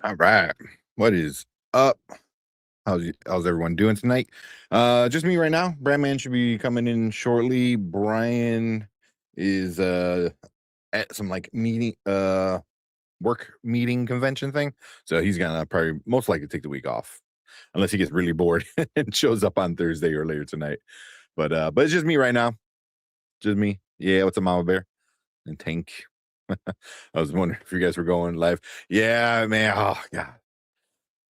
All right. What is up? How's everyone doing tonight? Just me right now. Brandman should be coming in shortly. Brian is at some like meeting work meeting convention thing. So he's gonna probably most likely take the week off. Unless he gets really bored and shows up on Thursday or later tonight. But it's just me right now. Just me. Yeah, what's up, Mama Bear? And Tank. I was wondering if you guys were going live. Yeah, man. Oh god.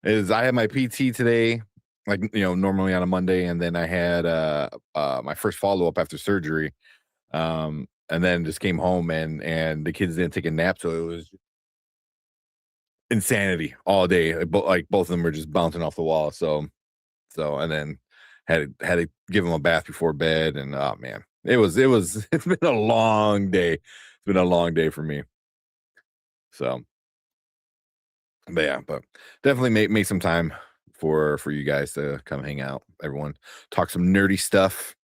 I had my PT today, like normally on a Monday, and then I had my first follow up after surgery. And then just came home and the kids didn't take a nap, so it was insanity all day. Like both of them were just bouncing off the wall. So and then had to give them a bath before bed, and oh man, it's been a long day. It's been a long day for me. So but yeah, but definitely make some time for you guys to come hang out. Everyone talk some nerdy stuff.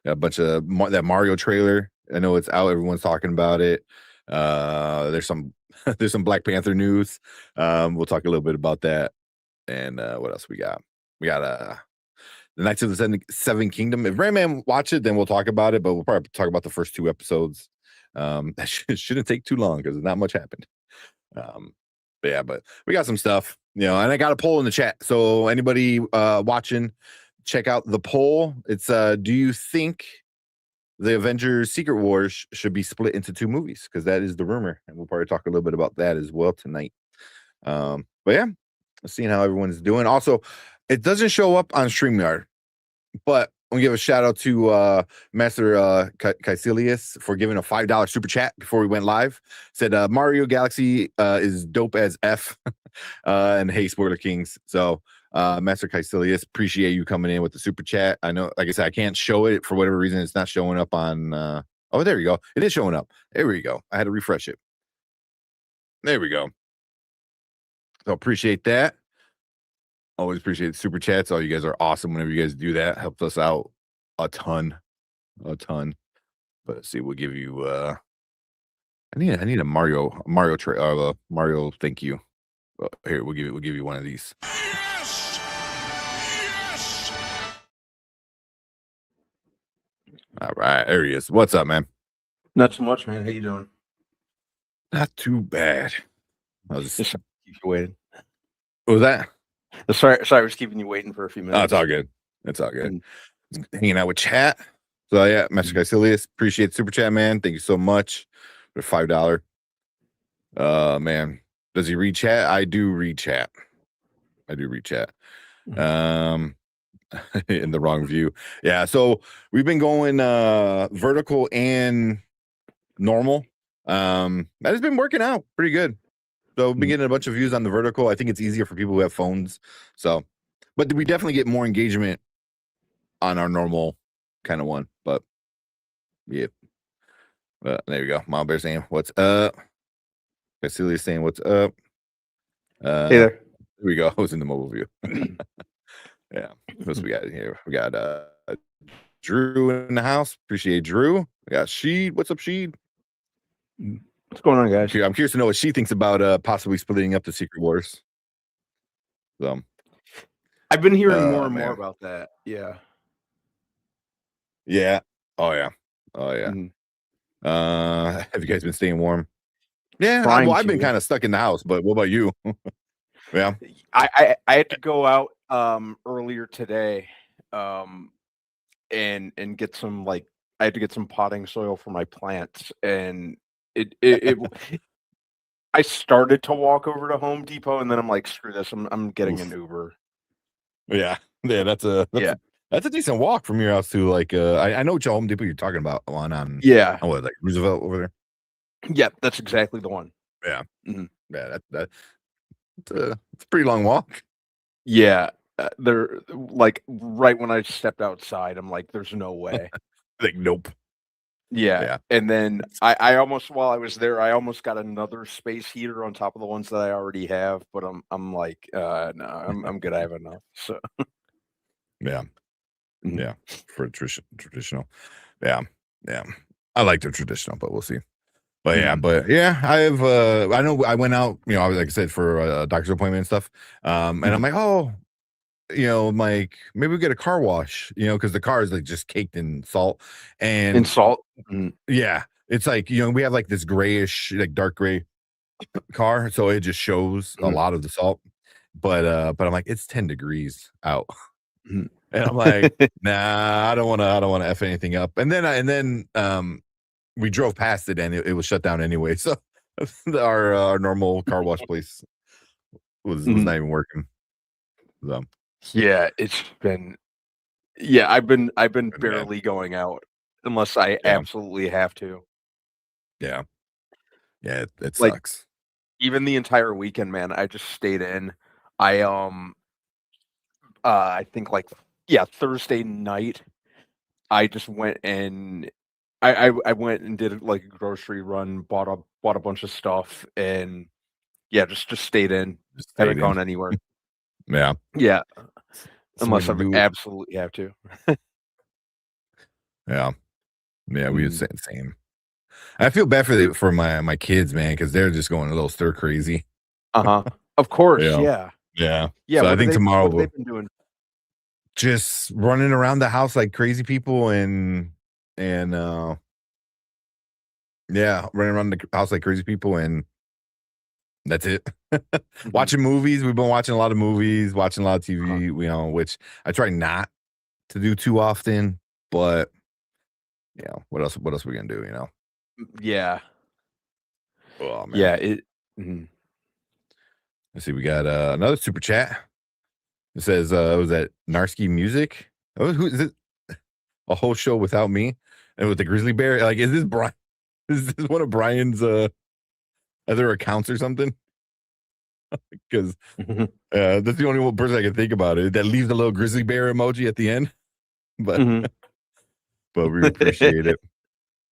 Got a bunch of that Mario trailer. I know it's out. Everyone's talking about it. There's some there's some Black Panther news. We'll talk a little bit about that. And what else we got? We got the Knights of the Seven Kingdom. If Rayman watch it, then we'll talk about it. But we'll probably talk about the first two episodes. That shouldn't take too long because not much happened. But we got some stuff, and I got a poll in the chat. So anybody watching, check out the poll. It's do you think the Avengers Secret Wars should be split into two movies? Because that is the rumor, and we'll probably talk a little bit about that as well tonight. But yeah, seeing how everyone's doing. Also, it doesn't show up on StreamYard, but I'm gonna give a shout out to Master Caecilius for giving a $5 super chat before we went live. Said Mario Galaxy is dope as F, and hey, Spoiler Kings. So Master Caecilius, appreciate you coming in with the super chat. I know, like I said, I can't show it for whatever reason. It's not showing up on. Oh, there we go. It is showing up. There we go. I had to refresh it. There we go. So appreciate that. Always appreciate the super chats. All you guys are awesome whenever you guys do that. Helps us out a ton. But let's see, we'll give you I need a Mario thank you. Here, we'll give you one of these. Yes! Yes! All right, there he is. What's up, man? Not so much, man. How you doing? Not too bad. I was just keep you waiting. What was that? Sorry, I was keeping you waiting for a few minutes. Oh, it's all good. It's all good. Hanging out with chat. So yeah, Master Caecilius, appreciate the super chat, man. Thank you so much for $5. Man, does he read chat? I do read chat. In the wrong view. Yeah, so we've been going vertical and normal. That has been working out pretty good. So we've been getting a bunch of views on the vertical. I think it's easier for people who have phones. So, but we definitely get more engagement on our normal kind of one. But yeah, there you go. Mom Bear saying, "What's up?" Cecilia's saying, "What's up?" Hey there. Here we go. I was in the mobile view. Yeah. What we got here? We got Drew in the house. Appreciate Drew. We got Sheed. What's up, Sheed? What's going on, guys? I'm curious to know what she thinks about possibly splitting up the Secret Wars. So, I've been hearing more and more about that. Yeah. Yeah. Oh yeah. Have you guys been staying warm? Yeah. I've been kind of stuck in the house, but what about you? Yeah. I had to go out earlier today and get some I had to get some potting soil for my plants, and it I started to walk over to Home Depot, and then I'm like, screw this, I'm getting an Uber. Yeah, that's a decent walk from your house to I know which Home Depot you're talking about. On Roosevelt over there. Yeah, that's exactly the one. Yeah, yeah, it's a pretty long walk. Yeah, they're right when I stepped outside, I'm like, there's no way. Nope. Yeah. And then I almost, while I was there, I almost got another space heater on top of the ones that I already have, but I'm like, no, I'm good. I have enough. So yeah, for traditional. Yeah, I like the traditional, but we'll see. But yeah, I have I know I went out, you know, like I said, for a doctor's appointment and stuff. And I'm like, oh, you know, I'm like, maybe we get a car wash, you know, because the car is like just caked in salt. In And salt. yeah, it's like, you know, we have like this grayish, like dark gray car, so it just shows a lot of the salt. But I'm like, it's 10 degrees out. And I'm like, nah, I don't wanna F anything up. And then we drove past it and it was shut down anyway. So our normal car wash place was not even working. So Yeah, it's been I've been bad. barely going out unless I Yeah. absolutely have to. Yeah. Yeah, it Like, sucks. even the entire weekend, man, I just stayed in. I think, like, Thursday night, I just went and I went and did, like, a grocery run, bought a bunch of stuff, and, just stayed in. Just Haven't stayed in. gone anywhere. Yeah. Yeah, Something unless to I do. absolutely have to. Yeah. Yeah, we Mhm. the same. I feel bad for my kids, man, because they're just going a little stir crazy. Uh-huh. Of course, Yeah. yeah. Yeah. Yeah, So I think tomorrow what have they we'll been doing? just running around the house like crazy people and yeah, running around the house like crazy people, and that's it. Mhm. Watching movies. We've been watching a lot of movies, watching a lot of Uh-huh. TV, you know, which I try not to do too often, but you know, what else are we gonna do, you know? Yeah. Oh man. Yeah, mhm. Let's see, we got another super chat. It says, was that Narsky Music? Oh, who is it? A whole show without me? And with the grizzly bear? Like, is this Brian? Is this one of Brian's other accounts or something? Because Mhm. that's the only one person I can think about it that leaves a little grizzly bear emoji at the end. But Mhm. we appreciate it.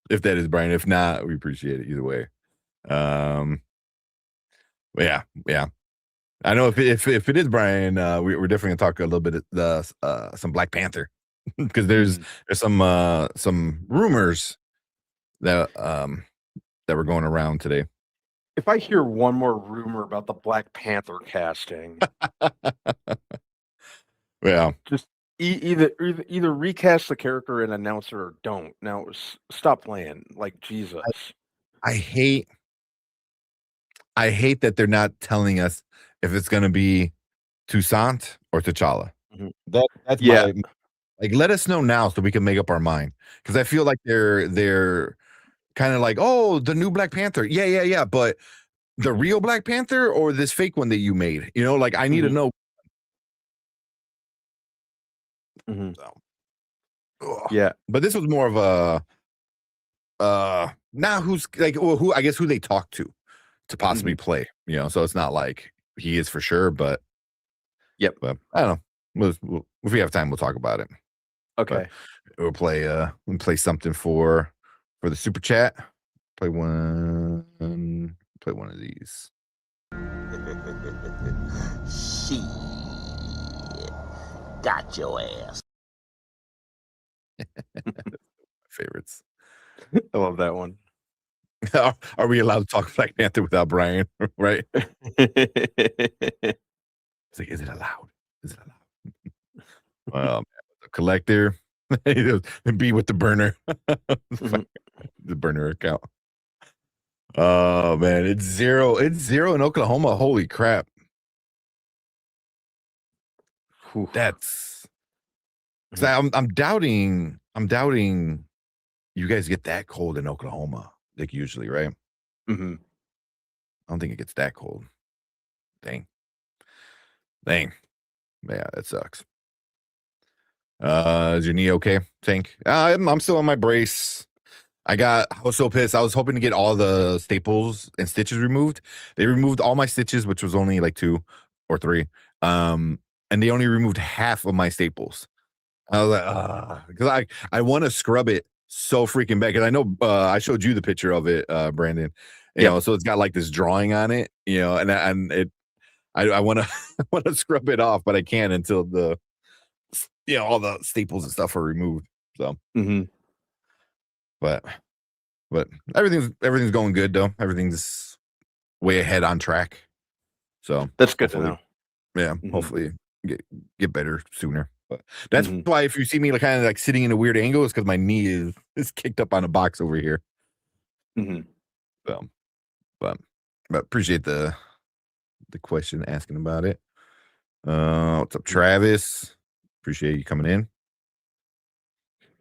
If that is Brian. If not, we appreciate it either way. Um but yeah. I know if it is Brian, we're definitely gonna talk a little bit of the some Black Panther. Because Mhm. there's some rumors that were going around today. If I hear one more rumor about the Black Panther casting, Yeah. just either recast the character and announce it or don't. Now stop playing. Like, Jesus. I hate that they're not telling us if it's gonna be Toussaint or T'Challa. Mhm. That's Yeah. my like, let us know now so we can make up our mind. Because I feel like they're kinda like, "Oh, the new Black Panther." Yeah, but the real Black Panther or this fake one that you made? You know, like, I need to Mhm. know. Mhm. So, ugh. Yeah. But this was more of a, now who's like, well, who I guess who they talk to possibly Mhm. play, you know? So it's not like he is for sure, but Yep. I don't know. If we have time, we'll talk about it. But Okay. we'll play something for the super chat. Play one of these. Shit. Got your ass. Favorites. I love that one. Are we allowed to talk Black Panther without Brian? Right? It's like, is it allowed? Is it allowed? The collector. Be with the burner. Mhm. The burner account. Oh man, it's zero. It's zero in Oklahoma. Holy crap. Whew. That's Mhm. I'm doubting you guys get that cold in Oklahoma, like usually, right? Mhm. I don't think it gets that cold. Dang. Dang. Yeah, that sucks. Is your knee okay, Tank? I'm still on my brace. I was so pissed. I was hoping to get all the staples and stitches removed. They removed all my stitches, which was only like 2 or 3. And they only removed half of my staples. I was like, because I want to scrub it so freaking bad. Because I know I showed you the picture of it, Brandon. You Yep. know, so it's got like this drawing on it. You know, and it I want to I want to scrub it off, but I can't until all the staples and stuff are removed. So, Mhm. but But everything's going good though. Everything's way ahead on track. So That's good to hopefully, know. yeah, Mhm. hopefully get better sooner. But that's Mhm. why if you see me like kind of like sitting in a weird angle, it's because my knee is kicked up on a box over here. Mhm. So, but appreciate the question asking about it. What's up, Travis? Appreciate you coming in.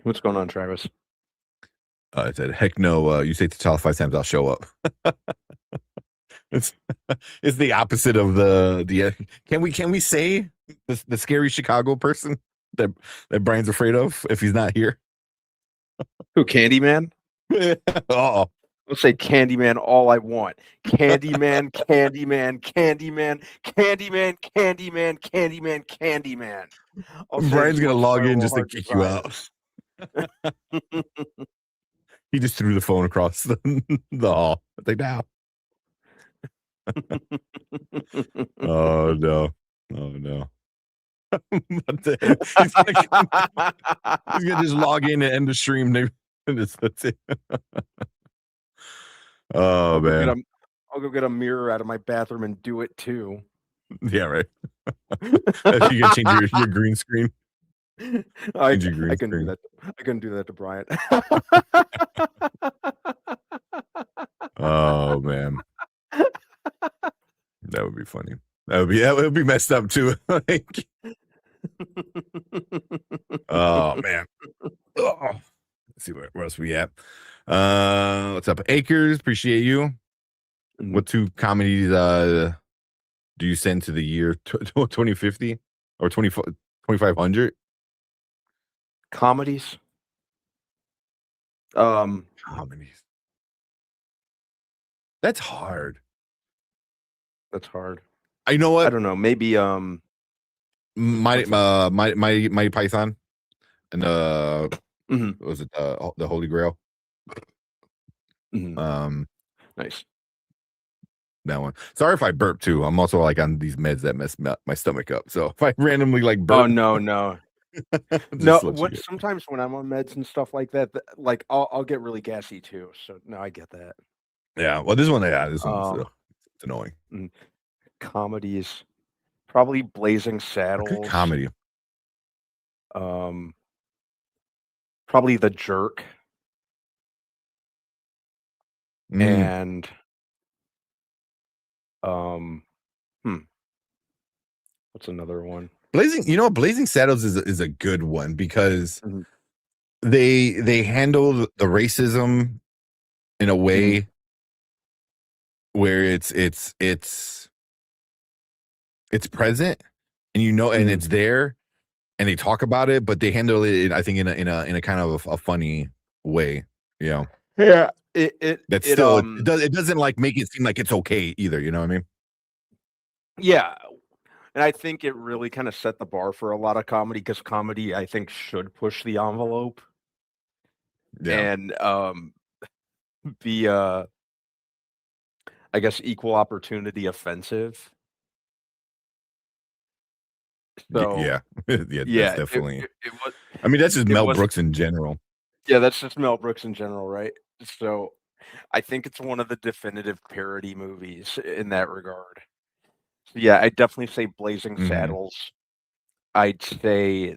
What's going on, Travis? I said, heck no. You say T'Challa 5 times, I'll show up. it's the opposite of the. Can we say the scary Chicago person that Brian's afraid of if he's not here? Who, Candyman? Oh, I'll say Candyman all I want. Candyman, Candyman, Candyman, Candyman, Candyman, Candyman, Candyman. I'll say it Brian's as gonna much as log my in little just to heart kick you out. desires. He just threw the phone across the hall. It's like, now. Oh no. He's gonna just log in and end the stream. That's it. Oh man. I'll go get a mirror out of my bathroom and do it too. Yeah, right. You can change your green screen. I Change your green can do screen. that. I can do that to Bryant. Oh man. That would be funny. That would be messed up too. Like, oh man. Oh. Let's see where else we at. What's up, Acres? Appreciate you. What two comedies do you send to the year 2050 or 2500? Comedies. Comedies. That's hard. That's hard. I know what. I don't know. Maybe my Python and mhm. was it the Holy Grail? Mhm. Nice. That one. Sorry if I burp too. I'm also like on these meds that mess my stomach up. So if I randomly like burp, Oh no. No. Sometimes when I'm on meds and stuff like that, like I'll get really gassy too. So no, I get that. Yeah. Well, this one's it's annoying. Comedies, probably Blazing A Saddles. good comedy. Probably The Jerk. And what's another one? Blazing Saddles is a good one because they handle the racism in a way where it's present and and it's there and they talk about it, but they handle it I think in a kind of a funny way. Yeah. It doesn't like make it seem like it's okay either, you know what I mean? Yeah. And I think it really kind of set the bar for a lot of comedy because comedy, I think, should push the envelope. Yeah. And be I guess equal opportunity offensive. So yeah, that's definitely. It was. I mean, that's just Mel Brooks in general. Yeah, that's just Mel Brooks in general, right? So I think it's one of the definitive parody movies in that regard. So yeah, I'd definitely say Blazing Saddles. I'd say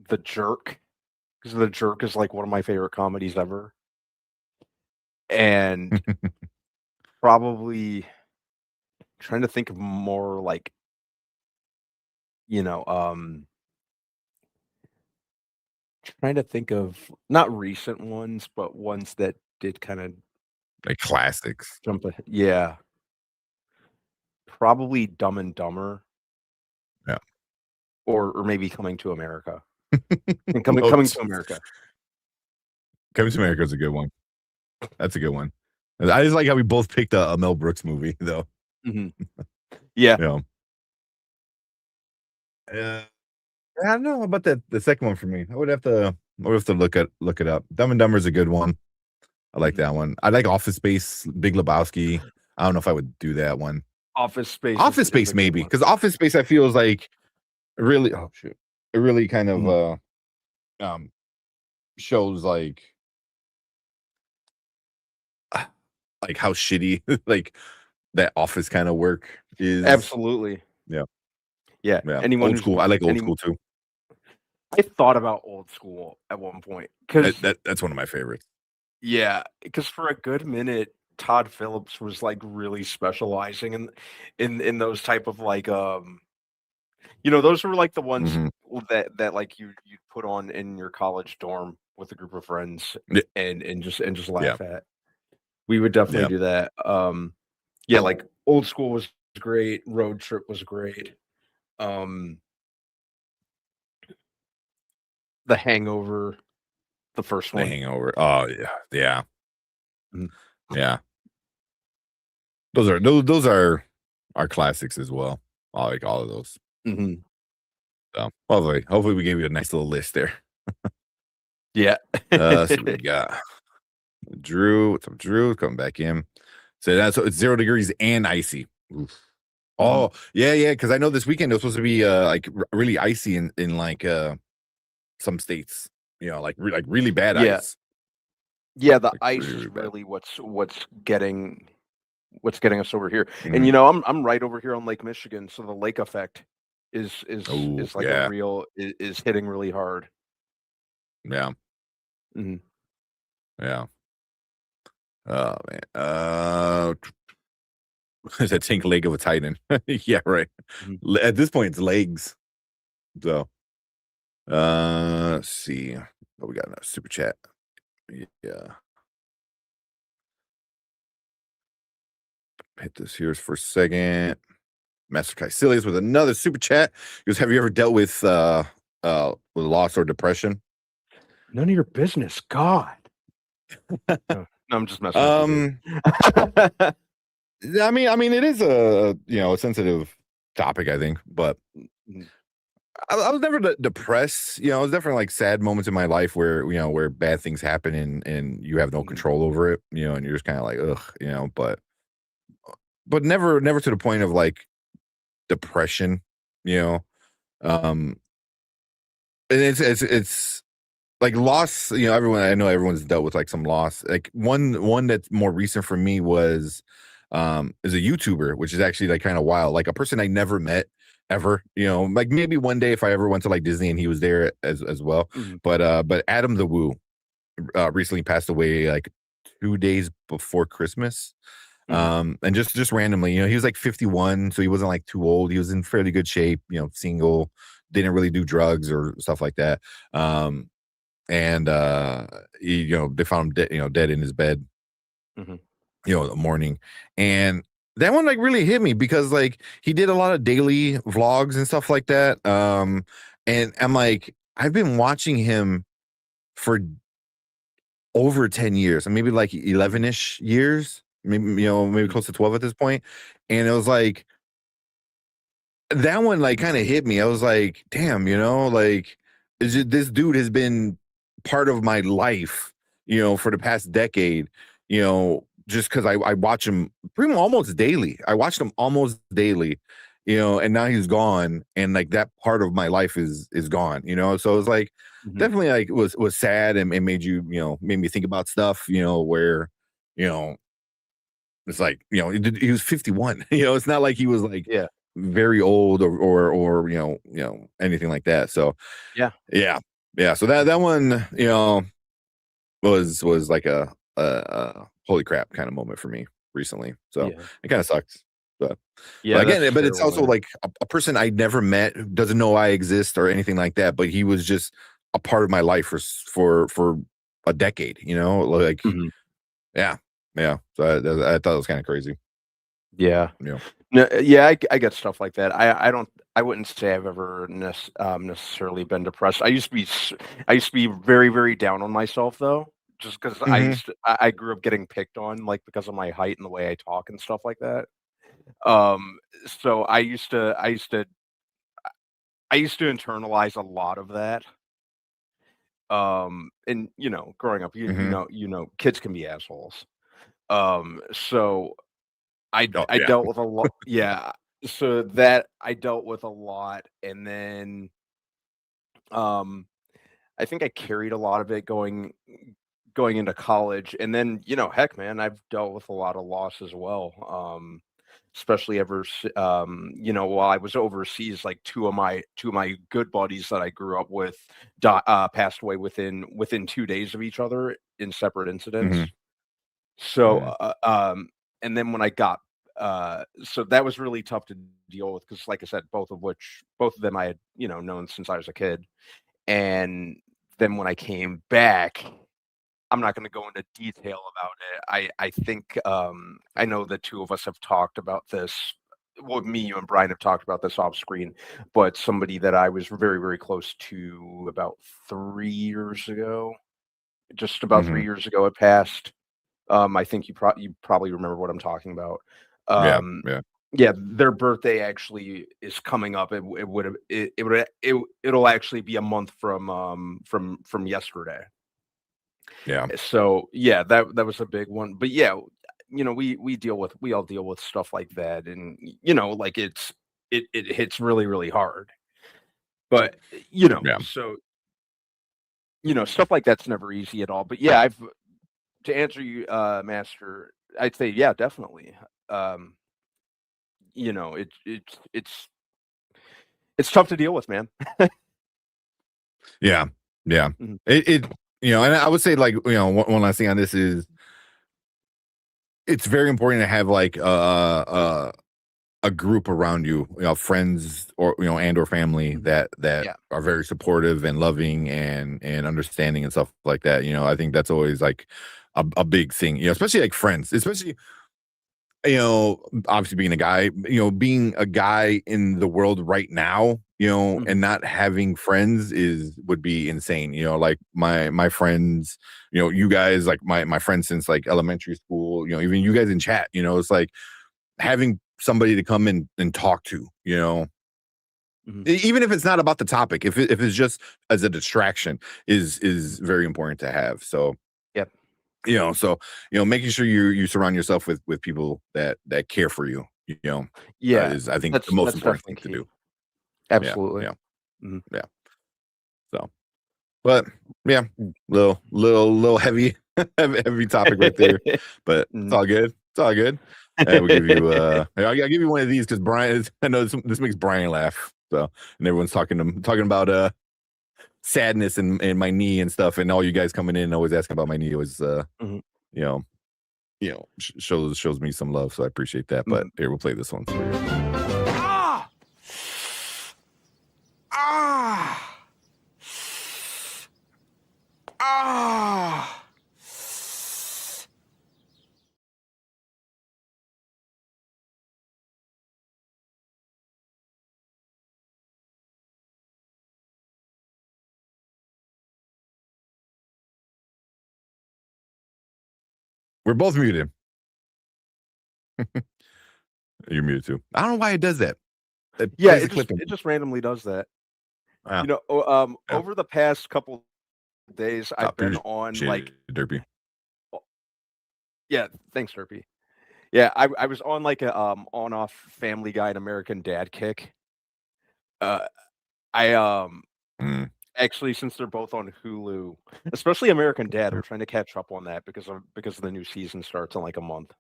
The Jerk, because The Jerk is like one of my favorite comedies ever. And probably trying to think of more like, trying to think of not recent ones, but ones that did kind of like classics. Yeah. Probably Dumb and Dumber. Yeah. Or maybe Coming to America. And coming to America. Coming to America is a good one. That's a good one. I just like how we both picked a Mel Brooks movie, though. Yeah. I don't know about the second one for me. I would have to look it up. Dumb and Dumber is a good one. I like that one. I like Office Space, Big Lebowski. I don't know if I would do that one. Office Space maybe, because Office Space I feel is like really it really kind of shows like like how shitty like that office kind of work is. Absolutely. Yeah. Yeah. Yeah. Anyone Old who's school. I like old any school too. I thought about old school at one point because That's one of my favorites. yeah, because for a good minute, Todd Phillips was like really specializing in those type of like those were like the ones Mhm. that like you'd put on in your college dorm with a group of friends Yeah. and just Yeah. laugh at. We would definitely Yeah. do that. Yeah, like old school was great, road trip was great. Um The Hangover, the first The one. Hangover. Oh yeah. Yeah. Mhm. Yeah. Those are our classics as well. I like all of those. Mhm. So hopefully we gave you a nice little list there. Yeah. So we got Drew. What's up, Drew? Coming back in. So it's 0 degrees and icy. Oof. Oh, yeah, because I know this weekend it was supposed to be like really icy in like some states, like really bad Yeah. ice. Yeah, the Like ice really, is really bad. really what's getting us over here. And Mhm. I'm right over here on Lake Michigan, so the lake effect is Oh, is like a yeah. real is hitting really hard. Yeah. Mhm. Yeah. Oh man. Is that tank leg of a titan? Yeah, right. Mhm. At this point, it's legs. So let's see. Oh, we got another super chat. Yeah. Hit this here for a second. Master Caecilius with another super chat. He goes, have you ever dealt with loss or depression? None of your business, God. No, I'm just messing with you, Um, dude. I mean, it is a sensitive topic, I think, but Mhm. I was never depressed. It was definitely like sad moments in my life where bad things happen and you have no Mhm. control over it, and you're just kind of like, ugh, but never to the point of like depression, you know. Um, and it's like loss, I know everyone's dealt with like some loss. Like one that's more recent for me was is a YouTuber, which is actually like kind of wild. Like a person I never met ever, like maybe one day if I ever went to like Disney and he was there as well. Mhm. But Adam the Woo recently passed away like 2 days before Christmas. Mhm. And just randomly, he was like 51, so he wasn't like too old. He was in fairly good shape, single, didn't really do drugs or stuff like that. And they found him dead in his bed, Mhm. in the morning. And that one like really hit me because like he did a lot of daily vlogs and stuff like that. And I'm like, I've been watching him for over 10 years, and maybe like 11ish years, maybe Mhm. close to 12 at this point. And it was like that one like kind of hit me. I was like, damn, like this dude has been part of my life, for the past decade, just because I watch him pretty much almost daily. I watched him almost daily, and now he's gone, and like that part of my life is gone, so it was like Mhm. definitely like was sad and made made me think about stuff, where, you know, it's like, he was 51, it's not like he was like Yeah. very old or anything like that. So Yeah. yeah. Yeah. So that one, was like a holy crap kind of moment for me recently. So Yeah. it kind of sucks. But Yeah, that's again, but it's terrible, also man. like a person I never met who doesn't know I exist or anything like that, but he was just a part of my life for a decade, like, Mhm. yeah. Yeah. So I thought it was kind of crazy. Yeah. Yeah. No, yeah, I get stuff like that. I wouldn't say I've ever necessarily been depressed. I used to be very, very down on myself though, just because Hmm. I grew up getting picked on like because of my height and the way I talk and stuff like that. So I used to internalize a lot of that. And growing up, Hmm. kids can be assholes. So Oh I yeah. dealt with a lot, yeah, so that I dealt with a lot, and then, um, I think I carried a lot of it going into college, and then heck, man, I've dealt with a lot of loss as well. Especially while I was overseas, like two of my good buddies that I grew up with passed away within 2 days of each other in separate incidents. Mhm. So, Yeah. and then when I got, so that was really tough to deal with because, like I said, both of them I had, known since I was a kid. And then when I came back, I'm not going to go into detail about it. I think, I know the two of us have talked about this. Well, me, you, and Brian have talked about this off screen, but somebody that I was very, very close to about 3 years ago, just about 3 Mhm. years ago, it passed. I think you probably remember what I'm talking about. Yeah. Um, Yeah. yeah, their birthday actually is coming up. It'll actually be a month from yesterday. Yeah. So yeah, that was a big one. But yeah, we all deal with stuff like that, and like it hits really, really hard. But Yeah. so stuff like that's never easy at all. But yeah, I've to answer you, Master, I'd say yeah, definitely. Um, it's tough to deal with, man. Yeah. Yeah. Mhm. It and I would say, like, one last thing on this is it's very important to have like a group around you, friends or and or family that Yeah. are very supportive and loving and understanding and stuff like that. I think that's always like a big thing, especially like friends, especially obviously being a guy, being a guy in the world right now, Mhm. and not having friends would be insane. Like my friends, you guys, like my friends since like elementary school, even you guys in chat, it's like having somebody to come in and talk to, Mhm. even if it's not about the topic, if it's just as a distraction is very important to have. So, Yep. making sure you surround yourself with people that care for you, Yeah. is, I think, the most That's important definitely thing to key. do. Yeah, Absolutely. yeah, Mhm. yeah. So, but yeah, little heavy, heavy topic right there, but it's Mhm. all good. It's all good. We'll give you I'll give you one of these because Brian, I know this makes Brian laugh. So, and everyone's talking about sadness and my knee and stuff, and all you guys coming in and always asking about my knee was Mhm. you know shows me some love, so I appreciate that. But Mhm. here, we'll play this one for you. Ah! Ah! Ah! We're both muted. You're muted too. I don't know why it does that. It Yeah, plays the clip. it just randomly does that. Ah, yeah. Over the past couple days, I've been on Appreciate like, it, Derpy. yeah, thanks, Derpy. Yeah, I was on like a on-off Family Guy and American Dad kick. Uh, I Mm. actually, since they're both on Hulu, especially American Dad, I'm trying to catch up on that because the new season starts in like a month.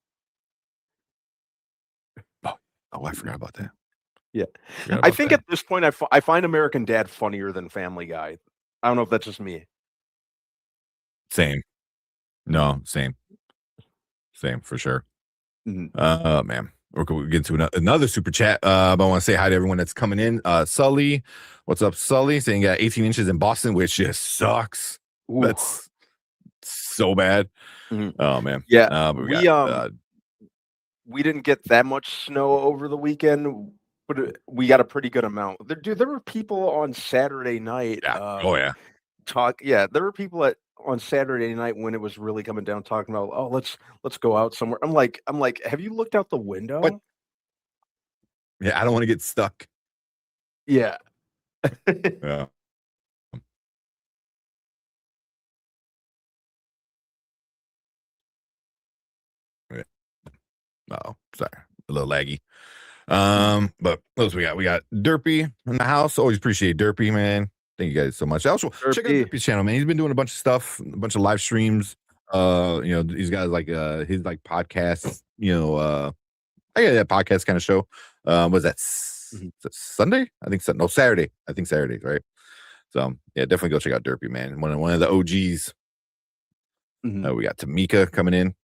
Oh, I forgot about that. Yeah, Forgot I about think that. at this point, I find American Dad funnier than Family Guy. I don't know if that's just me. Same. No, same for sure. Mhm. Man, we're going to get to another super chat. But I want to say hi to everyone that's coming in. Sully, what's up, Sully? Saying 18 inches in Boston, which just sucks. Ooh. That's so bad. Mhm. Oh man. Yeah, But we got we didn't get that much snow over the weekend, but we got a pretty good amount. There were people on Saturday night. yeah. Oh yeah. There were people on Saturday night when it was really coming down talking about, oh, let's go out somewhere. I'm like, have you looked out the window? What? Yeah, I don't want to get stuck. Yeah. Yeah. Oh, sorry. A little laggy. But what else we got? We got Derpy in the house. Always appreciate Derpy, man. Thank you guys so much. Also, check out Derpy. Derpy's channel, man. He's been doing a bunch of stuff, a bunch of live streams. these guys like his like podcast, I got that podcast kind of show. Was that Sunday? I think so. No, Saturday. I think Saturday, right? So yeah, definitely go check out Derpy, man. One of the OGs. We got Tamika coming in.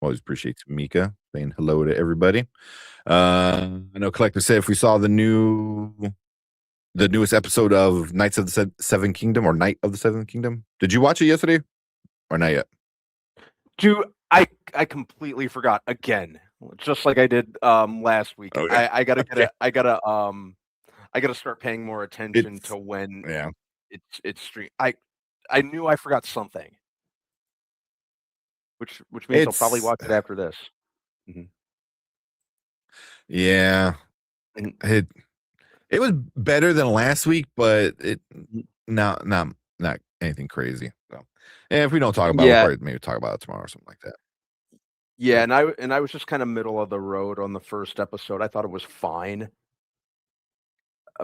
Always appreciate Tamika saying hello to everybody. I know Collective said if we saw the newest episode of Knights of the Seven Kingdom or Night of the Seventh Kingdom. Did you watch it yesterday or not yet? Dude, I completely forgot again, just like I did last week. Okay. I gotta start paying more attention to when it's stream. I knew I forgot something, which means I'll probably watch it after this. Yeah, it was better than last week, but it not anything crazy. So, and if we don't talk about it, we'll probably maybe talk about it tomorrow or something like that. Yeah, and I was just kind of middle of the road on the first episode. I thought it was fine,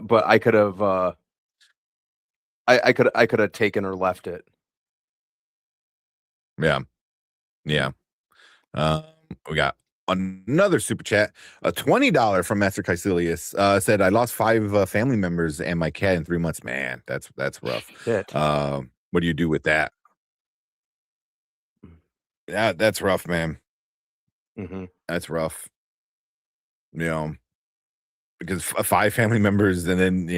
but I could have I could have taken or left it. Yeah. We got another super chat, a $20 from Master Caecilius. Said I lost 5 family members and my cat in 3 months. Man, that's rough. Shit. What do you do with that? Yeah, that's rough, man. That's rough. Because 5 family members and then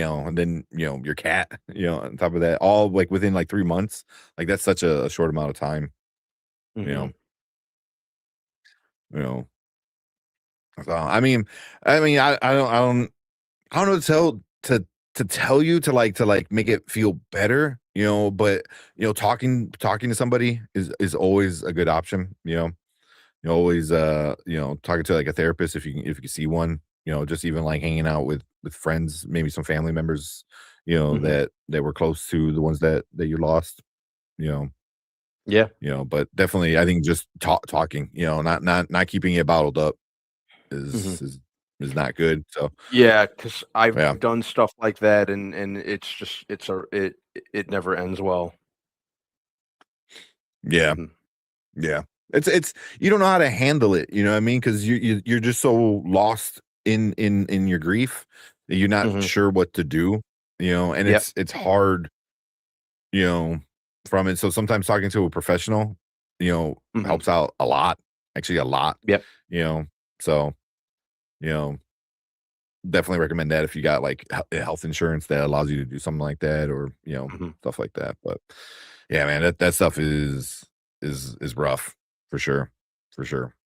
your cat, on top of that, all like within like 3 months. Like that's such a short amount of time. So, I mean, I don't know to tell you to make it feel better, but talking to somebody is always a good option. You always talking to like a therapist if you can see one, just even like hanging out with friends, maybe some family members, that were close to the ones that you lost, Yeah. But definitely I think just talking, not keeping it bottled up is not good. So yeah, because I've done stuff like that, and it's just it never ends well. Yeah. It's you don't know how to handle it, you know what I mean? Because you're just so lost in your grief that you're not sure what to do, and it's hard, from it. So sometimes talking to a professional, helps out a lot, actually a lot. Yep. So definitely recommend that if you got like health insurance that allows you to do something like that, or stuff like that. But yeah, man, that stuff is rough for sure.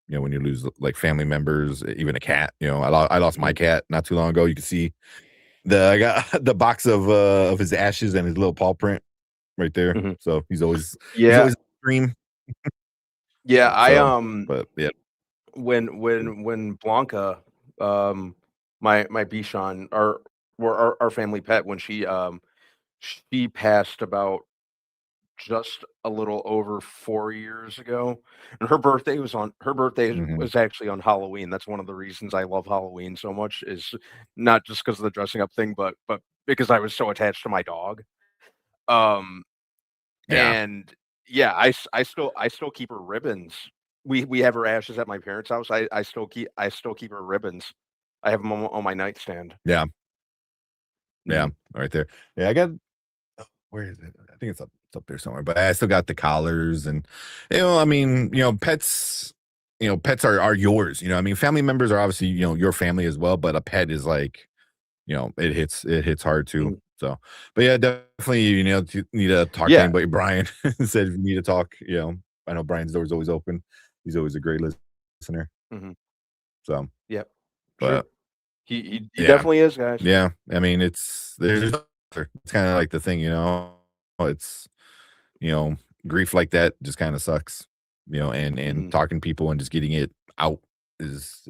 When you lose like family members, even a cat. I lost my cat not too long ago. You can see I got the box of his ashes and his little paw print right there. So he's always extreme. Yeah, but yeah, when Blanca, my Bichon, our family pet, when she passed about just a little over 4 years ago, and her birthday was actually on Halloween. That's one of the reasons I love Halloween so much, is not just because of the dressing up thing, but because I was so attached to my dog. And yeah, I still keep her ribbons. We have her ashes at my parents' house. I still keep her ribbons. I have them on my nightstand. Yeah, right there. Yeah, I got. Where is it? I think it's up there somewhere. But I still got the collars, and I mean, pets. Pets are yours. I mean, family members are obviously your family as well. But a pet is like, it hits hard too. So, but yeah, definitely you need to talk to anybody. Brian said if you need to talk, I know Brian's door's always open. He's always a great listener. So yep, but sure. He definitely is, guys. Yeah, I mean it's kind of like the thing, it's grief like that just kind of sucks, and talking to people and just getting it out is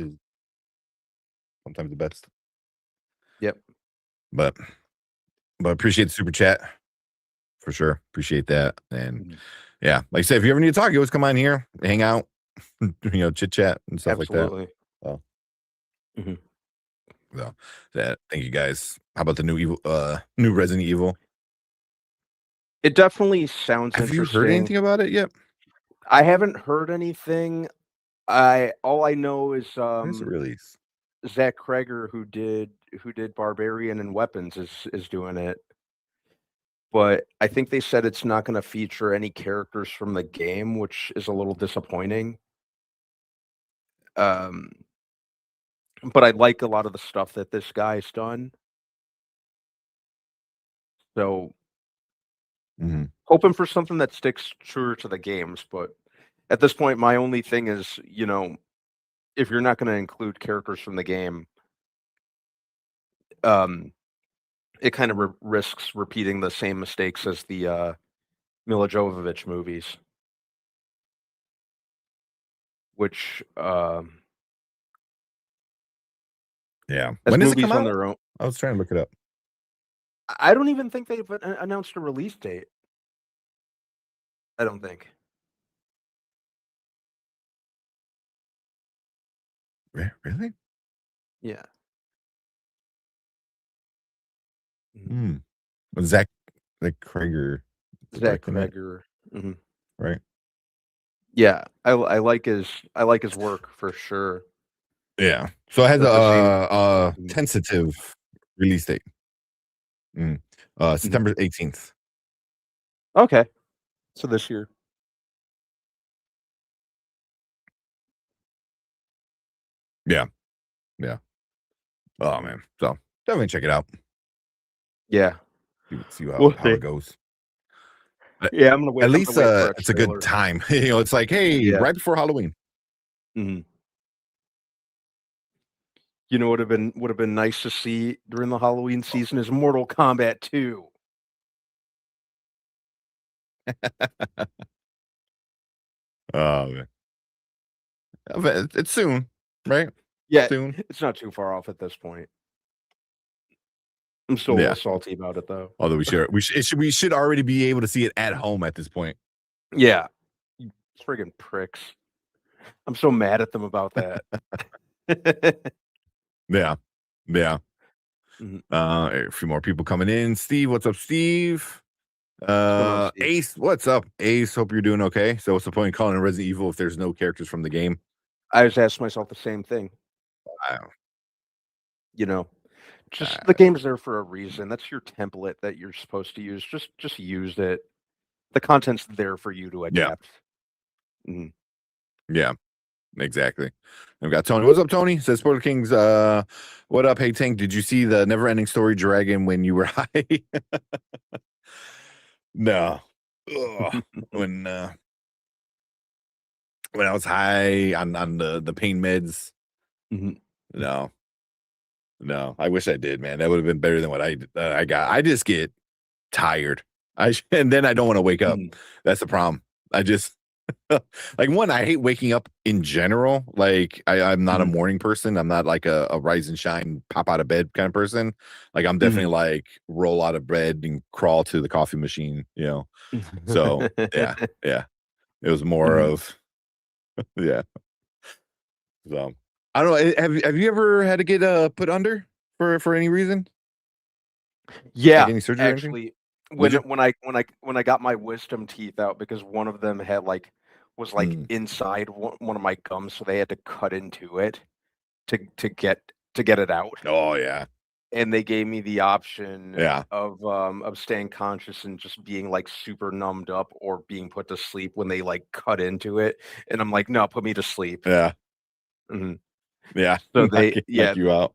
sometimes the best. Yep. But appreciate the super chat for sure. Appreciate that. And yeah, like I said, if you ever need to talk, you always come on here, hang out, chit chat and stuff like that. So, so thank you guys. How about the new Resident Evil? It definitely sounds Have interesting. you heard anything about it yet? I haven't heard anything. All I know is Where's the release? Zach Kreger, who did Barbarian and Weapons, is doing it. But I think they said it's not going to feature any characters from the game, which is a little disappointing. Um, but I like a lot of the stuff that this guy's done. So Mhm. hoping for something that sticks truer to the games. But at this point, my only thing is, if you're not going to include characters from the game, it kind of risks repeating the same mistakes as the Mila Jovovich movies, which Yeah. as When does it movies come on out? their own. I was trying to look it up. I don't even think they've announced a release date. I don't think. Really? Yeah. Hmm. Zach Kreger Zach directing it, Kreger. Hmm. right? Yeah, I like his work for sure. Yeah. So it has At the same a Mhm. tentative release date. September 18th. Okay, so this year. Yeah. Yeah. Oh man. So definitely check it out. Yeah. See We'll how see. it goes. Yeah, I'm gonna wait. At I'm gonna least wait for a it's a good trailer. time. It's like, hey, Yeah. right before Halloween. Hmm. You know, would have been nice to see during the Halloween season is Mortal Kombat 2. Oh man. But it's soon, right? Yeah, Soon. it's not too far off at this point. I'm still a Yeah. little salty about it though. Although we should already be able to see it at home at this point. Yeah, you friggin' pricks. I'm so mad at them about that. Yeah. Yeah. Mhm. A few more people coming in. Steve, what's up, Steve? going on, Steve? Ace, what's up? Ace, hope you're doing okay. So what's the point in calling it Resident Evil if there's no characters from the game? I just asked myself the same thing. I You know, just Uh, the game's there for a reason. That's your template that you're supposed to use. Just use it. The content's there for you to Yeah. adapt. Mhm. Yeah, exactly. I've got Tony. What's up, Tony? Says Spoiler Kings. What up? Hey Tank, did you see the Never Ending Story Dragon when you were high? No. Ugh. When I was high on the pain meds. Mhm. No. No. I wish I did, man. That would have been better than what I got. I just get tired. And then I don't want to wake up. Mhm. That's the problem. I just like one, I hate waking up in general. Like I'm not a Mhm. morning person. I'm not like a rise and shine, pop out of bed kind of person. Like I'm Mhm. definitely like roll out of bed and crawl to the coffee machine, So yeah. It was more Mhm. of yeah. So I don't know. Have you ever had to get put under for any reason? Like Yeah, any surgery or anything? actually, Did you? when I got my wisdom teeth out because one of them was Mm. inside one of my gums, so they had to cut into it to get it out. Oh yeah. And they gave me the option Yeah. of staying conscious and just being like super numbed up or being put to sleep when they like cut into it. And I'm like, no, put me to sleep. Yeah. Mhm. Yeah. So they, Knock yeah, you out.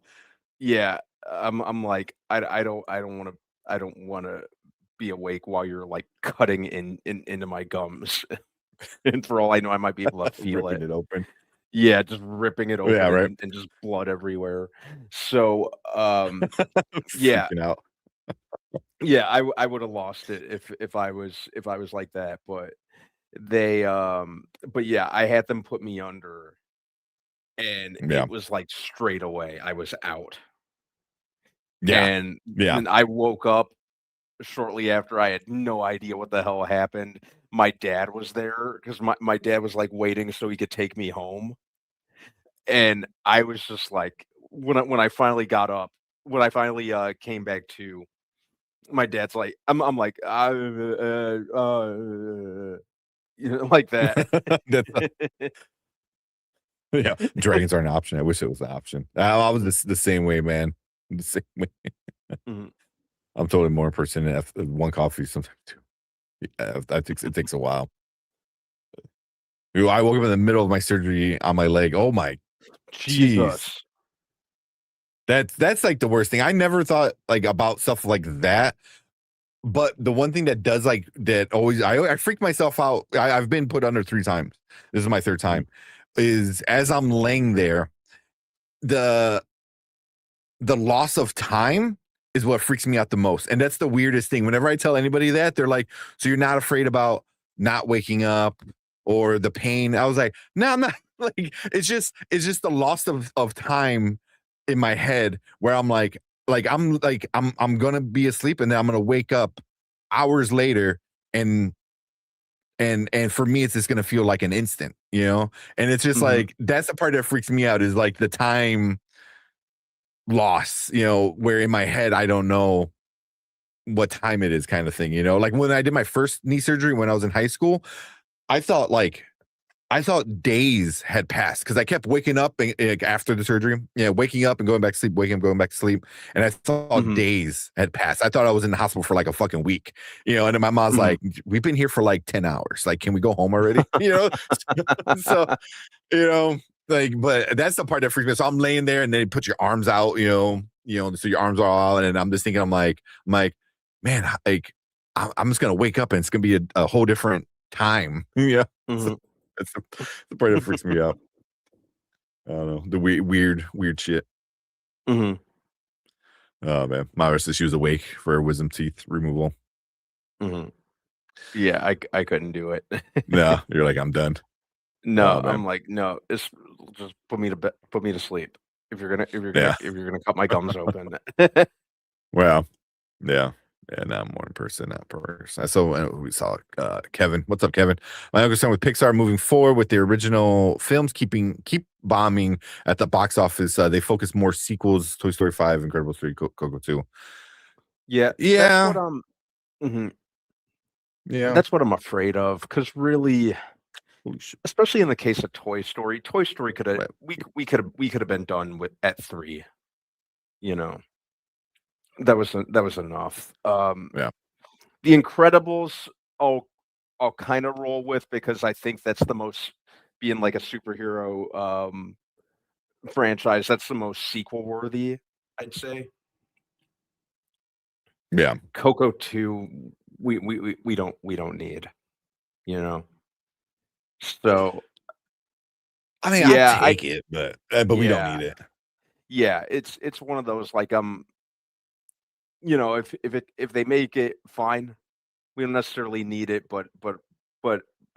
yeah. I'm like, I don't want to be awake while you're like cutting into my gums. And for all I know, I might be able to feel Ripping it. it open. Yeah, just ripping it Yeah, open right. and just blood everywhere. So, yeah, Freaking out. yeah, I would have lost it if I was like that, but but yeah, I had them put me under, and Yeah. it was like straight away, I was out. Yeah. And Yeah. then I woke up shortly after, I had no idea what the hell happened. My dad was there because my dad was, like, waiting so he could take me home, and I was just like when I finally got up, when I finally, came back to, my dad's like I'm like, like that. Yeah, dragons are an option. I wish it was an option. I was the same way, man. The same way. Mhm. I'm totally more person than one coffee sometimes too. Yeah, I think it takes a while. I woke up in the middle of my surgery on my leg. Oh my Jesus. That's like the worst thing. I never thought like about stuff like that. But the one thing that does like that always I freak myself out. I've been put under 3 times. This is my 3rd time. Is as I'm laying there, the loss of time is what freaks me out the most. And that's the weirdest thing. Whenever I tell anybody that, they're like, so you're not afraid about not waking up or the pain? I was like, no, I'm not. Like it's just the loss of time in my head where I'm I'm gonna be asleep and then I'm gonna wake up hours later and for me it's just gonna feel like an instant, and it's just like that's the part that freaks me out is like the time loss, where in my head I don't know what time it is kind of thing, like when I did my first knee surgery when I was in high school, I thought days had passed because I kept waking up after the surgery, waking up and going back to sleep, waking up, going back to sleep. And I thought days had passed. I thought I was in the hospital for like a fucking week, and then my mom's like, we've been here for like 10 hours. Like, can we go home already? So, but that's the part that freaks me out. So I'm laying there and they put your arms out, so your arms are all out. And I'm just thinking, I'm like, man, like, I'm just going to wake up and it's going to be a whole different time. Yeah. So, that's the part that freaks me out. I don't know. The weird shit. Oh man. Myra says she was awake for her wisdom teeth removal. Yeah, I couldn't do it. No, you're like, I'm done. No, I'm like, no, it's just put me to sleep. If you're gonna cut my gums open. Well, yeah. Yeah, not one person, not person. So we saw Kevin. What's up, Kevin? My younger son with Pixar moving forward with the original films, keep bombing at the box office. They focus more sequels: Toy Story 5, Incredibles 3, Coco 2. Yeah. Yeah. That's what yeah. That's what I'm afraid of. Because really, especially in the case of Toy Story could have we could have been done at 3. That was enough. Yeah. The Incredibles, I'll kind of roll with because I think that's the most, being like a superhero franchise, that's the most sequel worthy, I'd say. Yeah. Coco 2, we don't need, So I mean, yeah, I take it, but we don't need it. Yeah, it's one of those like if they make it, fine. We don't necessarily need it, but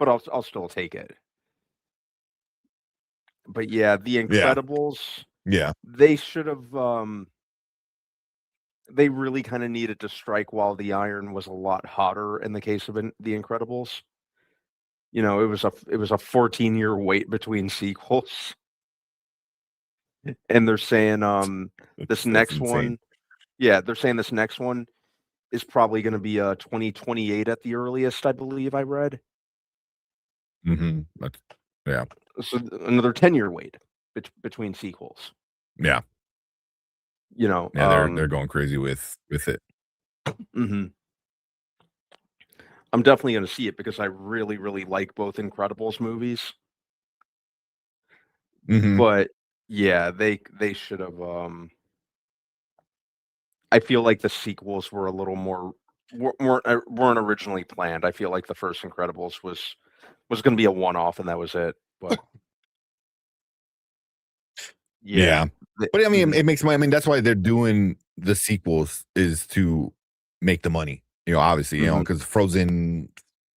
I'll still take it. But yeah, The Incredibles. Yeah. They should have. They really kind of needed to strike while the iron was a lot hotter. In the case of The Incredibles, it was a 14-year wait between sequels, and they're saying this next one. Yeah, they're saying this next one is probably going to be 2028 at the earliest, I believe I read. Yeah. So another 10-year wait between sequels. Yeah. Yeah, they're going crazy with it. I'm definitely going to see it because I really, really like both Incredibles movies. But yeah, they should have. I feel like the sequels were a little more weren't originally planned. I feel like the first Incredibles was going to be a one-off, and that was it. But yeah. But I mean, it makes money. I mean, that's why they're doing the sequels, is to make the money. Obviously, because Frozen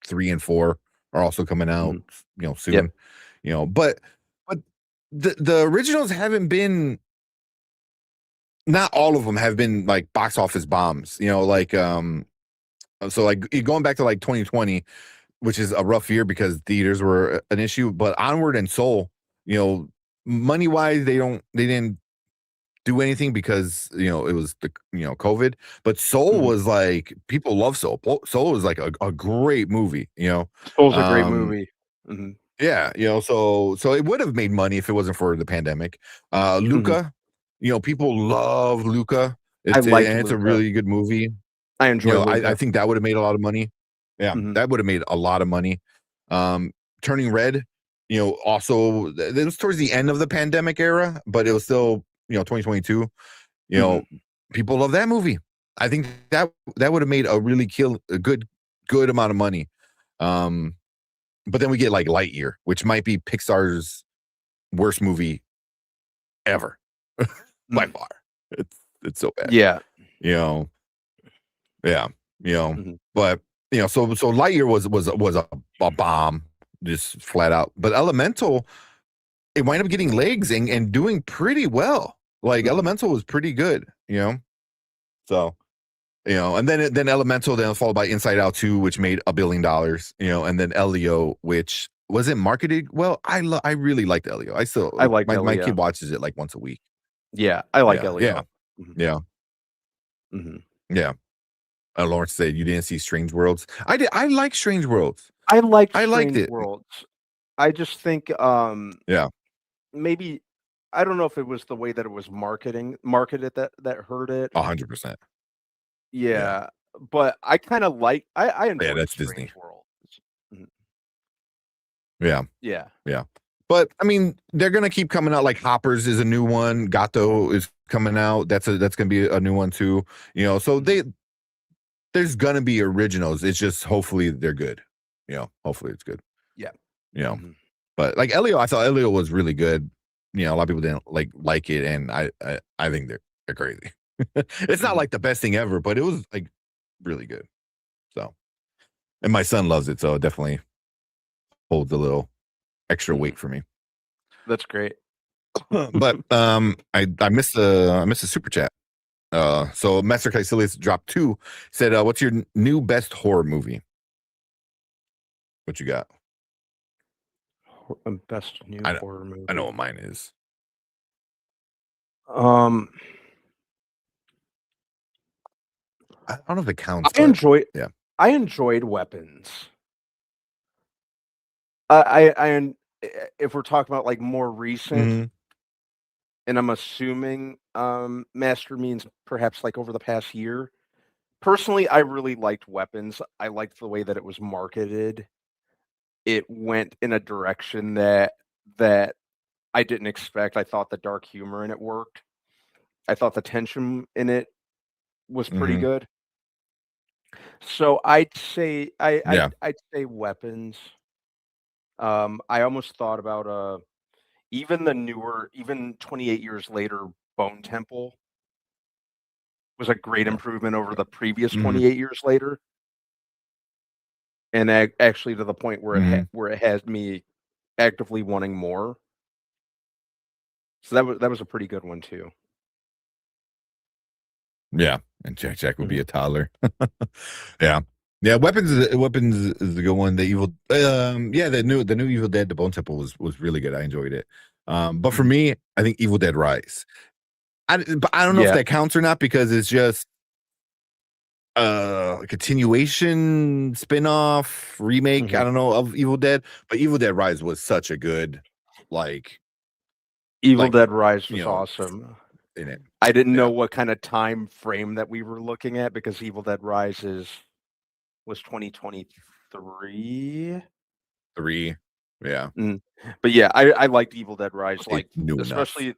3 and 4 are also coming out, soon. But the originals haven't been. Not all of them have been like box office bombs, so like going back to like 2020, which is a rough year because theaters were an issue, but Onward and Soul, money wise, they didn't do anything because it was the COVID. But Soul was like, people love Soul. Soul was like a great movie. Soul's a great movie. Yeah, so it would have made money if it wasn't for the pandemic. Luca, people love Luca. It's a Luca. really good movie. I enjoy Luca. I think that would have made a lot of money. Yeah, that would have made a lot of money. Turning Red, also it was towards the end of the pandemic era, but it was still 2022. People love that movie. I think that would have made a really a good amount of money. But then we get like Lightyear, which might be Pixar's worst movie ever by far. It's so bad. Yeah. Yeah. But so Lightyear was a bomb, just flat out. But Elemental, it wound up getting legs and doing pretty well. Like Elemental was pretty good, So, and then Elemental, then followed by Inside Out 2, which made $1 billion, and then Elio, which wasn't marketed well. I really liked Elio. I like my kid watches it like once a week. Yeah, I like Elio. Yeah. Yeah. Lawrence said you didn't see Strange Worlds. I did. I like Strange Worlds. I liked it. Strange Worlds. I just think maybe I don't know if it was the way that it was marketed that hurt it. 100%. Yeah, but I kind of like I enjoy that's Strange Disney. Worlds. Yeah. But I mean, they're gonna keep coming out. Like Hoppers is a new one. Gato is coming out. That's gonna be a new one too. So there's gonna be originals. It's just hopefully they're good. Hopefully it's good. Yeah. But like Elio, I thought Elio was really good. A lot of people didn't like it, and I think they're crazy. It's not like the best thing ever, but it was like really good. So, and my son loves it, so it definitely holds a little extra weight for me. That's great. But I missed the super chat. So Master Caecilius dropped 2, said, what's your new best horror movie? What you got? Best new horror movie. I know what mine is. I don't know if it counts. I enjoyed Weapons. I if we're talking about like more recent, and I'm assuming Master means perhaps like over the past year. Personally, I really liked Weapons. I liked the way that it was marketed. It went in a direction that I didn't expect. I thought the dark humor in it worked. I thought the tension in it was pretty good. So I'd say I'd say Weapons. I almost thought about even the newer, even 28 years later, Bone Temple was a great improvement over the previous 28 years later, and actually to the point where it has me actively wanting more. So that was a pretty good one too. Yeah, and Jack would be a toddler. Yeah. Weapons is the good one. The evil, the new Evil Dead, the Bone Temple was really good. I enjoyed it. But for me, I think Evil Dead Rise. I don't know if that counts or not, because it's just a continuation, spin-off, remake. I don't know, of Evil Dead, but Evil Dead Rise was such a good Evil Dead Rise was awesome. In it. I didn't know what kind of time frame that we were looking at, because Evil Dead Rise was 2023. Yeah. But yeah, I liked Evil Dead Rise, especially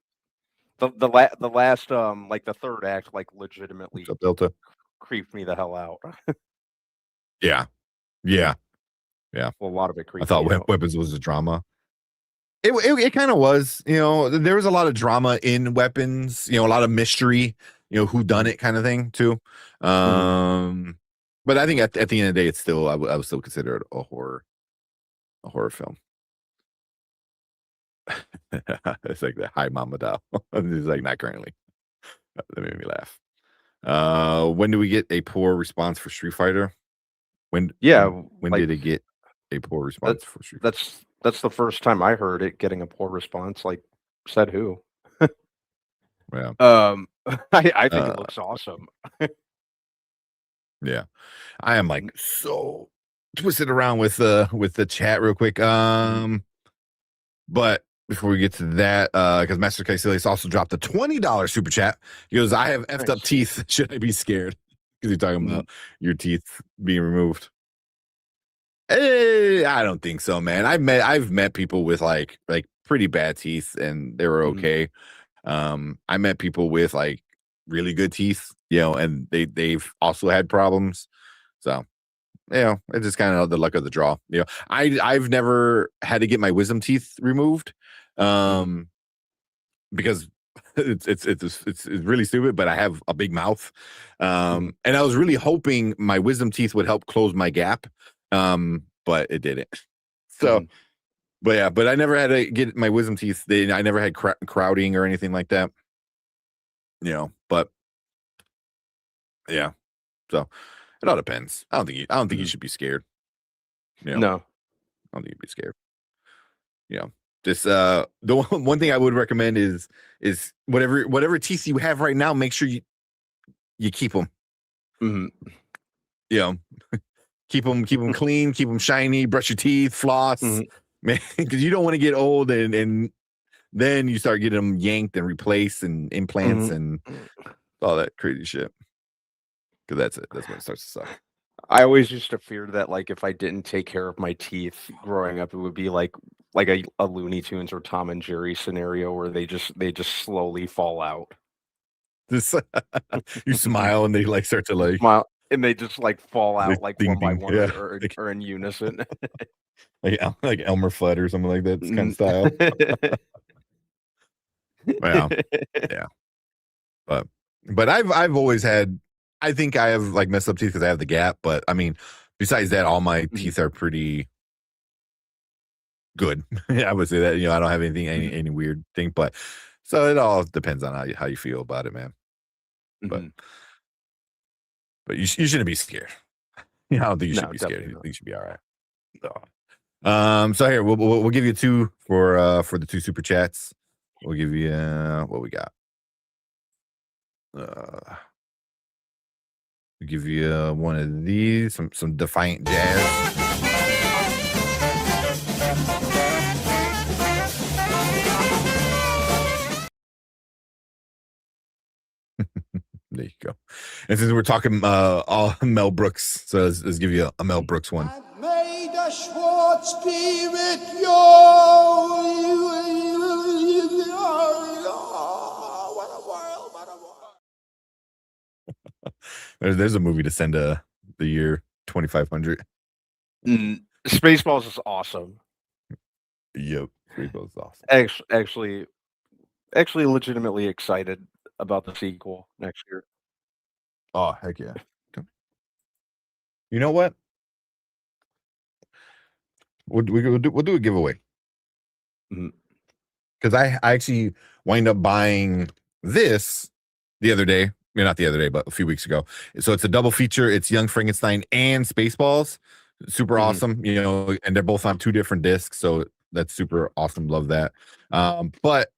the last like the third act, like legitimately Delta creeped me the hell out. Yeah. Well, a lot of it creeped I thought me out. Weapons was a drama. It kind of was, there was a lot of drama in Weapons, a lot of mystery, who done it kind of thing too. But I think at the end of the day, it's still, I would still consider it a horror film. It's like the hi Mama Doll. It's like, not currently. That made me laugh. When do we get a poor response for Street Fighter? When did it get a poor response for Street Fighter? That's the first time I heard it getting a poor response. Like, said who? Yeah. I think it looks awesome. Yeah. I am like so twisted around with the chat real quick. But before we get to that, because Master Caecilius also dropped a $20 super chat. He goes, I have effed up teeth. Should I be scared? Because you're talking about your teeth being removed. Hey, I don't think so, man. I've met people with like pretty bad teeth and they were okay. I met people with like really good teeth, and they've also had problems. So, it's just kind of the luck of the draw. I've never had to get my wisdom teeth removed, because it's really stupid. But I have a big mouth, and I was really hoping my wisdom teeth would help close my gap, but it didn't. So, but I never had to get my wisdom teeth. I never had crowding or anything like that. But yeah, so it all depends. I don't think you should be scared. No, I don't think you'd be scared. Just the one thing I would recommend is whatever teeth you have right now, make sure you keep them. Keep them clean, keep them shiny, brush your teeth, floss, man, because you don't want to get old and then you start getting them yanked and replaced and implants and all that crazy shit. Because that's it. That's when it starts to suck. I always used to fear that, like, if I didn't take care of my teeth growing up, it would be like a Looney Tunes or Tom and Jerry scenario where they just slowly fall out. This you smile and they like start to like smile and they just like fall out like ding, one by ding, one yeah. or in unison. like Elmer Fudd or something like that kind of style. Well, yeah. But I've always had. I think I have like messed up teeth because I have the gap. But I mean, besides that, all my teeth are pretty good. I would say that I don't have anything any weird thing. But so it all depends on how you feel about it, man. But you shouldn't be scared. I don't think you should be scared. I think you should be all right. So here we'll give you 2 for the 2 super chats. We'll give you what we got. We'll give you one of these, some Defiant Jazz. There you go. And since we're talking all Mel Brooks, so let's give you a Mel Brooks one. May the Schwartz be with you. What a world, what a world. There's a movie to send the year 2500. Spaceballs is awesome. Yep, Spaceballs is awesome. Actually legitimately excited about the sequel next year. Oh, heck yeah. You know what? We'll do a giveaway. Because I actually wind up buying this the other day. Not the other day, but a few weeks ago. So it's a double feature. It's Young Frankenstein and Spaceballs. Super awesome. And they're both on 2 different discs. So that's super awesome. Love that. But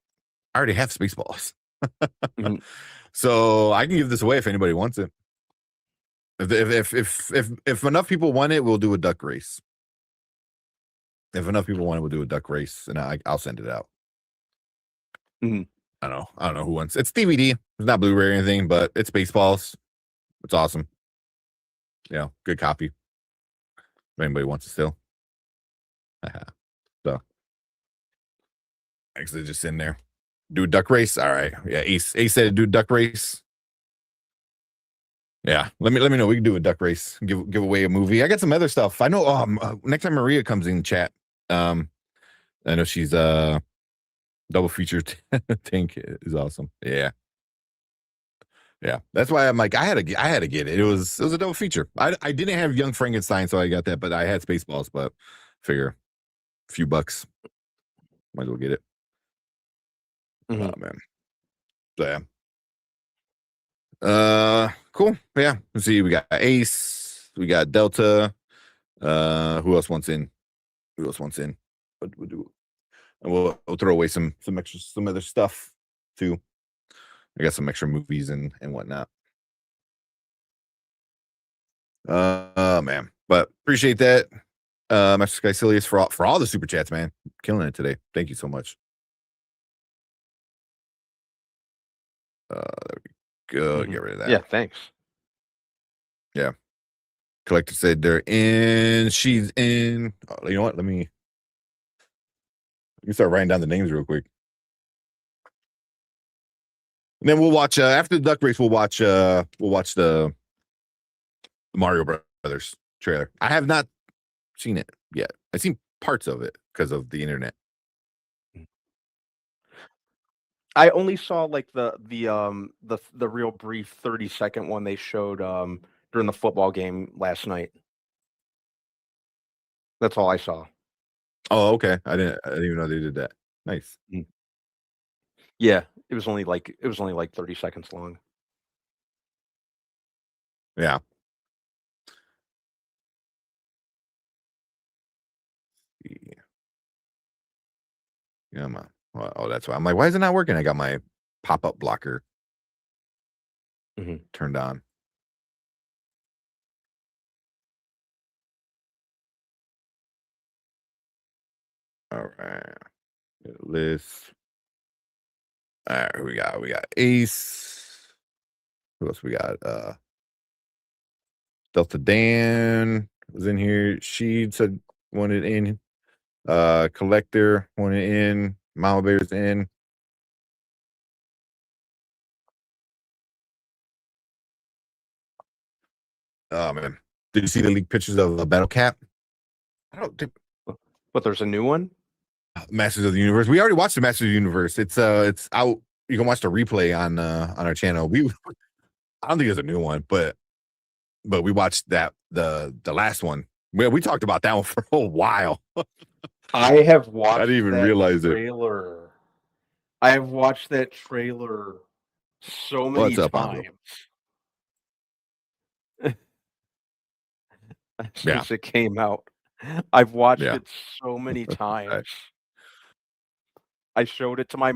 I already have Spaceballs. So I can give this away if anybody wants it. If enough people want it, we'll do a duck race. If enough people want it, we'll do a duck race, and I'll send it out. I don't know who wants it. It's DVD. It's not Blu-ray or anything, but it's Spaceballs. It's awesome. Good copy. If anybody wants it still. So actually just in there. Do a duck race. All right. Yeah, Ace said do a duck race. Yeah, let me know. We can do a duck race. Give away a movie. I got some other stuff. I know. Next time Maria comes in chat, I know she's double feature tank is awesome. Yeah. That's why I'm like I had to get it. It was a double feature. I didn't have Young Frankenstein, so I got that, but I had Spaceballs. But figure a few bucks, might as well get it. Oh man. So yeah. Cool. Yeah. Let's see. We got Ace. We got Delta. Who else wants in? We'll do. And we'll throw away some other stuff too. I got some extra movies and whatnot. Man, but appreciate that. Master Skycilius for all the super chats, man. Killing it today. Thank you so much. There we go. Get rid of that. Yeah, thanks. Yeah. Collector said they're in. She's in. Oh, you know what? Let me start writing down the names real quick. And then we'll watch after the duck race. We'll watch the Mario Brothers trailer. I have not seen it yet. I've seen parts of it because of the internet. I only saw like the real brief 30-second one they showed during the football game last night. That's all I saw. Oh, okay. I didn't even know they did that. Nice. Yeah, it was only like 30 seconds long. Yeah. Yeah, man. Oh, that's why I'm like, why is it not working? I got my pop-up blocker turned on. All right. List. All right, who we got? We got Ace. Who else we got? Delta Dan was in here. She said wanted in. Collector wanted in. Mama Bear's in. Oh man, did you see the leaked pictures of Battle Cat? I don't think. But there's a new one. Masters of the Universe. We already watched the Masters of the Universe. It's out. You can watch the replay on our channel. I don't think there's a new one, but we watched that the last one. We talked about that one for a while. I have watched. I didn't even realize trailer. I have watched that trailer so many times. Since it came out, I've watched it so many times. I showed it to my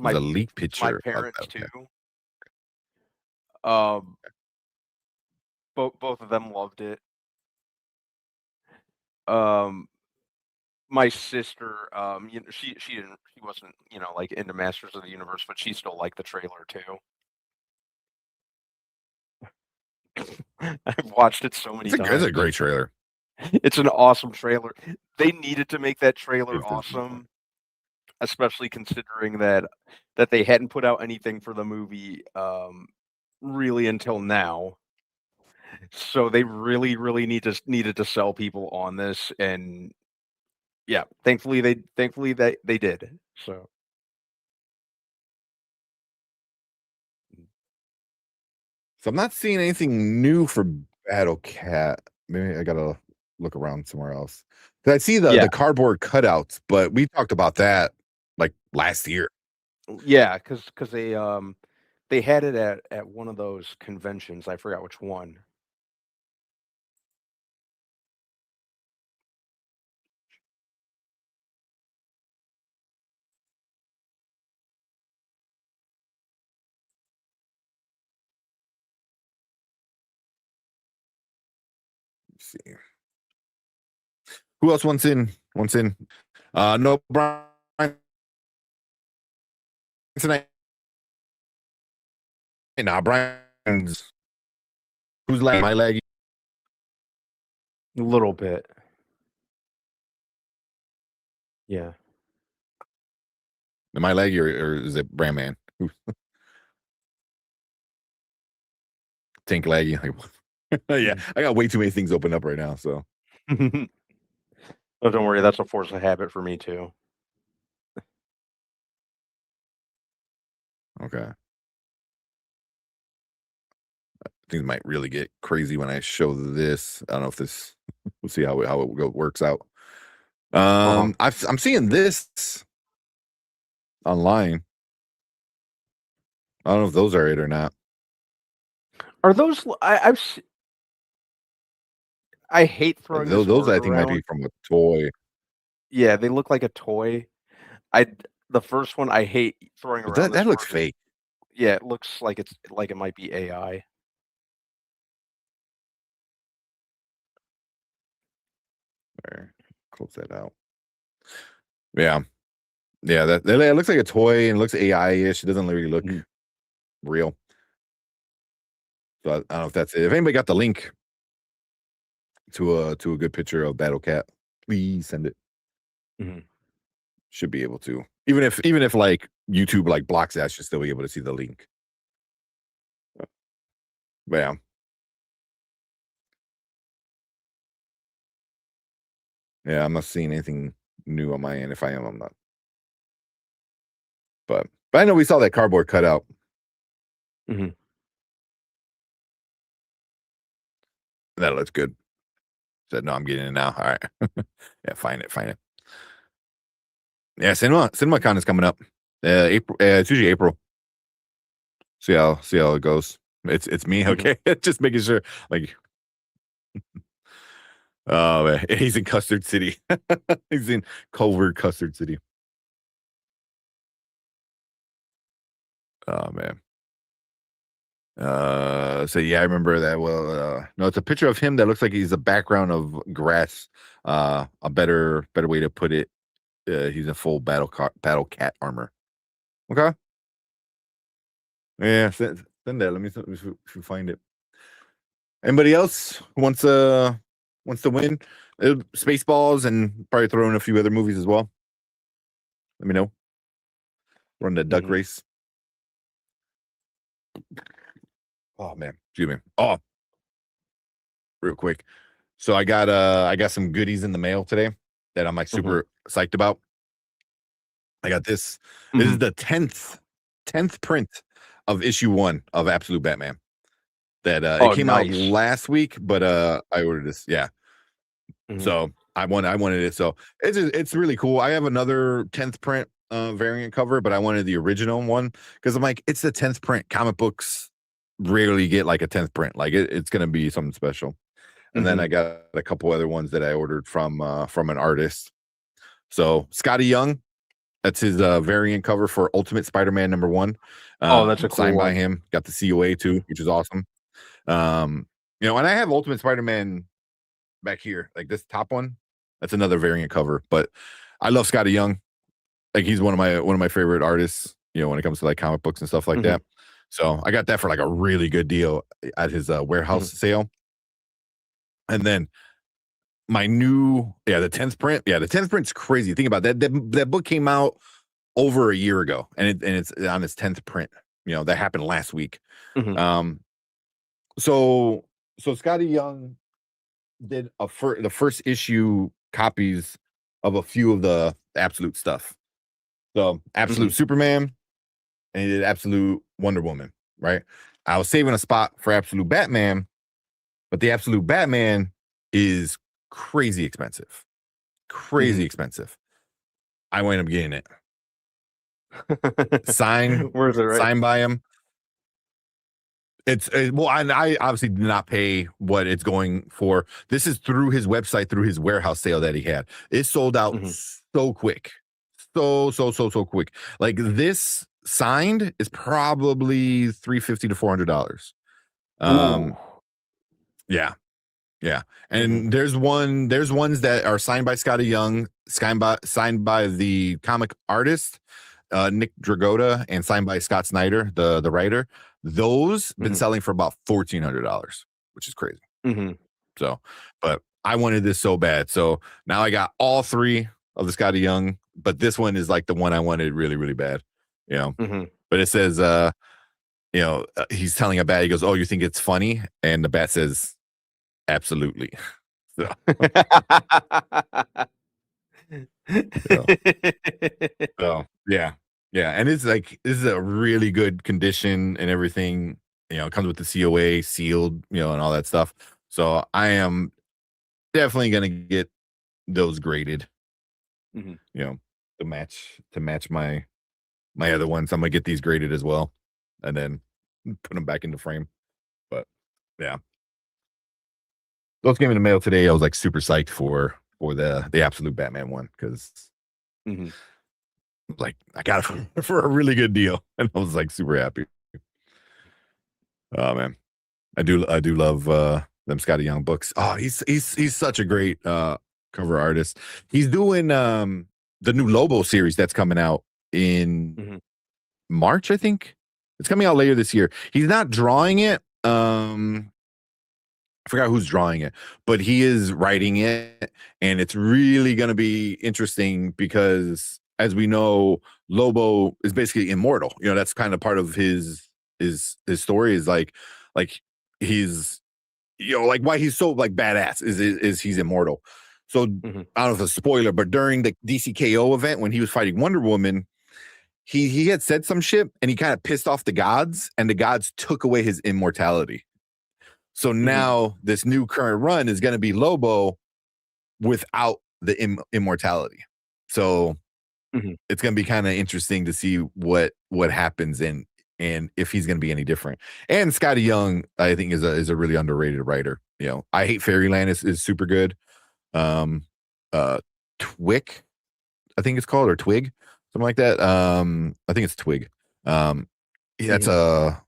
leak picture my parents too. Both of them loved it. My sister, she wasn't, like into Masters of the Universe, but she still liked the trailer too. I've watched it so many times. It's a great trailer. It's an awesome trailer. They needed to make that trailer awesome, especially considering that they hadn't put out anything for the movie really until now. So they really needed to sell people on this, and yeah, thankfully they did. So I'm not seeing anything new for Battle Cat. Maybe I gotta look around somewhere else. I see the cardboard cutouts, but we talked about that like last year. Yeah, because they had it at one of those conventions. I forgot which one. Let's see. Who else wants in? No, Brian tonight. Nah, Brian's. Who's lag? My laggy? A little bit. Yeah. Am I laggy or is it Brand Man? Tank laggy. Yeah, I got way too many things open up right now. So. Oh, don't worry, that's a force of habit for me too. Okay. Things might really get crazy when I show this. I don't know if this. We'll see how it works out. I'm seeing this online. I don't know if those are it or not. Are those? I hate throwing those. I think around. might be from a toy. Yeah, they look like a toy. The first one I hate throwing around. That looks fake. Yeah, it looks like it might be AI. There, close that out. Yeah, that it looks like a toy and it looks AI-ish. It doesn't really look real. So I don't know if that's it. If anybody got the link to a good picture of Battle Cat, please send it. Should be able to. Even if like YouTube like blocks that, should still be able to see the link. But yeah. Yeah, I'm not seeing anything new on my end. If I am, I'm not. But I know we saw that cardboard cutout. That looks good. Said no, I'm getting it now. All right. Yeah, find it. Yeah, CinemaCon is coming up. April. It's usually April. See how it goes. It's me. Okay, just making sure. Like, oh man, he's in Custard City. He's in Culver, Custard City. Oh man. So yeah, I remember that. Well, no, it's a picture of him that looks like he's a background of grass. A better way to put it. He's in full battle cat armor. Okay. Yeah, send that. Let me find it. Anybody else who wants to win? Spaceballs, and probably throw in a few other movies as well. Let me know. Run the duck race. Oh man, excuse me. Oh, real quick. So I got some goodies in the mail today that I'm like super psyched about. I got this. This is the 10th print of issue 1 of Absolute Batman. That it came out last week, but I ordered this. Yeah. So I wanted it. So it's really cool. I have another 10th print variant cover, but I wanted the original one because I'm like, it's the 10th print. Comic books rarely get like a 10th print. Like it's gonna be something special. And then I got a couple other ones that I ordered from an artist. So Scotty Young, that's his variant cover for Ultimate Spider-Man #1. That's a cool signed by one. him. Got the COA too, which is awesome. And I have Ultimate Spider-Man back here, like this top one. That's another variant cover. But I love Scotty Young. Like he's one of my favorite artists. When it comes to like comic books and stuff like that. So I got that for like a really good deal at his warehouse sale. And then my new, the 10th print. Yeah, the 10th print's crazy. Think about that. That book came out over a year ago, and it's on its 10th print. That happened last week. So Scotty Young did the first issue copies of a few of the Absolute stuff. So Absolute Superman, and he did Absolute Wonder Woman. Right. I was saving a spot for Absolute Batman, but the Absolute Batman is crazy expensive. Expensive. I wind up getting it. Signed. Where's it? Right? Signed by him. Well, I obviously did not pay what it's going for. This is through his website, through his warehouse sale that he had. It sold out so quick. So quick. Like this signed is probably $350 to $400. Yeah. And there's ones that are signed by Scotty Young, signed by the comic artist Nick Dragotta, and signed by Scott Snyder, the writer. Those been selling for about $1,400, which is crazy. So, but I wanted this so bad. So now I got all 3 of the Scotty Young, but this one is like the one I wanted really, really bad. But it says, he's telling a bat, he goes, "Oh, you think it's funny?" And the bat says, "Absolutely." So, yeah. And it's like, this is a really good condition and everything. It comes with the COA sealed, and all that stuff. So I am definitely gonna get those graded. To match my other ones. I'm gonna get these graded as well, and then put them back into frame. But yeah, those came in the mail today. I was like super psyched for the Absolute Batman one because like I got it for a really good deal, and I was like super happy. Oh man, I do love them Scotty Young books. Oh, he's such a great cover artist. He's doing the new Lobo series that's coming out in March, I think. It's coming out later this year. He's not drawing it. I forgot who's drawing it, but he is writing it, and it's really going to be interesting because, as we know, Lobo is basically immortal. You know, that's kind of part of his story. Is like he's, you know, like why he's so like badass is he's immortal. So I don't know if it's a spoiler, but during the DCKO event when he was fighting Wonder Woman, he had said some shit and he kind of pissed off the gods, and the gods took away his immortality. So now this new current run is going to be Lobo without the immortality. So it's going to be kind of interesting to see what happens and if he's going to be any different. And Scotty Young, I think, is a really underrated writer. You know, I Hate Fairyland is super good. Twick, I think it's called, or Twig, something like that. I think it's Twig. That's a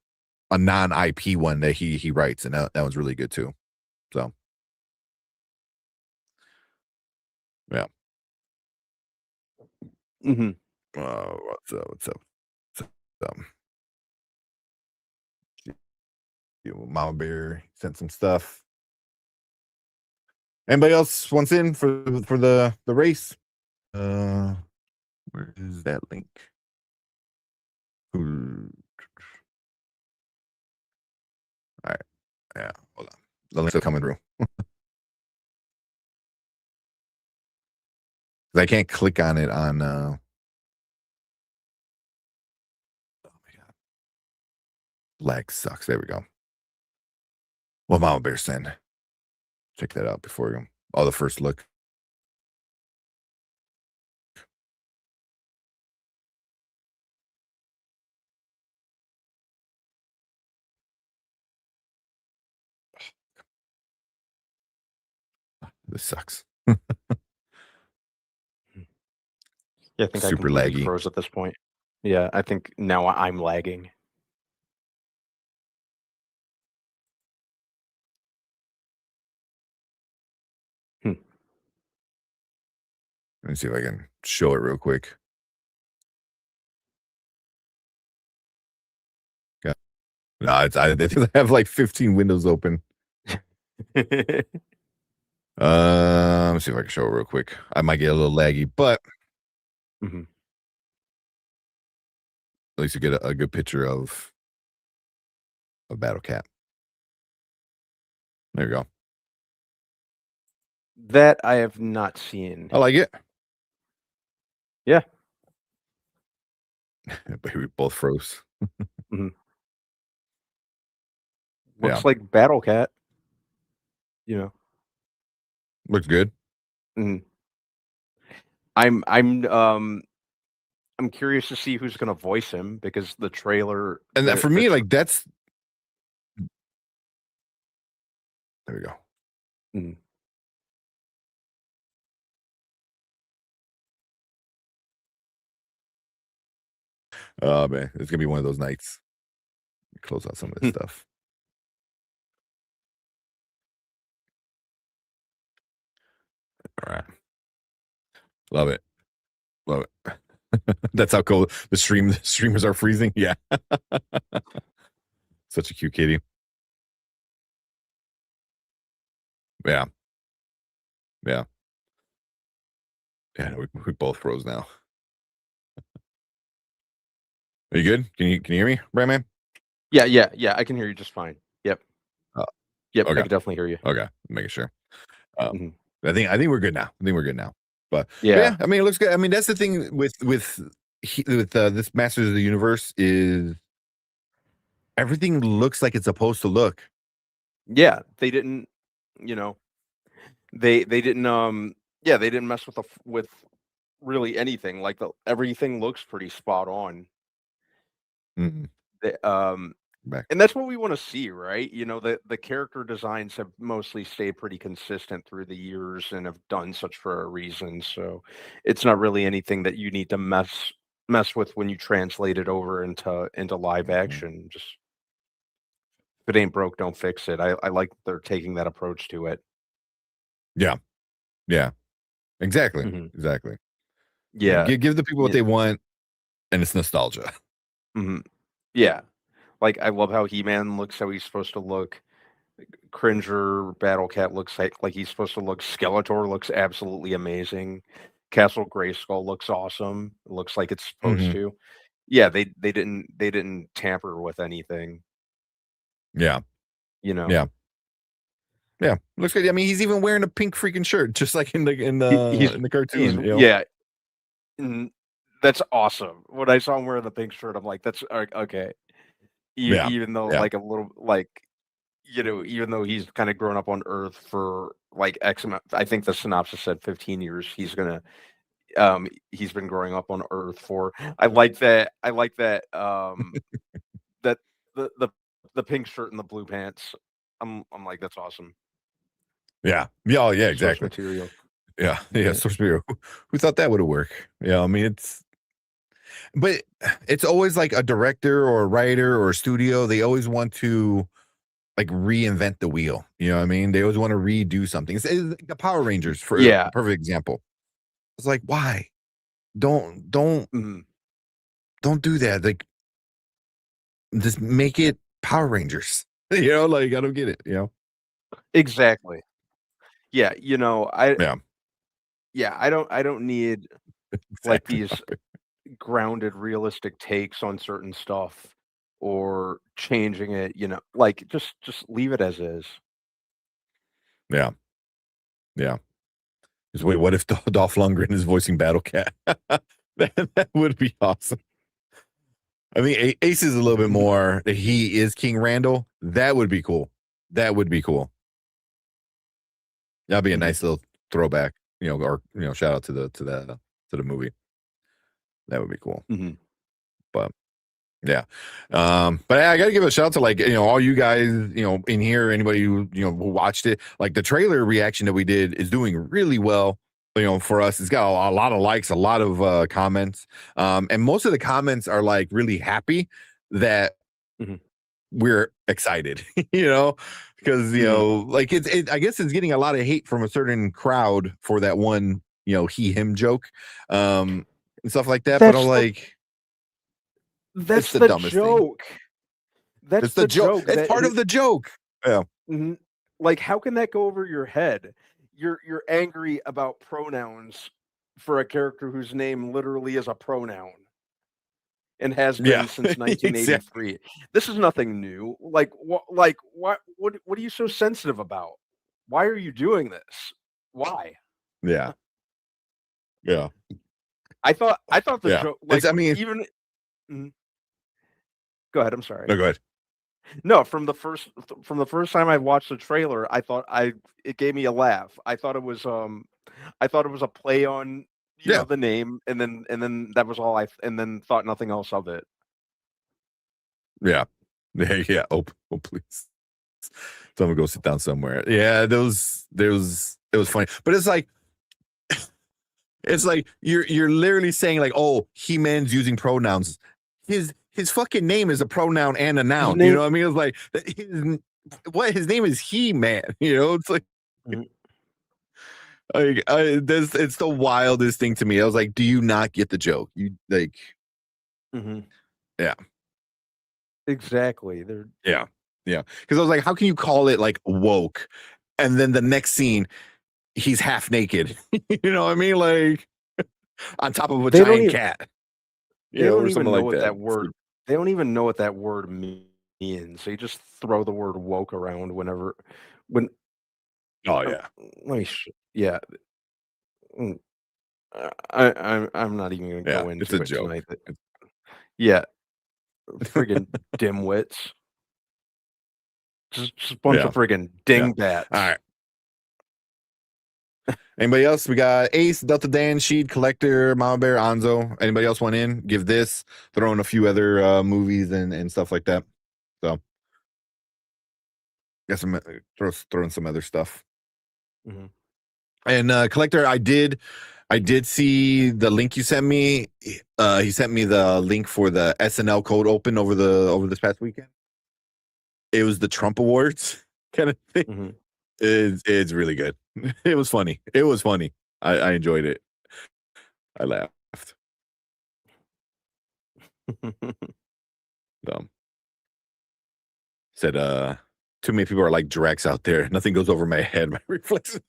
non-IP one that he writes, and that was really good too. So yeah. What's up? Mama Bear sent some stuff. Anybody else wants in for the race? Where is that link? All right. Yeah, hold on. The link's still coming through. I can't click on it on oh my god. Lag sucks. There we go. Well, Mama Bear send. Check that out before you. Oh, the first look. This sucks. Yeah, I think Super I completely laggy. froze at this point. Yeah, I think now I'm lagging. Let me see if I can show it real quick. Yeah. No, I have like 15 windows open. Let me see if I can show it real quick. I might get a little laggy, but at least you get a good picture of Battle Cat. There you go. That I have not seen. I like it. Yeah. But we both froze. Looks like Battle Cat. You know. Looks good. I'm curious to see who's gonna voice him, because the trailer, And that for me, like, that's there we go. Oh man, it's gonna be one of those nights. Close out some of this stuff. All right. Love it. That's how cold the streamers are freezing. Yeah. Such a cute kitty. Yeah. We both froze now. Are you good? Can you hear me, Brandman? Yeah, I can hear you just fine. Yep. Yep, okay. I can definitely hear you. Okay, making sure. I think we're good now. But yeah, I mean, it looks good. I mean, that's the thing with this Masters of the Universe is everything looks like it's supposed to look. Yeah, they didn't, they didn't they didn't mess with really anything. Like everything looks pretty spot on. And that's what we want to see, right? The character designs have mostly stayed pretty consistent through the years and have done such for a reason. So it's not really anything that you need to mess with when you translate it over into live action. Just it ain't broke, don't fix it. I like they're taking that approach to it. Yeah. Exactly. Mhm. Exactly. Yeah. Give the people what Yeah. they want, and it's nostalgia. Mhm. Yeah. Like, I love how He-Man looks how he's supposed to look. Cringer Battle Cat looks like he's supposed to look. Skeletor looks absolutely amazing. Castle Grayskull looks awesome. It looks like it's supposed Mhm. to. Yeah, they didn't tamper with anything, Yeah. you know. Yeah. Yeah. Looks good. I mean, he's even wearing a pink freaking shirt, just like in the He's in the cartoon. he's You know? yeah, that's awesome. When I saw him wearing the pink shirt, I'm like, that's okay. Yeah. Even though Yeah. like a little like even though he's kind of grown up on Earth for like X amount, I think the synopsis said 15 years. He's been growing up on Earth for. I like that. That the pink shirt and the blue pants. I'm like, that's awesome. Yeah. Yeah. Oh, yeah. Source Exactly. material. Yeah. Yeah. Source material. Who thought that would have worked? Yeah. I mean, but it's always like a director or a writer or a studio. They always want to like reinvent the wheel. You know what I mean? They always want to redo something. It's like the Power Rangers for Yeah. a perfect example. It's like, why? Don't do that. Like, just make it Power Rangers. You know, like I don't get it. You know? Exactly. Yeah. Yeah. I don't need like Exactly. these grounded, realistic takes on certain stuff or changing it. Like just leave it as is. Yeah. Yeah. Just wait. What if Dolph Lundgren is voicing Battle Cat? that would be awesome. I mean, Ace is a little bit more. He is King Randall. That would be cool. That'd be a nice little throwback. Or shout out to the movie. That would be cool. Mhm. But yeah, but I gotta give a shout out to like all you guys in here, anybody who who watched it. Like the trailer reaction that we did is doing really well. For us, it's got a lot of likes, a lot of comments, and most of the comments are like really happy that Mhm. we're excited, because like I guess it's getting a lot of hate from a certain crowd for that one he him joke, and stuff like that. But I'm like, That's it's the the dumbest thing. joke. That's It's the joke. It's part of the joke. Yeah. Mhm. Like, how can that go over your head? You're angry about pronouns for a character whose name literally is a pronoun and has been Yeah. since Exactly. 1983. This is nothing new. What are you so sensitive about? Why are you doing this? Why? Yeah. Yeah. I thought the Yeah. joke, like, I mean, even Mhm. Go ahead, I'm sorry. no, go ahead. No, from the first time I watched the trailer, it gave me a laugh. I thought it was a play on, Yeah. the name, and then that was all and then thought nothing else of it. Yeah. Yeah. Oh, please. Someone go sit down somewhere. Yeah, it was funny. But it's like you're literally saying like, oh, He-Man's using pronouns. His fucking name is a pronoun and a noun. You know what I mean? It's like his name is He-Man. It's like Mhm. it's the wildest thing to me. I was like, do you not get the joke? You like, Mhm. yeah. Exactly. They're Yeah. Because I was like, how can you call it like woke? And then the next scene, he's half naked. You know what I mean? Like on top of a They don't giant even cat. they don't Or even something know like what that. that word they don't even know what that word means. They just throw the word woke around when Oh yeah. let me yeah. Mm, I'm not even gonna Yeah. go It's into a it joke. tonight. Yeah, friggin' dimwits. Just a bunch Yeah. of friggin' Yeah. dingbats. All right. Anybody else? We got Ace, Delta Dan, Sheed, Collector, Mama Bear, Anzo. Anybody else want in? Give this. Throw in a few other movies and stuff like that. So got some throw in some other stuff. Mhm. And Collector, I did see the link you sent me. He sent me the link for the SNL code open over this past weekend. it was the Trump Awards kind of thing. Mhm. It's really good. It was funny. I enjoyed it. I laughed. Said too many people are like Drax out there. Nothing goes over my head. My reflexes.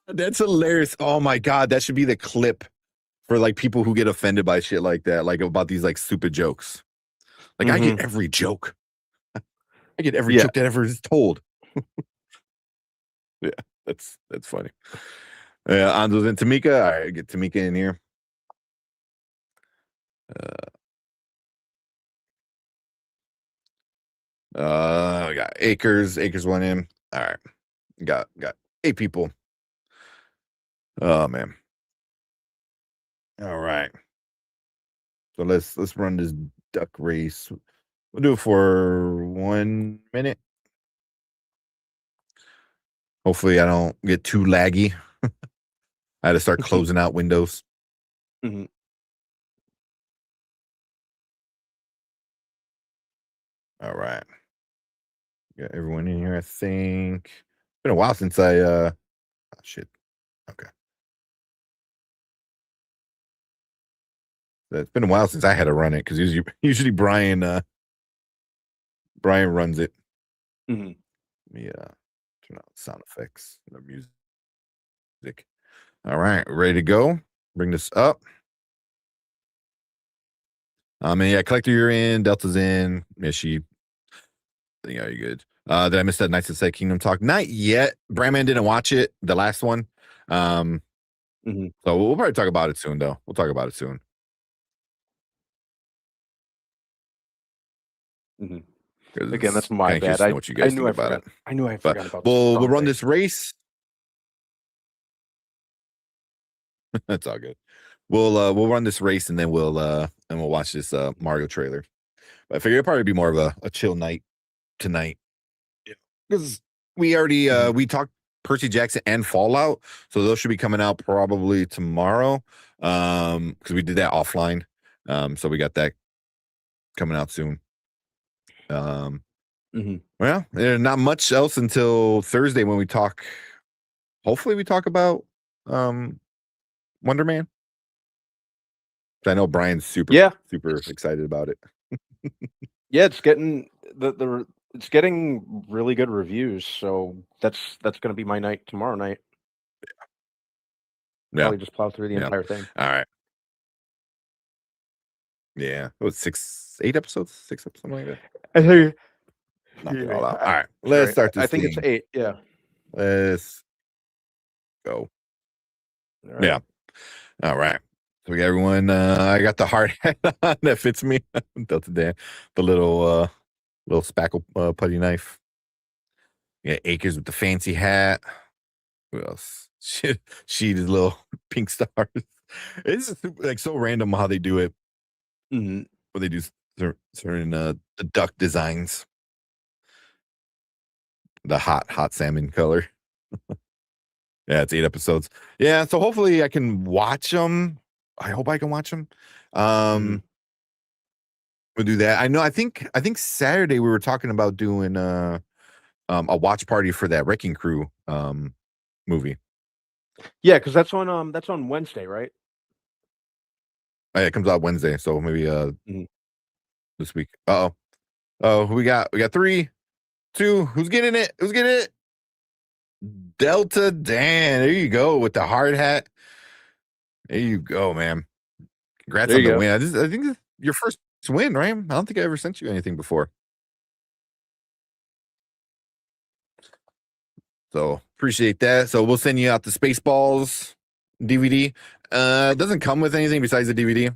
That's hilarious. Oh my god, that should be the clip for like people who get offended by shit like that, like about these like stupid jokes. Like I get every joke. I get every Yeah. joke that ever is told. Yeah, that's funny. Anzo's and Tamika. All right, get Tamika in here. We got Acres. Acres went in. All right. Got 8 people. Oh man. All right. So let's run this duck race. We'll do it for 1 minute. Hopefully I don't get too laggy. I had to start closing out windows. Mhm. All right. Got everyone in here, I think. It's been a while since I oh shit. Okay. It's been a while since I had to run it because usually Brian runs it. Mhm. Yeah. Turn out sound effects, the music. All right, ready to go. Bring this up. Yeah, Collector, you're in. Delta's in. Mishi. Yeah, you're good. Did I miss that Knights of Sight Kingdom talk? Not yet. Brandman didn't watch it, the last one. Mhm. So we'll probably talk about it soon, though. We'll talk about it soon. Mhm. 'Cause Again, that's it's my kinda curious bad. to know what you guys think about it. I knew I But forgot about we'll run something. this race. That's all good. We'll run this race and then we'll watch this Mario trailer. But I figure it'll probably be more of a chill night tonight. Because we already we talked Percy Jackson and Fallout, so those should be coming out probably tomorrow. Because we did that offline. So we got that coming out soon. Well, there's not much else until Thursday when we talk. Hopefully, we talk about Wonder Man. I know Brian's super excited about it. Yeah, it's getting it's getting really good reviews, so that's gonna be my night tomorrow night. Yeah. Probably just plow through the entire thing. All right. Yeah. It was 8 episodes? 6 episodes, something like that. I think Knock it all out. All right. Let's start this I think it's thing. 8, yeah. Let's go. All right. Yeah. All right. So we got everyone. I got the hard hat on that fits me. Delta Dan. The little spackle putty knife. Yeah, Acres with the fancy hat. Who else? She does little pink stars. It's like so random how they do it. Mhm. When they do certain the duck designs. The hot salmon color. Yeah, it's 8 episodes. Yeah, so hopefully I can watch them. I hope I can watch them. We'll do that. I think Saturday we were talking about doing a watch party for that Wrecking Crew movie. Yeah, because that's on Wednesday, right? Oh, yeah, it comes out Wednesday, so maybe this week. Oh, we got 3, 2. Who's getting it? Delta Dan. There you go with the hard hat. There you go, man. Congrats on the win. I think this is your first win, right? I don't think I ever sent you anything before. So appreciate that. So we'll send you out the Spaceballs DVD. It doesn't come with anything besides the DVD.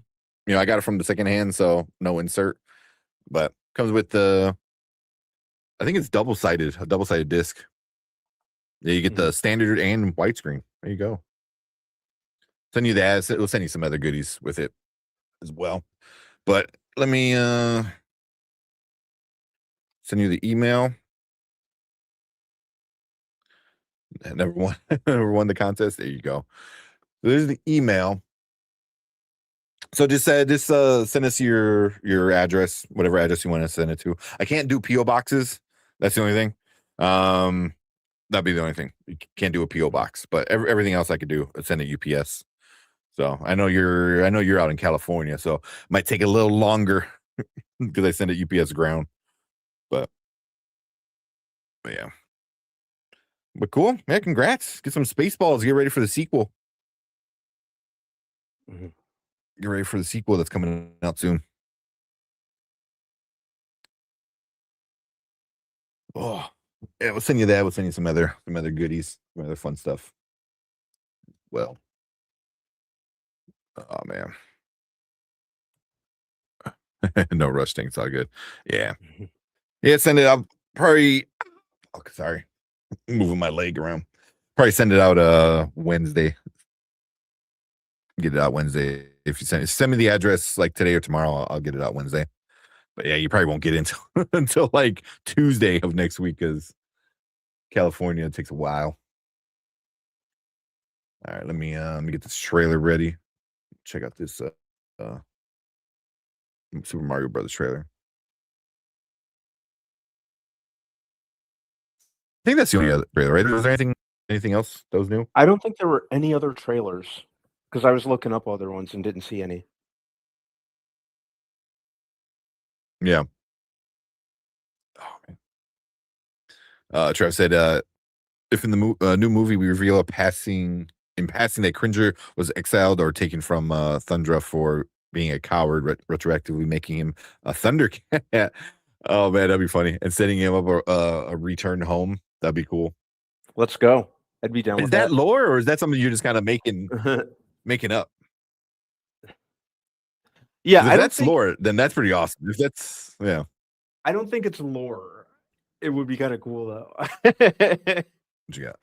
You know, I got it from the second hand, so no insert. But comes with I think it's a double-sided disc. Yeah, you get the standard and widescreen. There you go. Send you that. We'll send you some other goodies with it as well. But let me send you the email. Never won the contest. There you go. So there's the email. So just send us your address, whatever address you want to send it to. I can't do PO boxes. That's the only thing. That'd be the only thing. You can't do a PO box, but everything else I could do. I'd send it UPS. So I know you're out in California, so it might take a little longer because I send it UPS ground. But yeah. But cool. Yeah, congrats. Get some Spaceballs. Get ready for the sequel. Mm-hmm. Get ready for the sequel that's coming out soon. Oh, yeah, we'll send you that. We'll send you some other goodies, some other fun stuff. Well, oh man. No rush thing. It's all good. Yeah. Yeah, send it out. Probably. Oh, sorry. Moving my leg around. Probably send it out Wednesday. Get it out Wednesday. If you send me the address like today or tomorrow, I'll get it out Wednesday. But yeah, you probably won't get it until like Tuesday of next week because California takes a while. All right, let me get this trailer ready. Check out this Super Mario Brothers trailer. I think that's the only other trailer, right? Was there anything else that was new? I don't think there were any other trailers because I was looking up other ones and didn't see any. Yeah. Oh man. Trev said, if in the new movie we reveal in passing that Cringer was exiled or taken from Thundra for being a coward, retroactively making him a Thundercat. Oh man, that'd be funny. And setting him up a return home. That'd be cool. Let's go. I'd be down Is with that lore or is that something you're just kind of making up? Yeah, If that's lore, then that's pretty awesome. If that's I don't think it's lore. It would be kind of cool though. What you got?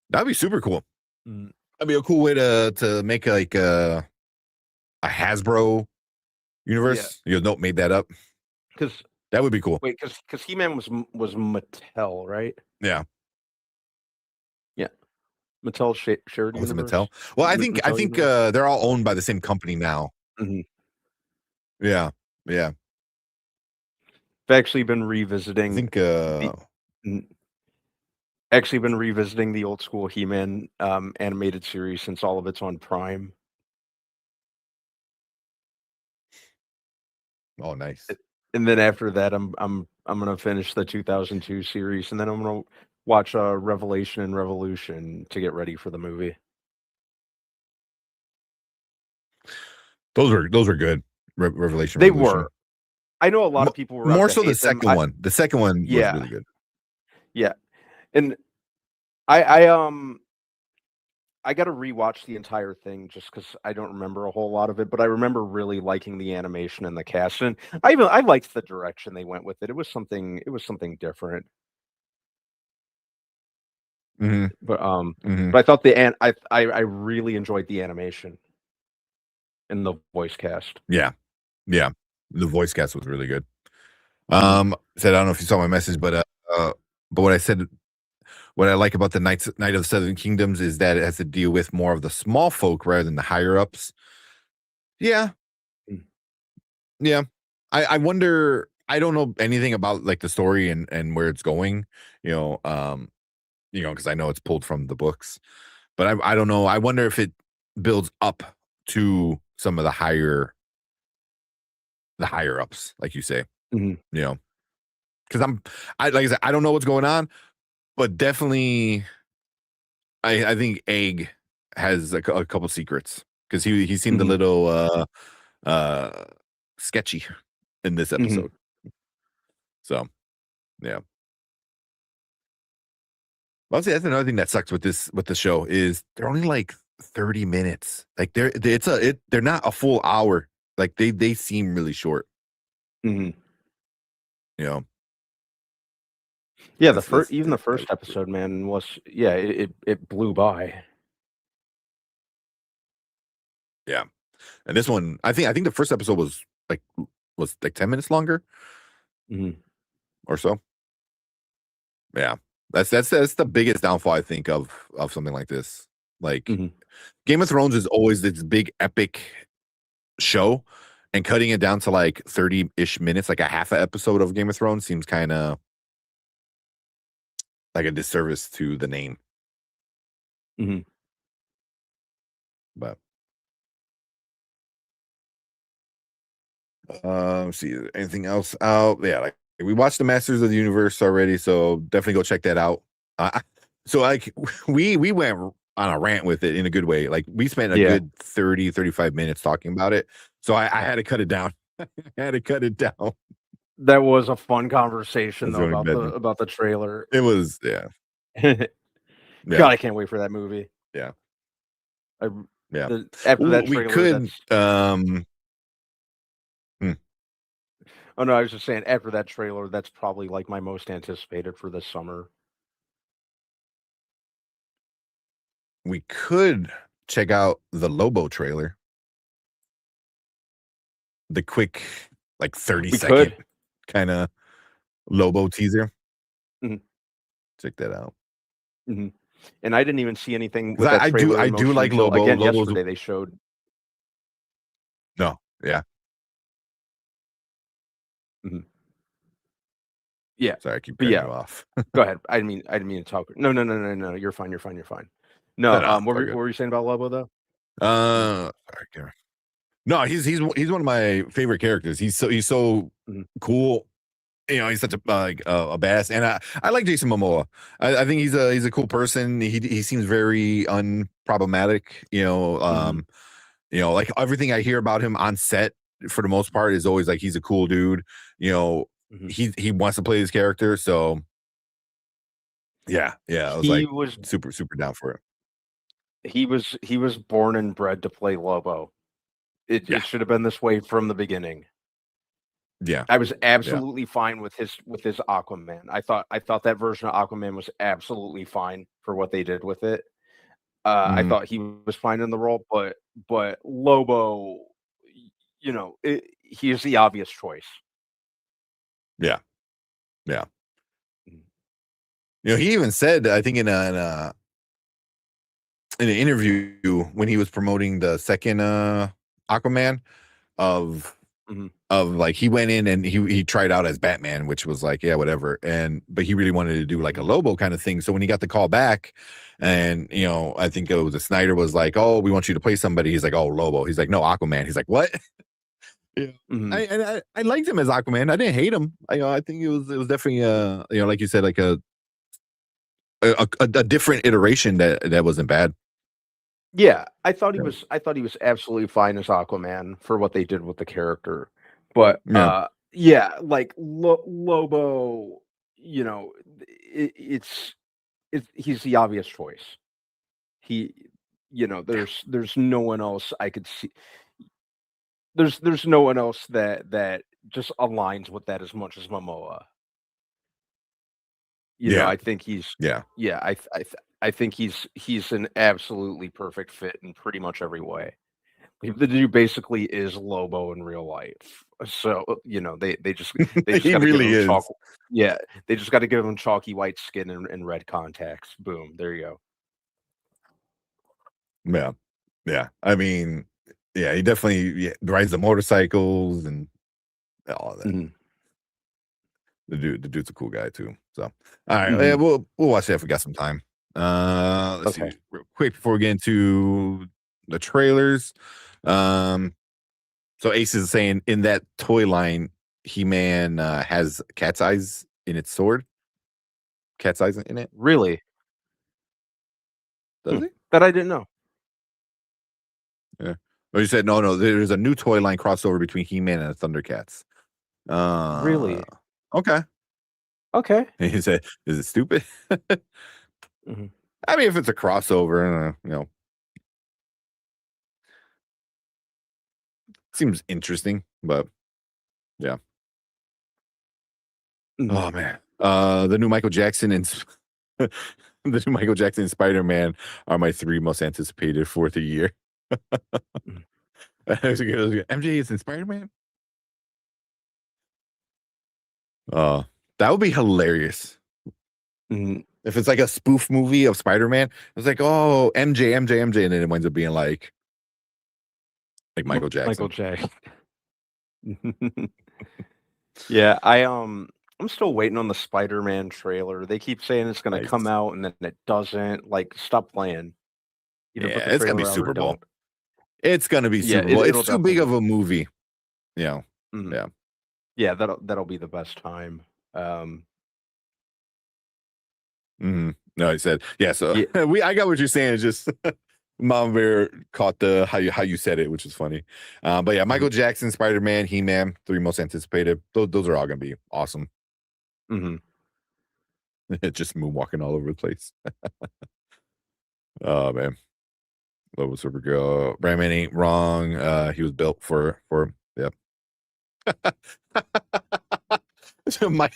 That'd be super cool. That'd be a cool way to make like a Hasbro universe. You know, made that up. Because that would be cool. Wait, because He-Man was Mattel, right? Yeah. Yeah. Mattel shared Was it universe. Mattel? Well, I think they're all owned by the same company now. Mm-hmm. Yeah. Yeah. I've actually been revisiting. I think actually been revisiting the old school He-Man animated series since all of it's on Prime. Oh, nice. And then after that, I'm gonna finish the 2002 series, and then I'm gonna watch Revelation and Revolution to get ready for the movie. Those were good. Revelation. They Revolution. were. I know a lot of people were more so the second one. The second one was really good. Yeah, and I got to rewatch the entire thing just because I don't remember a whole lot of it, but I remember really liking the animation and the cast, and I liked the direction they went with it. It was something different. Mm-hmm. But but I thought I really enjoyed the animation and the voice cast. Yeah. The voice cast was really good. Said I don't know if you saw my message, but what I said. What I like about the Night of the Seven Kingdoms is that it has to deal with more of the small folk rather than the higher ups. Yeah. Yeah. I wonder, I don't know anything about like the story and where it's going, because I know it's pulled from the books, but I don't know. I wonder if it builds up to some of the higher ups, like you say, because like I said, I don't know what's going on. But definitely, I think Egg has a couple secrets because he seemed a little sketchy in this episode. So, yeah. Well, see, that's another thing that sucks with the show is they're only like 30 minutes. Like they're not a full hour. Like they seem really short. Yeah, the first episode, man, was it blew by. Yeah, and this one, I think the first episode was like 10 minutes longer, or so. Yeah, That's the biggest downfall I think of something like this. Like Mhm. Game of Thrones is always this big epic show, and cutting it down to like 30-ish minutes, like a half an episode of Game of Thrones, seems kind of like a disservice to the name. Mhm. But let's see, anything else out? Yeah, like we watched the Masters of the Universe already, so definitely go check that out. So like we went on a rant with it in a good way. Like we spent a Yeah. good 30-35 minutes talking about it. So I had to cut it down. I had to cut it down. That was a fun conversation That's though the only bad- about the trailer. It was, yeah. God, Yeah. I can't wait for that movie. Yeah. I, Yeah. after that we trailer, could oh no, I was just saying after that trailer, that's probably like my most anticipated for this summer. we could check out the Lobo trailer. The quick, like 30-second could. kind of Lobo teaser. Mhm. Check that out. Mhm. And I didn't even see anything 'Cause with that I do trailer in like motion until, Lobo. again, Lobo's yesterday they showed. no, yeah. Mhm. Yeah, Sorry, I keep but cutting yeah, you off. go ahead. I didn't mean to talk. No, you're fine, you're fine, you're fine. No, No, it's all good. what were you saying about Lobo though? Sorry, Karen. No, he's one of my favorite characters. He's so Mhm. cool. You know, he's such a a badass, and I like Jason Momoa. I think he's a cool person. He seems very unproblematic. Mhm. You know, like everything I hear about him on set for the most part is always like he's a cool dude. You know, Mhm. he wants to play his character. So yeah, I was He like was super down for it. he was born and bred to play Lobo. Yeah. It should have been this way from the beginning. Yeah, I was absolutely fine with his Aquaman. I thought that version of Aquaman was absolutely fine for what they did with it. I Mhm. thought he was fine in the role, but Lobo, he is the obvious choice. Yeah. Mhm. You know, he even said, I think in an interview when he was promoting the second Aquaman of Mhm. like he went in and he tried out as Batman, which was like, yeah, whatever. But he really wanted to do like a Lobo kind of thing. So when he got the call back, and I think it was a Snyder was like, oh, we want you to play somebody. He's like, oh, Lobo. He's like, no, Aquaman. He's like, what? Yeah. Mhm. I liked him as Aquaman. I didn't hate him. I think it was definitely like you said, like a different iteration that wasn't bad. Yeah, I thought he Yeah. was absolutely fine as Aquaman for what they did with the character. But Yeah. yeah, like Lobo, it's he's the obvious choice. He there's no one else I could see. There's no one else that just aligns with that as much as Momoa. Yeah. I think he's Yeah. yeah, I think he's an absolutely perfect fit in pretty much every way. The dude basically is Lobo in real life. So, they just He gotta give really him is. yeah, they just gotta give him chalky white skin and red contacts. Boom, there you go. Yeah. Yeah. I mean, yeah, he definitely rides the motorcycles and all of that. Mhm. The dude's a cool guy too. So, all right, yeah, Mhm. we'll watch that if we got some time. Let's Okay. see real quick before we get into the trailers. So Ace is saying in that toy line, He-Man has cat's eyes in its sword. Cat's eyes in it, Really? does he? That I didn't know. Yeah. Or you said no. There's a new toy line crossover between He-Man and the Thundercats. Really? Okay. Okay. And he said, "Is it stupid?" Mhm. I mean, if it's a crossover, seems interesting, but yeah. Mhm. Oh man, the new Michael Jackson and the new Michael Jackson and Spider-Man are my 3 most anticipated for the year. Mhm. MJ is in Spider-Man. Uh, that would be hilarious. Mhm. If it's like a spoof movie of Spider-Man, it's like, oh, MJ, MJ, MJ, and then it winds up being like Michael Jackson. Michael J. Yeah, I'm still waiting on the Spider-Man trailer. They keep saying it's gonna Nice. come out and then it doesn't. Like, stop playing. Either put Yeah, the it's gonna be trailer out or Super Bowl. don't. It's gonna be Yeah, Super Bowl. it'll It's too big of definitely a movie. Yeah. Mhm. Yeah. Yeah, that'll be the best time. No, he said, yeah. So Yeah. I got what you're saying. It's just Mom Bear caught the how you said it, which is funny. But yeah, Michael Jackson, Spider-Man, He-Man, 3 most anticipated. Those are all gonna be awesome. Mhm. Just moonwalking all over the place. Oh man. Love with Supergirl. Brandman ain't wrong. He was built for yep. So my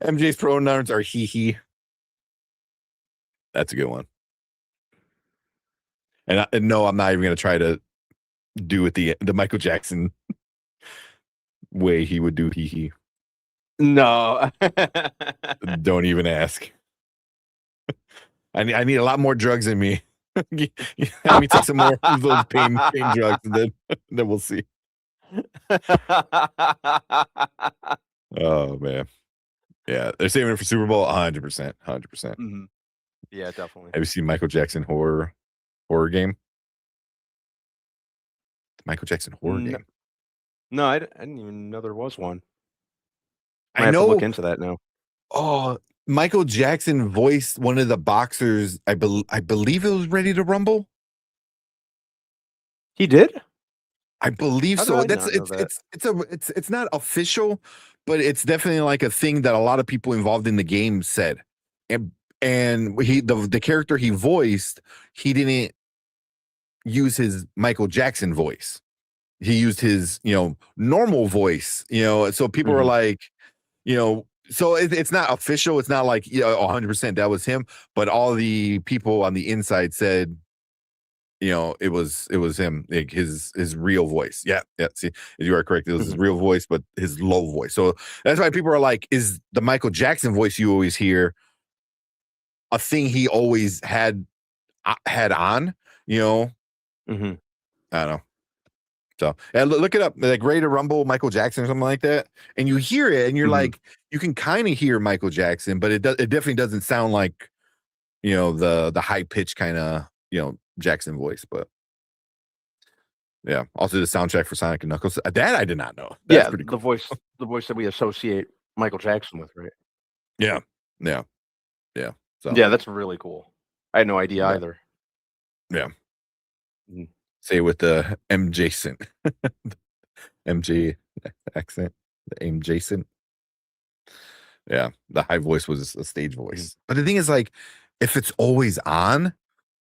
MJ's pronouns are he. That's a good one. And no, I'm not even gonna try to do it the Michael Jackson way he would do he. No. Don't even ask. I need a lot more drugs in me. Let me take some more of those pain drugs, and then we'll see. Oh man, yeah, they're saving it for Super Bowl 100%, 100%. Mhm. Yeah, definitely. Have you seen Michael Jackson horror game? The Michael Jackson horror game. No, I didn't even know there was one. I I have to know. look into that now. Oh, Michael Jackson voiced one of the boxers. I believe it was Ready to Rumble. He did? I believe How did so. I That's not know that? it's not official, but it's definitely like a thing that a lot of people involved in the game said. And he the character he voiced, he didn't use his Michael Jackson voice. He used his, normal voice, so people were like, so it's not official. It's not like 100% that was him, but all the people on the inside said, it was him, like his real voice. Yeah. See, you are correct. It was his real voice, but his low voice. So that's why people are like, is the Michael Jackson voice you always hear a thing he always had on? Mhm. I don't know. So look it up, like Ready to Rumble, Michael Jackson or something like that, and you hear it, and you're like, you can kind of hear Michael Jackson, but it definitely doesn't sound like, the high pitched kind of Jackson voice. But yeah, also the soundtrack for Sonic and Knuckles. That I did not know. That's pretty cool. The voice that we associate Michael Jackson with, right? Yeah. So Yeah, that's really cool. I had no idea either. Yeah. Mhm. Say it with the MJ MJ accent, the MJ. Yeah, the high voice was a stage voice. But the thing is, like, if it's always on,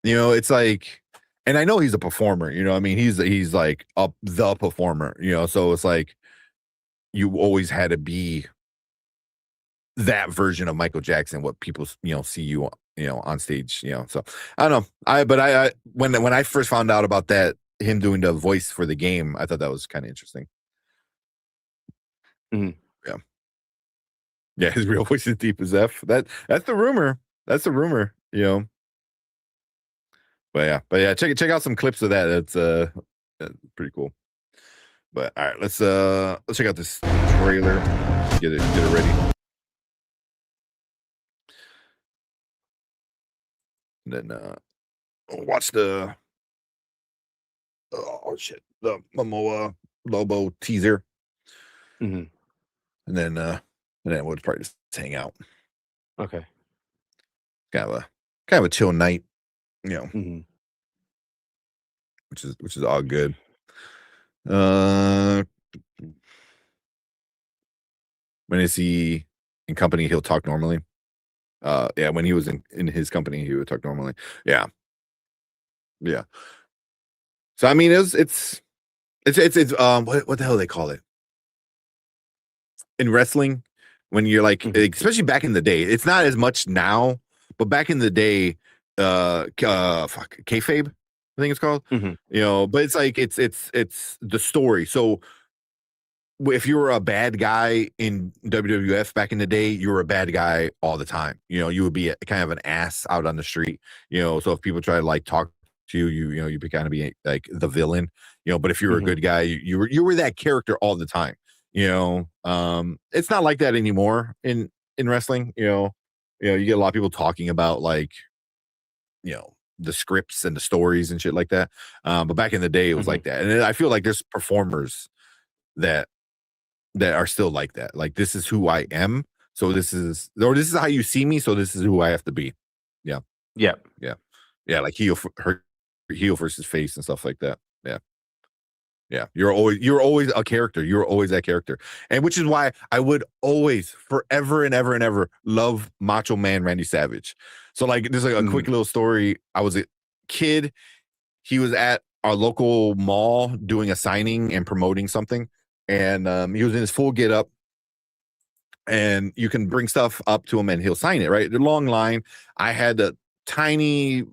it's like, and I know he's a performer, I mean, he's like the performer, so it's like you always had to be that version of Michael Jackson, what people see you on stage, so I don't know. I when I first found out about that, him doing the voice for the game, I thought that was kind of interesting. Yeah, his real voice is deep as F. That's the rumor. But yeah, check out some clips of that. That's pretty cool. But all right, let's check out this trailer. Get it ready. And then watch the the Momoa Lobo teaser. Mhm. And then we'll probably just hang out. Okay. Kind of a chill night, Mhm. which is all good. When is he in company, he'll talk normally. Yeah, when he was in his company, he would talk normally. Yeah. So I mean, it's what the hell do they call it in wrestling when you're like, especially back in the day. It's not as much now, but back in the day, kayfabe, I think it's called. But it's like it's the story. So if you were a bad guy in WWF back in the day, you were a bad guy all the time. You know, you would be kind of an ass out on the street. You know, so if people try to like talk to you, you know, you be kind of be like the villain. You know, but if you were a good guy, you were that character all the time. You know, it's not like that anymore in wrestling. You know, you get a lot of people talking about like, you know, the scripts and the stories and shit like that. But back in the day, it was like that, and I feel like there's performers that are still like that. Like, this is who I am. So this is how you see me. So this is who I have to be. Yeah. Yeah. Yeah. Yeah. Like heel versus face and stuff like that. Yeah. Yeah. You're always a character. You're always that character. And which is why I would always forever and ever and ever love Macho Man Randy Savage. So like, there's like a quick little story. I was a kid. He was at our local mall doing a signing and promoting something. And he was in his full get up, and you can bring stuff up to him and he'll sign it, right? The long line. I had a tiny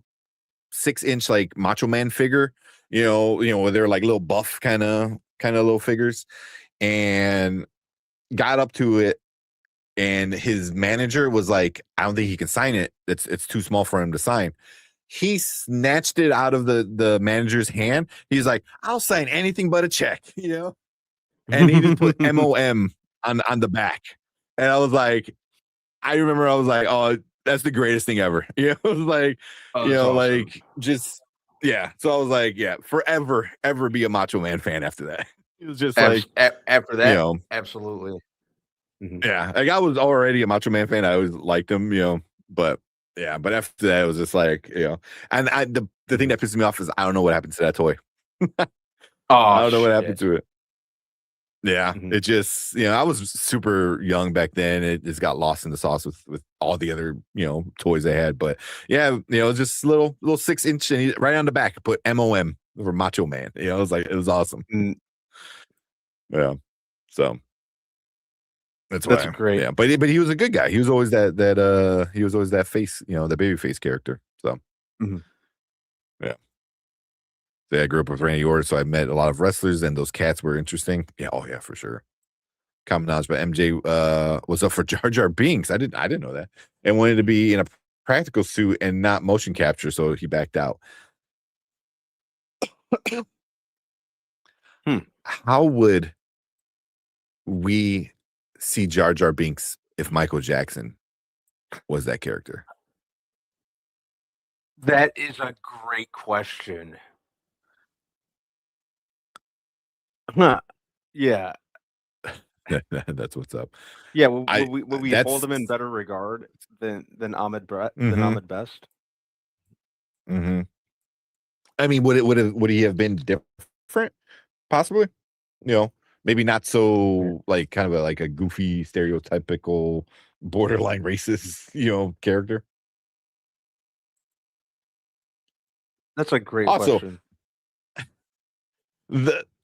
6-inch like Macho Man figure, you know, they're like little buff kind of little figures, and got up to it. And his manager was like, I don't think he can sign it. It's too small for him to sign. He snatched it out of the manager's hand. He's like, I'll sign anything but a check, you know? And he just put MOM on the back. And I was like, I remember I was like, oh, that's the greatest thing ever. You know, it was like, you know, awesome. Like just, yeah. So I was like, yeah, forever, ever be a Macho Man fan after that. It was just like, after that, you know, absolutely. Yeah. Like, I was already a Macho Man fan. I always liked him, you know, but yeah, but after that, it was just like, you know, and the thing that pisses me off is I don't know what happened to that toy. I don't know what happened to it. Yeah, it just, you know, I was super young back then. It just got lost in the sauce with all the other, you know, toys they had. But yeah, you know, just little 6-inch, and right on the back put MOM for Macho Man. You know, it was like, it was awesome. Yeah, so that's great. Yeah, but he was a good guy. He was always that face, you know, the baby face character. So yeah. I grew up with Randy Orton, so I met a lot of wrestlers, and those cats were interesting. Yeah, oh yeah, for sure. Common knowledge, but MJ was up for Jar Jar Binks. I didn't know that, and wanted to be in a practical suit and not motion capture, so he backed out. How would we see Jar Jar Binks if Michael Jackson was that character? That is a great question. Huh. Yeah. That's what's up. Yeah, would we hold him in better regard than Ahmed Best? I mean, would he have been different? Possibly. You know, maybe not so like kind of like a goofy, stereotypical, borderline racist, you know, character. That's a great question.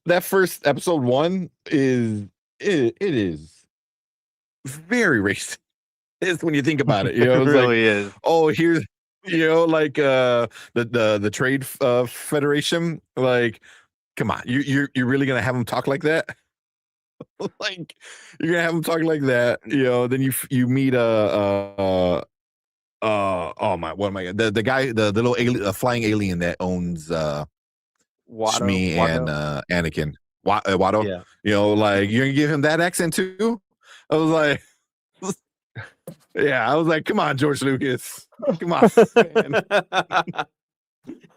That first episode 1 is it is very racist. It's when you think about it, you know, it's it really like, is. Oh, here's, you know, like the trade federation. Like, come on, you're really gonna have them talk like that? Like, you're gonna have them talk like that, you know? Then you meet oh my, what am I? The guy, the little flying alien that owns Shmi and Anakin. Watto. Yeah. You know, like, you're gonna give him that accent too? I was like, yeah, I was like, come on, George Lucas. Come on, man.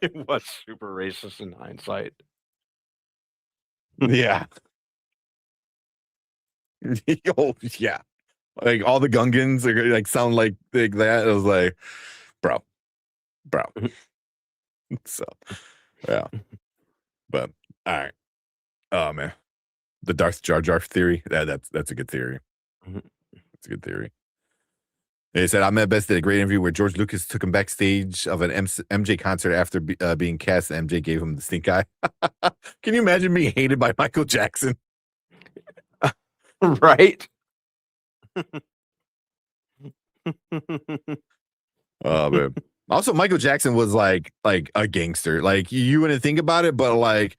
It was super racist in hindsight. Yeah. Oh, yeah. Like, all the Gungans are like sound like that. I was like, bro. So, yeah. But all right. Oh man, the Darth Jar Jar theory. That's a good theory. It's a good theory. They said Ahmed Best did a great interview where George Lucas took him backstage of an MJ concert after being cast. And MJ gave him the stink eye. Can you imagine being hated by Michael Jackson? Right. Oh man. Also, Michael Jackson was like a gangster. Like, you wouldn't think about it, but like,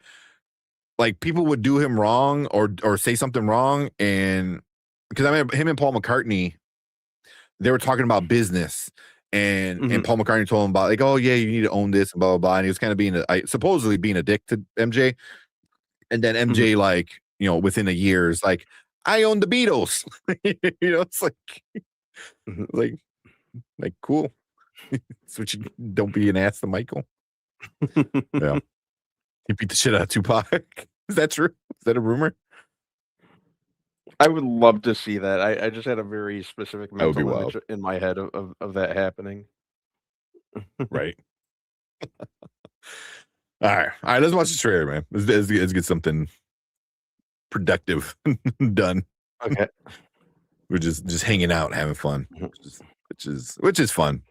like people would do him wrong or say something wrong, and because I remember him and Paul McCartney, they were talking about business, and Paul McCartney told him about like, oh yeah, you need to own this and blah blah blah, and he was kind of being supposedly being a dick to MJ, and then MJ like within a year is like, I own the Beatles, it's like like cool. So you don't be an ass to Michael. Yeah, he beat the shit out of Tupac. Is that true? Is that a rumor? I would love to see that. I just had a very specific That would be mental image wild. in my head of that happening. Right. All right. Let's watch the trailer, man. Let's get something productive done. Okay. We're just hanging out and having fun, which is fun.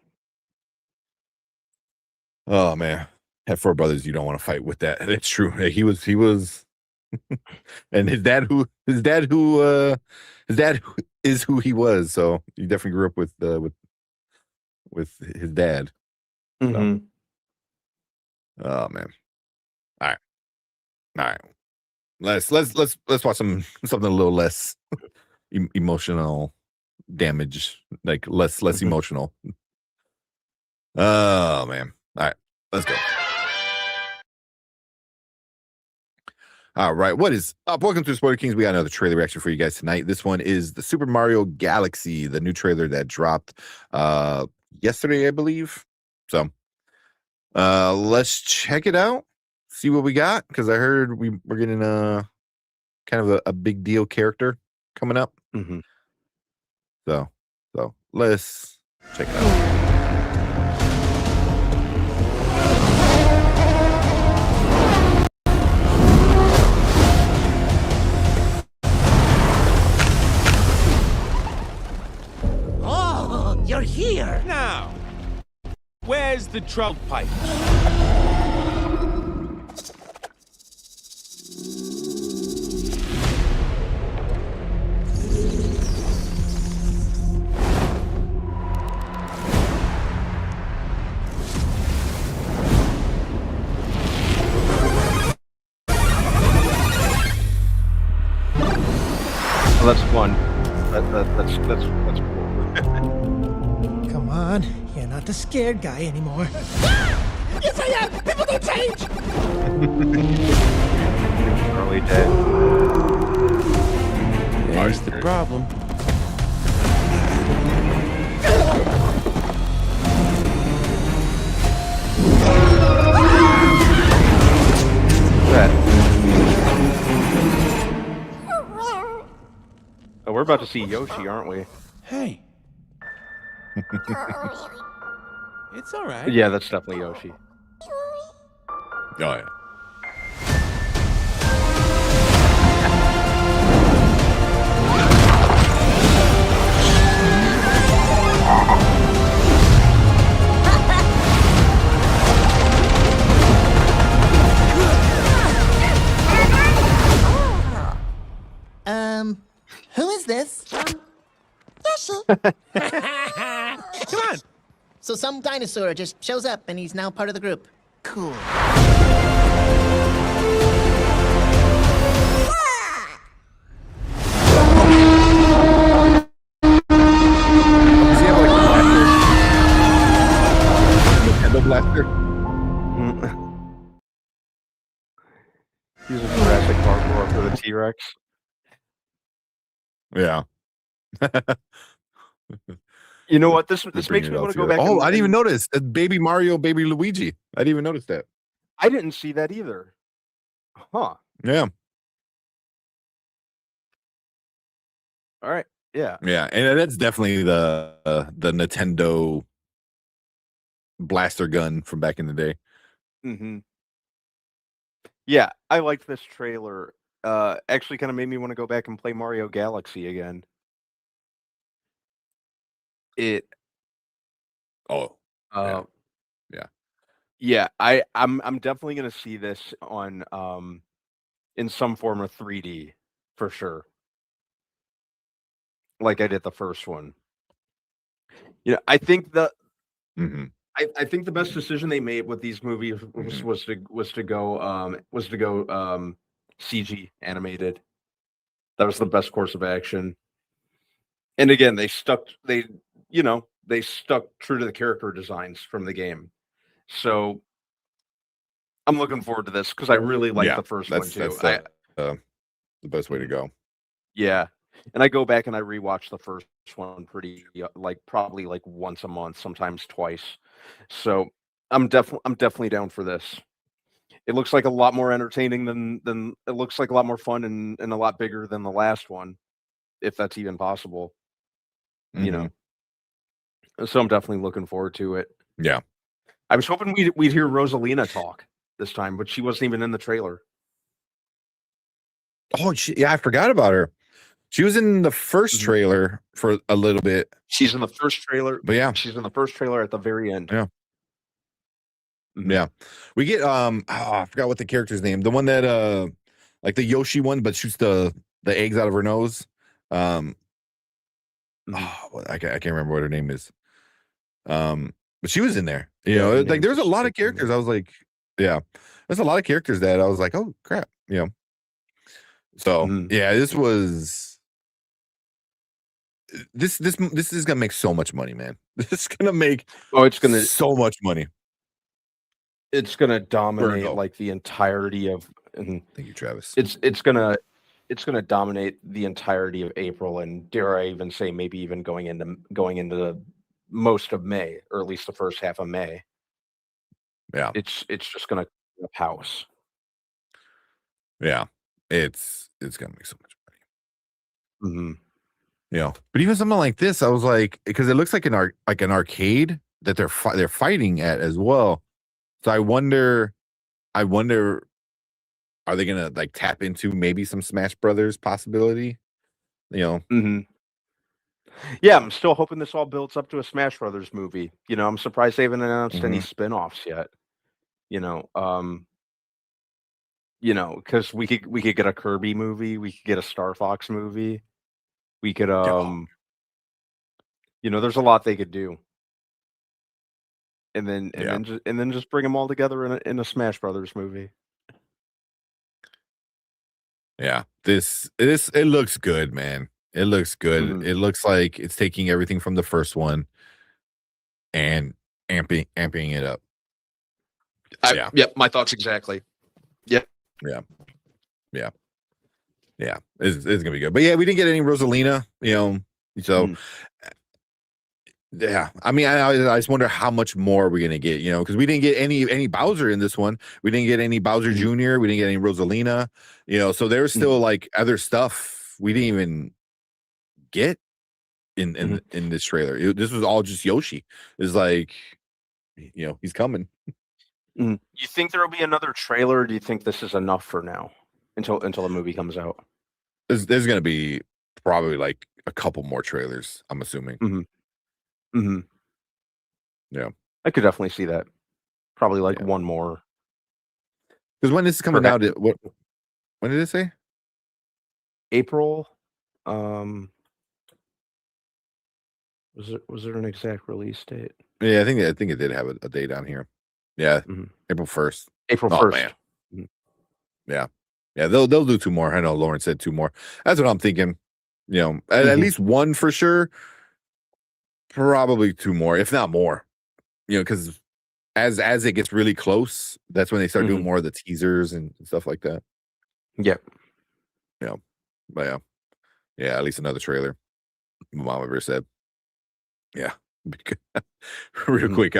Oh man, have 4 brothers you don't want to fight with that. That's true. He was, and his dad is who he was. So he definitely grew up with his dad. So. Oh man. All right. Let's watch something a little less emotional damage, like less emotional. Oh man. All right, let's go. All right, what is up? Welcome to Spoiler Kings. We got another trailer reaction for you guys tonight. This one is the Super Mario Galaxy, the new trailer that dropped yesterday, I believe. So let's check it out, see what we got, because I heard we're getting a kind of a big deal character coming up. So let's check it out. Oh, you're here. Now, where's the trout pipe? Well, that's fun. That's cool. Come on, you're not the scared guy anymore. Yes, I am. People don't change. Early day. There's the problem. Oh, we're about to see Yoshi, aren't we? Hey. It's all right. Yeah, that's definitely Yoshi. Oh yeah. Who is this? Yoshi. Come on. So some dinosaur just shows up and he's now part of the group. Cool. Does he have like a blaster? Using Jurassic Park roar for the T-Rex. Yeah. You know what? This makes Bringing me it want all to go together. back. Oh, I didn't even notice. Baby Mario, Baby Luigi. I didn't even notice that. I didn't see that either. Huh. Yeah. All right. Yeah. Yeah, and that's definitely the Nintendo blaster gun from back in the day. Yeah, I liked this trailer. Actually kind of made me want to go back and play Mario Galaxy again. Oh, yeah. I'm definitely gonna see this on in some form of 3D for sure. Like I did the first one. I think I think the best decision they made with these movies was to go CG animated. That was the best course of action. And again, they stuck true to the character designs from the game. So I'm looking forward to this because I really like the first one too. That's the best way to go. Yeah. And I go back and I rewatch the first one probably once a month, sometimes twice. So I'm definitely down for this. It looks like a lot more entertaining than it looks like a lot more fun and a lot bigger than the last one, if that's even possible. You know. So I'm definitely looking forward to it. Yeah. I was hoping we'd hear Rosalina talk this time, but she wasn't even in the trailer. Oh, I forgot about her. She was in the first trailer for a little bit. She's in the first trailer, but yeah, she's in the first trailer at the very end. Yeah. Yeah. We get I forgot what the character's name. The one that like the Yoshi one, but shoots the eggs out of her nose. I can't remember what her name is. But she was in there. You know, like there's a lot of characters. I was like, yeah, there's a lot of characters that I was like, oh crap, you know. So yeah, this is gonna make so much money, man. This is gonna make so much money. It's gonna dominate like the entirety of. Thank you, Travis. It's gonna dominate the entirety of April, and dare I even say maybe even going into most of May, or at least the first half of May. Yeah, it's just gonna house. Yeah, it's gonna make so much money. You know, but even something like this, I was like, because it looks like an arcade that they're fighting at as well. So I wonder, are they gonna like tap into maybe some Smash Brothers possibility? You know. Yeah, I'm still hoping this all builds up to a Smash Brothers movie. You know, I'm surprised they haven't announced any spin-offs yet. You know, because we could get a Kirby movie, we could get a Star Fox movie, we could there's a lot they could do. And then just bring them all together in a Smash Brothers movie. Yeah, it looks good, man. It looks good. It looks like it's taking everything from the first one and amping it up. Yep, my thoughts exactly. Yep. Yeah. It's gonna be good. But yeah, we didn't get any Rosalina, you know. So yeah, I mean, I just wonder how much more we're gonna get, you know, because we didn't get any Bowser in this one. We didn't get any Bowser Jr. We didn't get any Rosalina, you know. So there's still like other stuff we didn't even get in this trailer. This was all just Yoshi. It's like, you know, he's coming. You think there will be another trailer? Or do you think this is enough for now until the movie comes out? There's going to be probably like a couple more trailers, I'm assuming. Yeah, I could definitely see that. Probably like one more. Because when this is coming out, when did it say? April. Was there an exact release date? Yeah, I think it did have a date on here. Yeah, April 1st. April 1st. Yeah, they'll do 2 more. I know Lauren said 2 more. That's what I'm thinking. You know, at least 1 for sure. Probably 2 more, if not more. You know, because as it gets really close, that's when they start doing more of the teasers and stuff like that. Yep. Yeah, but yeah, at least another trailer. Mom ever said. Yeah. Real quick,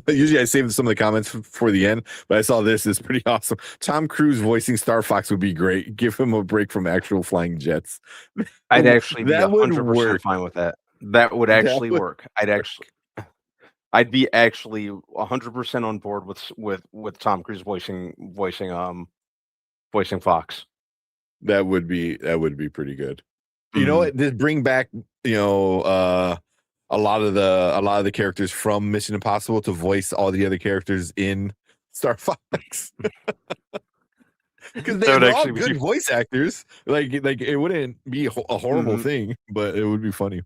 usually I save some of the comments for the end, but I saw this is pretty awesome. Tom Cruise voicing Star Fox would be great. Give him a break from actual flying jets. I'd actually be 100% fine with that. That would actually work. I'd be actually 100% on board with Tom Cruise voicing Fox. That would be pretty good. You know what? Did bring back, you know, a lot of the characters from Mission Impossible to voice all the other characters in Star Fox. Because they're all good voice actors. Like it wouldn't be a horrible thing, but it would be funny.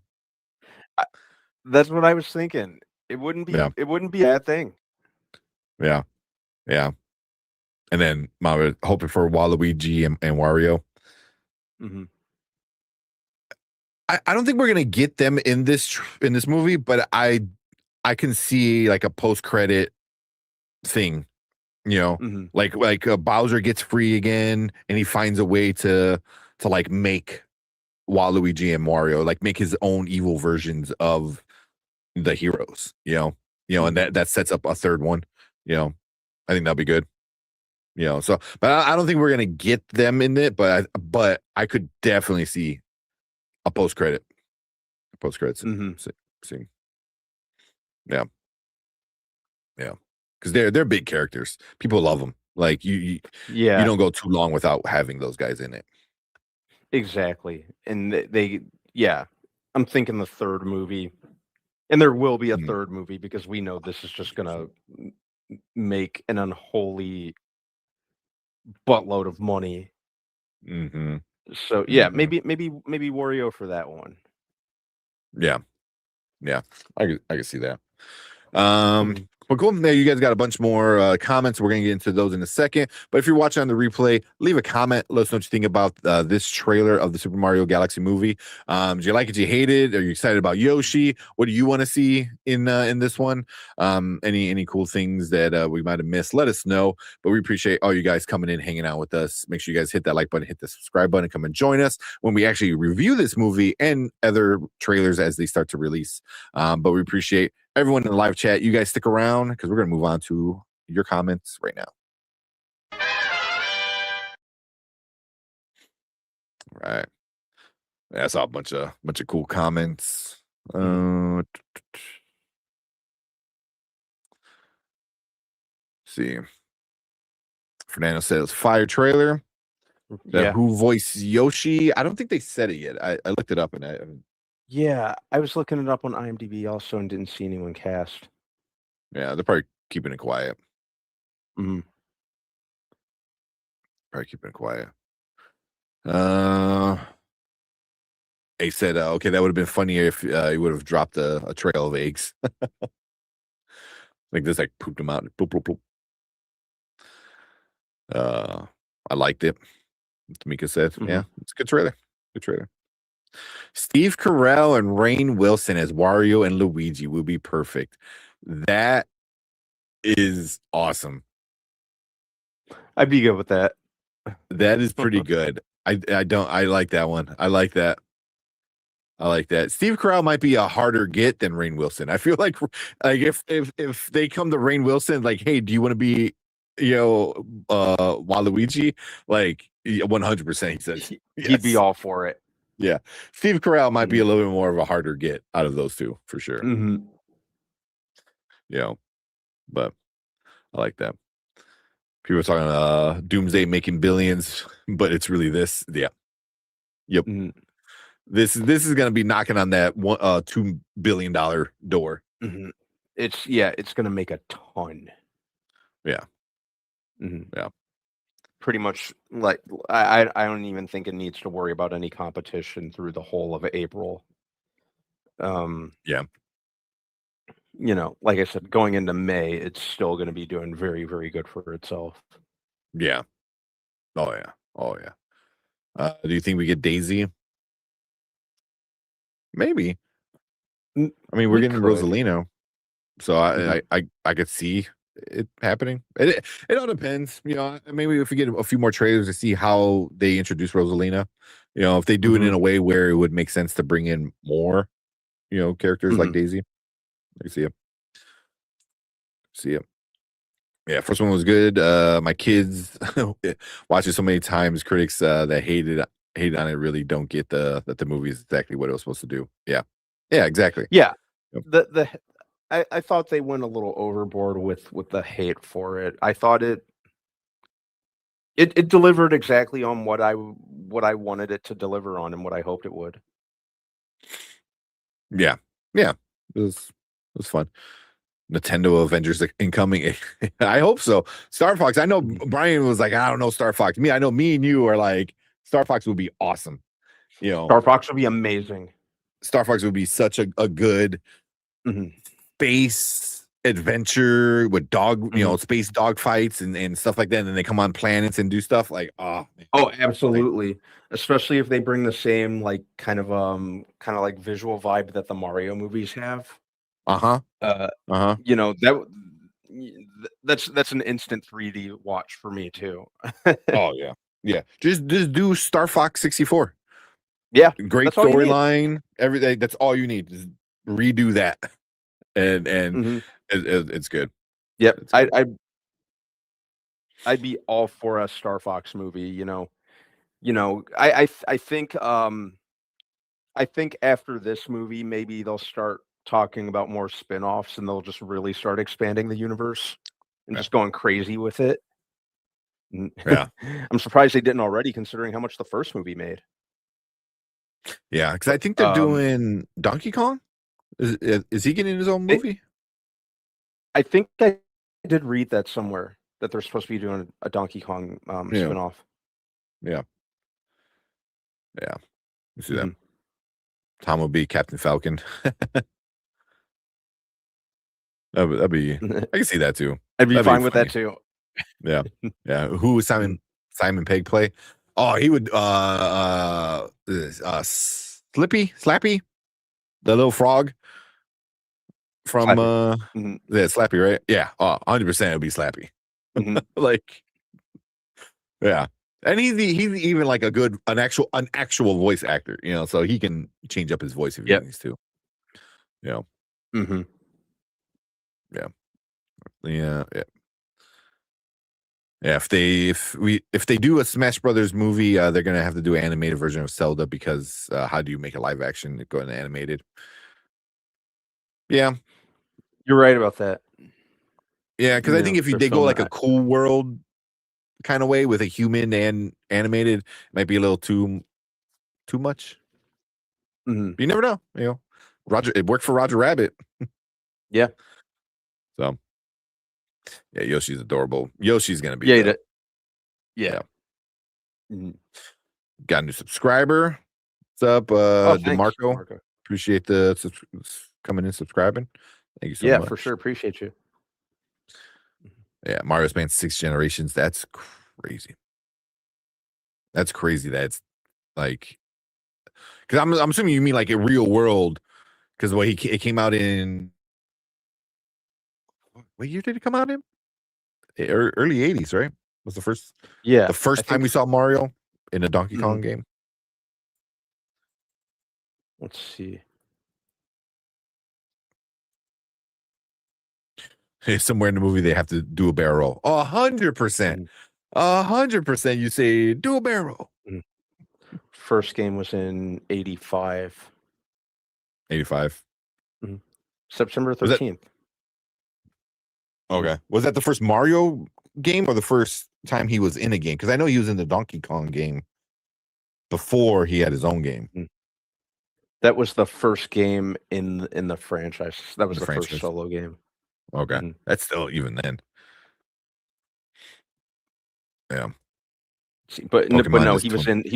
That's what I was thinking. It wouldn't be. It wouldn't be a bad thing. Yeah. and then I'm hoping for Waluigi and Wario. Mm-hmm. I don't think we're gonna get them in this movie, but I can see like a post credit thing, Mm-hmm. like Bowser gets free again, and he finds a way to like make Waluigi and Mario like make his own evil versions of the heroes, and that sets up a third one. I think that'll be good. So, but I don't think we're gonna get them in it, but I could definitely see a post credits scene. Yeah, because they're big characters. People love them. Like you don't go too long without having those guys in it. Exactly, and I'm thinking the third movie, and there will be a third movie because we know this is just gonna make an unholy buttload of money. Mm-hmm. So maybe Wario for that one. Yeah, I can see that. But cool. Now you guys got a bunch more comments. We're gonna get into those in a second. But if you're watching on the replay, leave a comment. Let us know what you think about this trailer of the Super Mario Galaxy movie. Do you like it? Do you hate it? Are you excited about Yoshi? What do you want to see in this one? Any cool things that we might have missed? Let us know. But we appreciate all you guys coming in, hanging out with us. Make sure you guys hit that like button, hit the subscribe button, come and join us when we actually review this movie and other trailers as they start to release. But we appreciate everyone in the live chat. You guys stick around because we're going to move on to your comments right now. All right. Yeah, I saw a bunch of cool comments. See. Fernando says fire trailer. Who voiced Yoshi? I don't think they said it yet. I looked it up and I was looking it up on IMDb also and didn't see anyone cast. Yeah, they're probably keeping it quiet. Mm-hmm. Probably keeping it quiet. He said, okay, that would have been funnier if he would have dropped a trail of eggs. Like this, like pooped them out. Boop, boop, boop. I liked it. Tamika said, yeah, it's a good trailer. Good trailer. Steve Carell and Rainn Wilson as Wario and Luigi will be perfect. That is awesome. I'd be good with that. That is pretty good. I like that one. I like that. Steve Carell might be a harder get than Rainn Wilson. I feel like if they come to Rainn Wilson, like, hey, do you want to be, Waluigi? Like 100%, he says yes. He'd be all for it. Yeah, Steve Carell might be a little bit more of a harder get out of those two for sure. Mm-hmm. But I like that. People are talking Doomsday making billions, but it's really this. Yeah. Yep. Mm-hmm. This is gonna be knocking on that $2 billion door. Mm-hmm. It's gonna make a ton. Yeah. Mm-hmm. Yeah. Pretty much, like I don't even think it needs to worry about any competition through the whole of April. Yeah. Like I said, going into May, it's still going to be doing very, very good for itself. Yeah. Oh yeah. Do you think we get Daisy? Maybe. I mean, we're getting Rosalino, so I could see it happening. It all depends, maybe if we get a few more trailers to see how they introduce Rosalina, if they do it in a way where it would make sense to bring in more, characters like Daisy. I see it. Yeah, first one was good. My kids watch it so many times. Critics that hated on it really don't get that the movie is exactly what it was supposed to do. Yeah, exactly. Yeah, yep. I thought they went a little overboard with the hate for it. I thought it delivered exactly on what I wanted it to deliver on and what I hoped it would. Yeah. It was fun. Nintendo Avengers incoming. I hope so. Star Fox. I know Brian was like, I don't know Star Fox. I know me and you are like, Star Fox would be awesome. Star Fox would be amazing. Star Fox would be such a good space adventure with dog, Mhm. space dog fights and stuff like that. And then they come on planets and do stuff like, oh, man. Oh, absolutely. Especially if they bring the same like kind of like visual vibe that the Mario movies have. Uh-huh. Uh, Uh-huh. that's an instant 3D watch for me too. Oh yeah. Yeah. Just do Star Fox 64. Yeah, Great that's all you need. storyline, everything. That's all you need. Just redo that. And Mhm. it's good. Yep, It's good. I'd be all for a Star Fox movie. I think after this movie, maybe they'll start talking about more spin-offs and they'll just really start expanding the universe and Yeah. just going crazy with it. Yeah. I'm surprised they didn't already, considering how much the first movie made. Yeah, because I think they're doing Donkey Kong. Is he getting his own movie? I think I did read that somewhere, that they're supposed to be doing a Donkey Kong spin-off. Yeah. You see that? Mhm. Tom will be Captain Falcon. that'd be I can see that too. I'd be That'd be fine with that funny. too. Yeah. Yeah. Who would Simon Pegg play? Oh, he would Slappy, the little frog from Slappy. Mhm. yeah, Slappy, right? Yeah. 100% it would be Slappy. Mhm. Like, yeah. And he's even like an actual voice actor, so he can change up his voice if he Yep. needs to. Mm-hmm. Yeah. If they do a Smash Brothers movie, they're gonna have to do an animated version of Zelda, because how do you make a live action go into animated? Yeah, You're right about that. yeah, because I think if they're they go filming like a cool world kind of way with a human and animated, it might be a little too much. Mhm. You never know. It worked for Roger Rabbit. Yeah. So yeah, Yoshi's adorable. Yoshi's gonna be Yeah. there. Yeah. Got a new subscriber. What's up, Thanks, DeMarco? Marco. Appreciate the coming in, subscribing. Thank you so much. Yeah, for sure. Appreciate you. Yeah, Mario spans 6 generations. That's crazy. That's crazy. That's like, because I'm assuming you mean like a real world, because it came out in, what year did it come out in? Early 80s, right? Was the first Yeah. the first time we saw Mario in a Donkey Kong game. Let's see. Somewhere in the movie they have to do a barrel roll. 100%. 100% you say do a barrel. First game was in 85. 85. September 13th. Okay. Was that the first Mario game or the first time he was in a game? Because I know he was in the Donkey Kong game before he had his own game. That was the first game in the franchise. That was the franchise. first solo game. Okay. That's still even then. Yeah. But no, Pokemon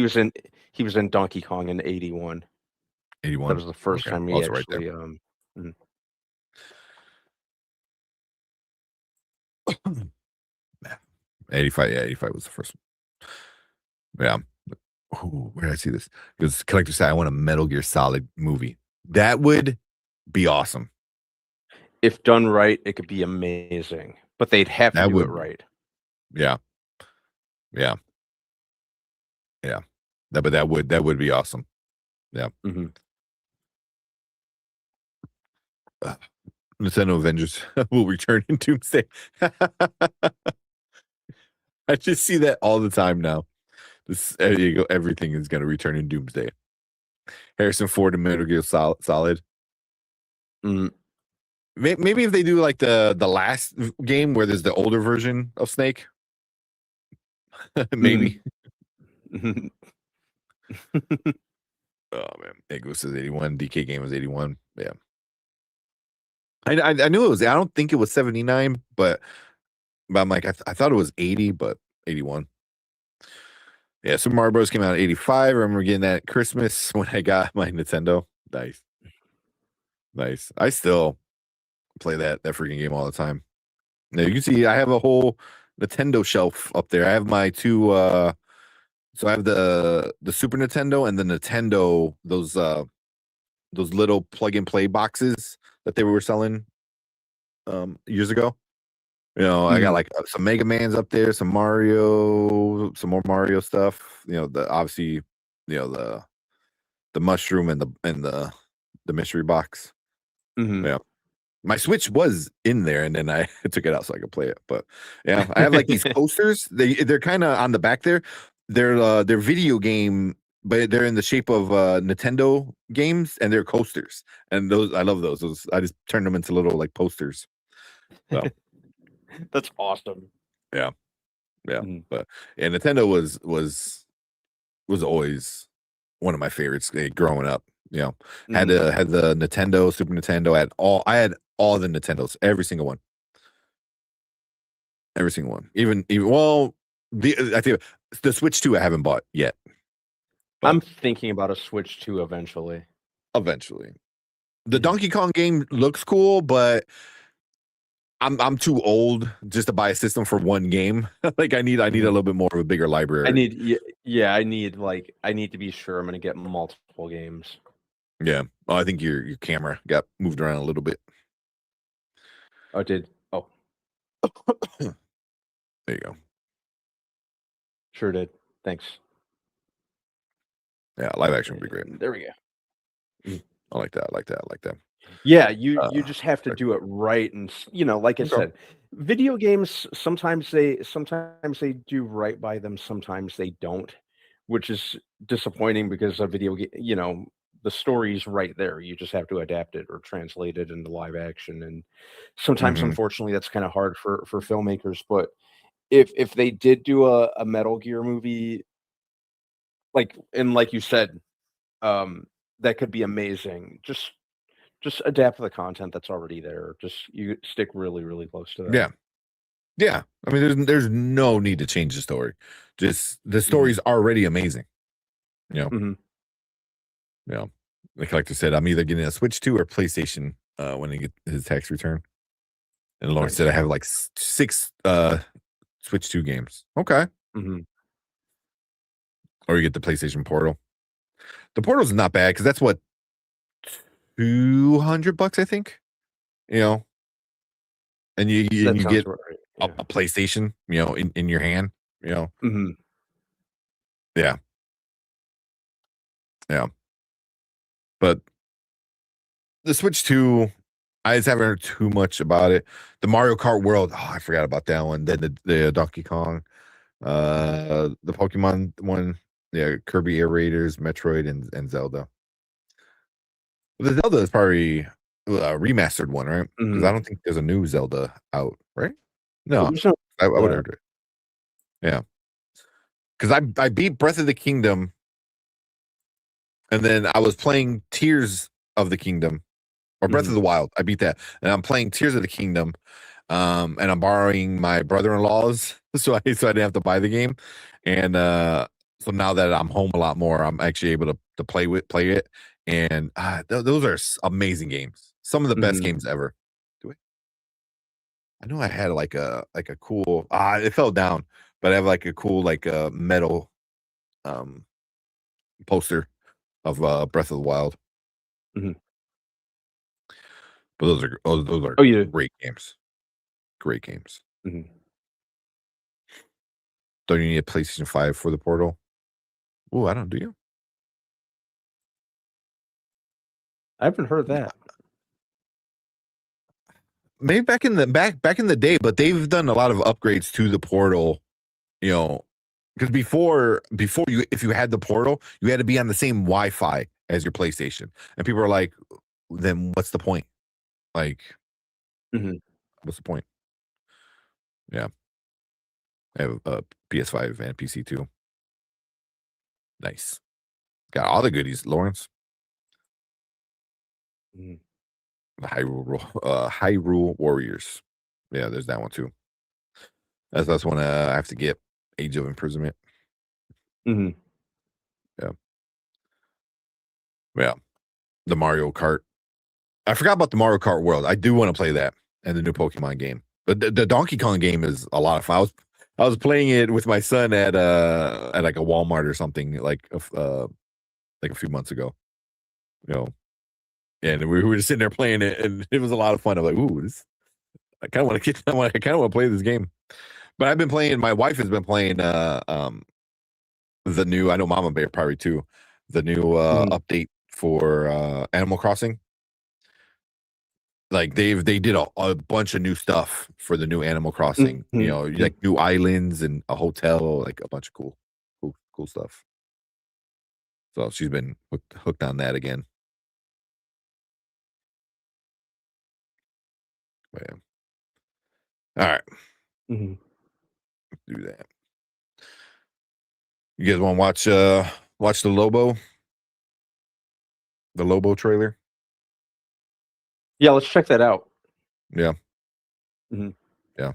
he was in Donkey Kong in 81. 81. That was the first time he Also actually right 85. Yeah, 85 was the first one. Yeah. Ooh, where did I see this? Because Collector said I want a Metal Gear Solid movie. That would be awesome. If done right, it could be amazing. But they'd have to do it right. Yeah. Yeah. Yeah. But that would be awesome. Yeah. Nintendo Avengers will return in Doomsday. I just see that all the time now. There you go. Everything is going to return in Doomsday. Harrison Ford and Metal Gear Solid. Maybe if they do like the last game where there's the older version of Snake. Maybe. Oh man, Egos is 81. DK Game was 81. Yeah. I knew it was. I don't think it was 79, but I'm like, I thought it was 80, but 81. Yeah, Super Mario Bros. Came out in 85. I remember getting that at Christmas when I got my Nintendo. Nice. I still play that freaking game all the time. Now you can see I have a whole Nintendo shelf up there. I have my two. So I have the Super Nintendo and the Nintendo those little plug and play boxes that they were selling years ago. I got like some Mega Mans up there, some Mario, some more Mario stuff. Obviously, the mushroom and the mystery box. Yeah. My Switch was in there, and then I took it out so I could play it. But yeah, I have like these coasters. They're kind of on the back there. They're video game, but they're in the shape of Nintendo games, and they're coasters. And those I love those. I just turned them into little like posters. So That's awesome. yeah. But Nintendo was always one of my favorites growing up. Had the Nintendo, Super Nintendo, I had all the Nintendos, every single one. Even well, I think the Switch 2 I haven't bought yet. I'm thinking about a Switch 2 eventually. The Donkey Kong game looks cool, but I'm too old just to buy a system for one game. Like I need a little bit more of a bigger library. I need to be sure I'm going to get multiple games. Yeah. Well, I think your camera got moved around a little bit. Oh, it did. Oh. There you go. Sure did. Thanks. Yeah, live action would be great. There we go. I like that. Yeah, you just have to do it right, and like I said, video games sometimes they do right by them, sometimes they don't, which is disappointing because a video game, the story's right there. You just have to adapt it or translate it into live action, and sometimes, unfortunately, that's kind of hard for filmmakers. But if they did do a Metal Gear movie, like you said, that could be amazing. Just adapt the content that's already there. Just you stick really, really close to that. Yeah. I mean, there's no need to change the story. Just the story's already amazing. Like I said, I'm either getting a Switch 2 or PlayStation when he gets his tax return. And Lawrence said I have like 6 Switch 2 games. Okay. Or you get the PlayStation Portal. The Portal's not bad because that's what $200, I think. And you get right. a PlayStation, in your hand. Yeah. But the Switch 2, I just haven't heard too much about it. The Mario Kart World, I forgot about that one. Then the Donkey Kong, the Pokemon one, Kirby Air Raiders, Metroid, and Zelda. The Zelda is probably a remastered one, right? Because I don't think there's a new Zelda out, right? No, I would have heard it. Yeah, because I beat Breath of the Kingdom, and then I was playing Tears of the Kingdom, or Breath of the Wild. I beat that, and I'm playing Tears of the Kingdom, and I'm borrowing my brother-in-law's, so I didn't have to buy the game, and so now that I'm home a lot more, I'm actually able to play it, and those are amazing games. Some of the best games ever. I know I had like a cool. It fell down, but I have like a cool metal poster of Breath of the Wild. But those are great games. Great games. Don't you need a PlayStation 5 for the Portal? Oh, I don't. Do you? I haven't heard that. Maybe back in the day, but they've done a lot of upgrades to the Portal. Because before you, if you had the Portal, you had to be on the same Wi-Fi as your PlayStation, and people are like, "Then what's the point? Like, what's the point?" Yeah, I have a PS5 and PC too. Nice, got all the goodies, Lawrence. The Hyrule Warriors. Yeah, there's that one too. That's one I have to get. Age of Imprisonment. Yeah. The Mario Kart I forgot about the Mario Kart World. I do want to play that and the new Pokemon game. But the Donkey Kong game is a lot of fun. I was playing it with my son at like a Walmart or something like a few months ago. You know, and we were just sitting there playing it, and it was a lot of fun. I'm like, ooh, I kind of want to play this game. But I've been playing. My wife has been playing the new. I know Mama Bear probably too. The new update for Animal Crossing. Like they did a bunch of new stuff for the new Animal Crossing. You know, like new islands and a hotel, like a bunch of cool stuff. So she's been hooked on that again. But yeah. All right. Mm-hmm. Do that. You guys want to watch the Lobo trailer? Yeah, let's check that out. Yeah. Mm-hmm. Yeah.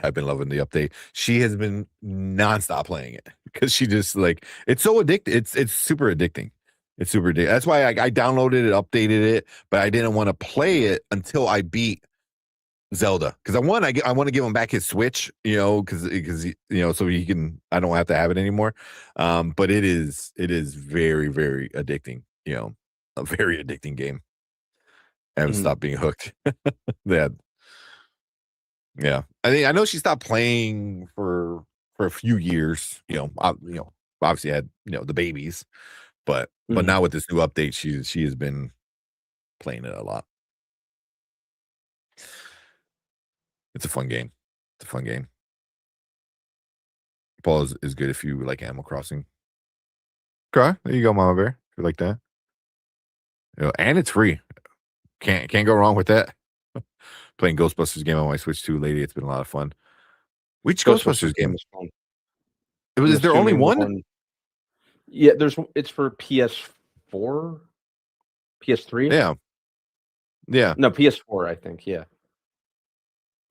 I've been loving the update. She has been nonstop playing it because she just like it's so addictive. It's super addicting. It's super addicting. That's why I downloaded it, updated it, but I didn't want to play it until I beat Zelda because I want to give him back his Switch, you know, because you know, so he can. I don't have to have it anymore. But it is very, very addicting. You know, a very addicting game. I haven't stopped being hooked. Yeah. I know she stopped playing for a few years. You know, obviously had the babies, but now with this new update, she has been playing it a lot. It's a fun game. Paul is good if you like Animal Crossing. Okay, there you go, Mama Bear. If you like that, and it's free. Can't go wrong with that. Playing Ghostbusters game on my Switch too, lady. It's been a lot of fun. Which Ghostbusters game? Is there only one? Yeah, it's for PS4, PS3. Yeah. No, PS4. I think. Yeah.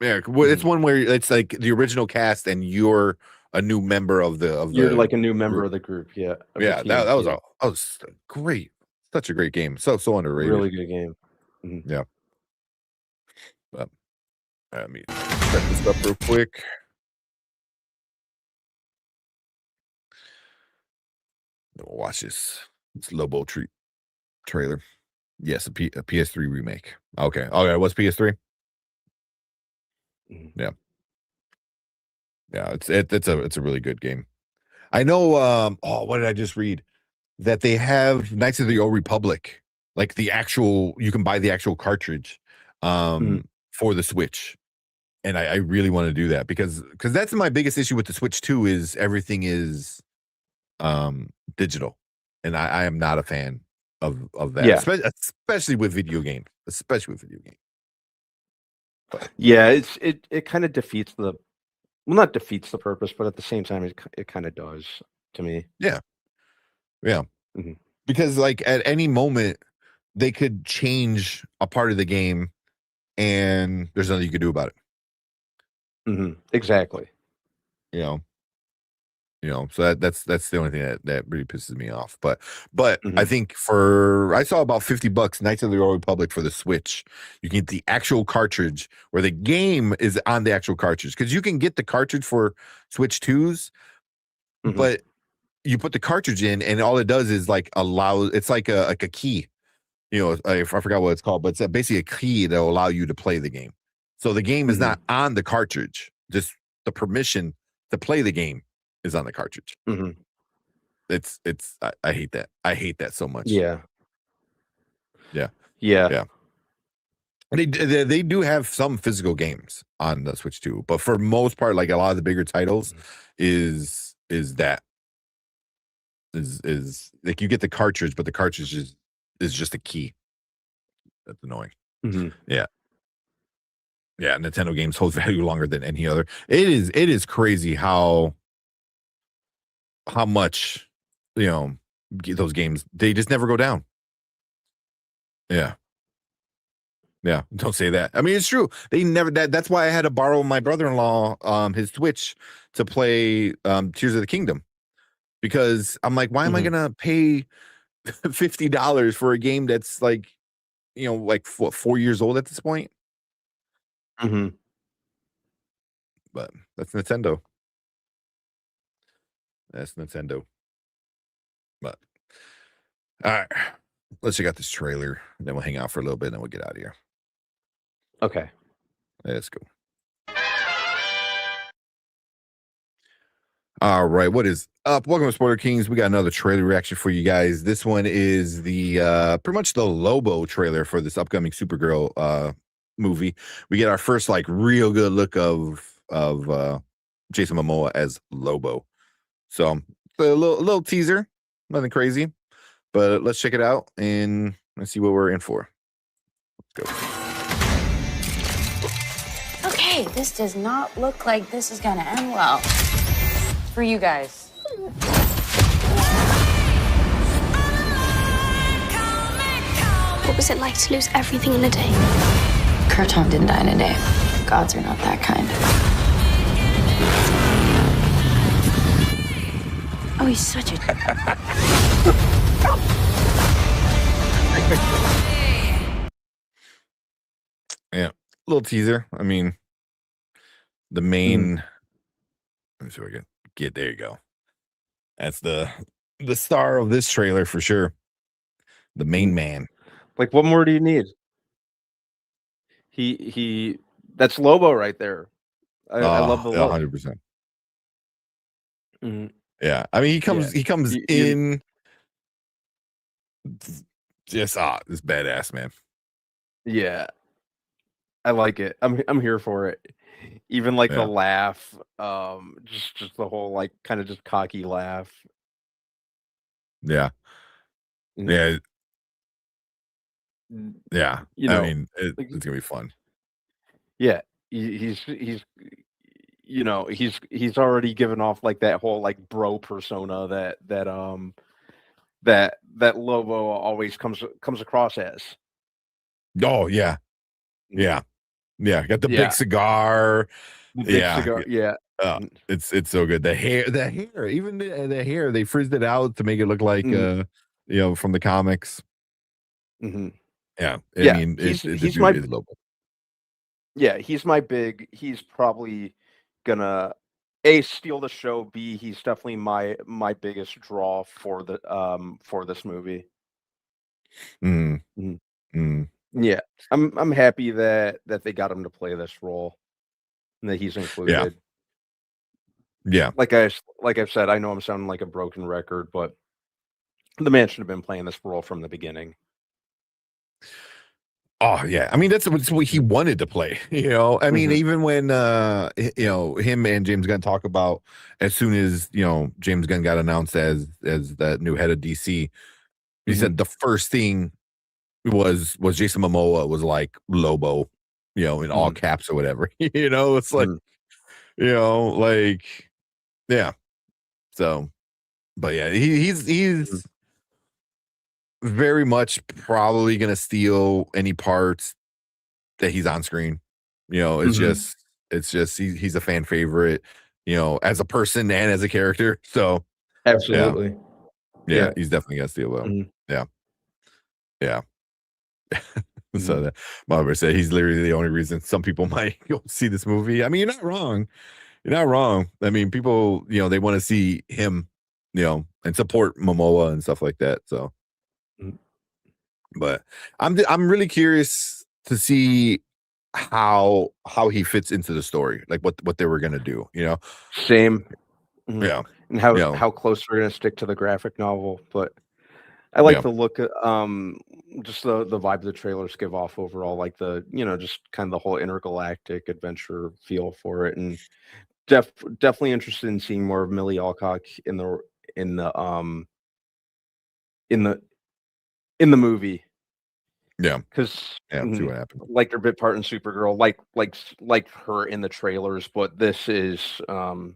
Yeah, well, it's one where it's like the original cast, and you're a new member of the. You're like a new member of the group. Yeah. Yeah, that was great. Such a great game. So underrated. Really good game. Mm-hmm. Yeah. But let me set this up real quick. We'll watch this Lobo trailer. Yes, a PS3 remake. Okay. What's PS3? Yeah. It's a really good game. I know. What did I just read? That they have Knights of the Old Republic, like the actual. You can buy the actual cartridge, for the Switch, and I really want to do that because that's my biggest issue with the Switch 2 is everything is, digital, and I am not a fan of that. Yeah. Especially with video games. But, yeah, it kind of defeats not defeats the purpose, but at the same time, it kind of does to me. Yeah. Mm-hmm. Because like at any moment they could change a part of the game, and there's nothing you could do about it. Mm-hmm. Exactly. So that's the only thing that really pisses me off. But I think I saw about $50 Knights of the Old Republic for the Switch. You can get the actual cartridge where the game is on the actual cartridge, because you can get the cartridge for Switch 2s, but you put the cartridge in and all it does is like it's like a key. I forgot what it's called, but it's basically a key that will allow you to play the game. So the game is not on the cartridge, just the permission to play the game is on the cartridge. I hate that. I hate that so much. Yeah. They do have some physical games on the Switch too, but for most part, like a lot of the bigger titles, is like you get the cartridge, but the cartridge is just a key. That's annoying. Yeah, Nintendo games hold value longer than any other. It is crazy how much those games, they just never go down. Yeah, don't say that. I mean, it's true. They never. That's why I had to borrow my brother-in-law his Switch to play Tears of the Kingdom, because I'm like, why am I gonna pay $50 for a game that's like like 4 years old at this point. Mm-hmm. But that's Nintendo. That's Nintendo. But all right, let's check out this trailer. And then we'll hang out for a little bit, and then we'll get out of here. Okay. Let's go. All right, what is up? Welcome to Spoiler Kings. We got another trailer reaction for you guys. This one is the pretty much the Lobo trailer for this upcoming Supergirl movie. We get our first like real good look of Jason Momoa as Lobo. So a little teaser, nothing crazy, but let's check it out and let's see what we're in for. Let's go. Okay, this does not look like this is gonna end well for you guys. What was it like to lose everything in a day? Kurton didn't die in a day. Gods are not that kind. Oh, he's such a... Yeah, little teaser. I mean, the main. Let me see what I get. There you go. That's the star of this trailer for sure. The main man. Like, what more do you need? That's Lobo right there. I love the look. 100%. Mhm. Yeah, I mean, he comes in. Just this badass man. Yeah, I like it. I'm here for it. Even like the laugh, just the whole like kind of just cocky laugh. Yeah, Mhm. yeah. You know, I mean, it's gonna be fun. Yeah, he's he's already given off like that whole like bro persona that Lobo always comes across as. Oh yeah, yeah. Got the big cigar. The big cigar. Yeah. It's so good. The hair, even the hair, they frizzed it out to make it look like from the comics. Mm-hmm. Yeah, Yeah, I mean, he's my Lobo. Yeah, he's probably gonna steal the show. B, he's definitely my biggest draw for this movie. Yeah, I'm happy that they got him to play this role and that he's included. Yeah. Like I've said, I know I'm sounding like a broken record, but the man should have been playing this role from the beginning. Oh yeah, I mean that's what he wanted to play. I mean, even when him and James Gunn talk about as soon as James Gunn got announced as the new head of DC, he said the first thing was Jason Momoa was like Lobo, in all caps or whatever. It's like like yeah. So, but yeah, he's very much probably gonna steal any parts that he's on screen. It's just he's a fan favorite, as a person and as a character. So absolutely, yeah. He's definitely gonna steal them. Yeah. So that Barbara said he's literally the only reason some people might go see this movie. I mean, you're not wrong. I mean, people, they want to see him, and support Momoa and stuff like that. So. But I'm really curious to see how he fits into the story, like what they were gonna do. Same. Yeah, and how close we're gonna stick to the graphic novel. But I like the look, just the vibe the trailers give off overall, like the just kind of the whole intergalactic adventure feel for it, and definitely interested in seeing more of Millie Alcock in the movie. Yeah, because see what happens. Like her bit part in Supergirl, like her in the trailers, but this is one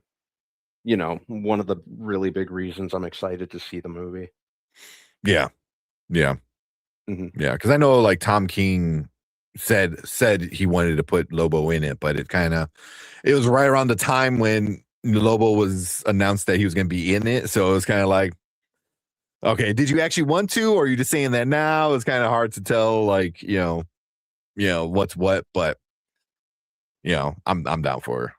of the really big reasons I'm excited to see the movie. Yeah. Because I know like Tom King said he wanted to put Lobo in it, but it was right around the time when Lobo was announced that he was going to be in it, so it was kind of like, Okay, did you actually want to, or are you just saying that now? It's kind of hard to tell, like, what's what, but I'm down for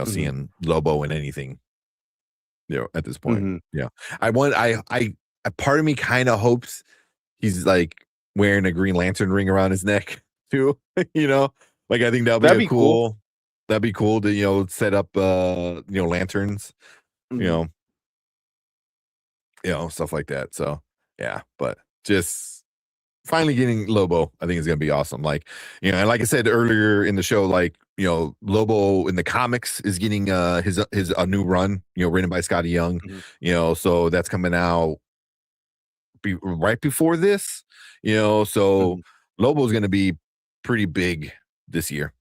seeing Lobo in anything, at this point. Yeah. I part of me kind of hopes he's like wearing a Green Lantern ring around his neck too, like I think that'd be cool. That'd be cool to, set up lanterns, stuff like that. So yeah, but just finally getting Lobo, I think is gonna be awesome. Like, and like I said earlier in the show, like, Lobo in the comics is getting his a new run, written by Scotty Young, so that's coming out right before this, so Lobo's gonna be pretty big this year,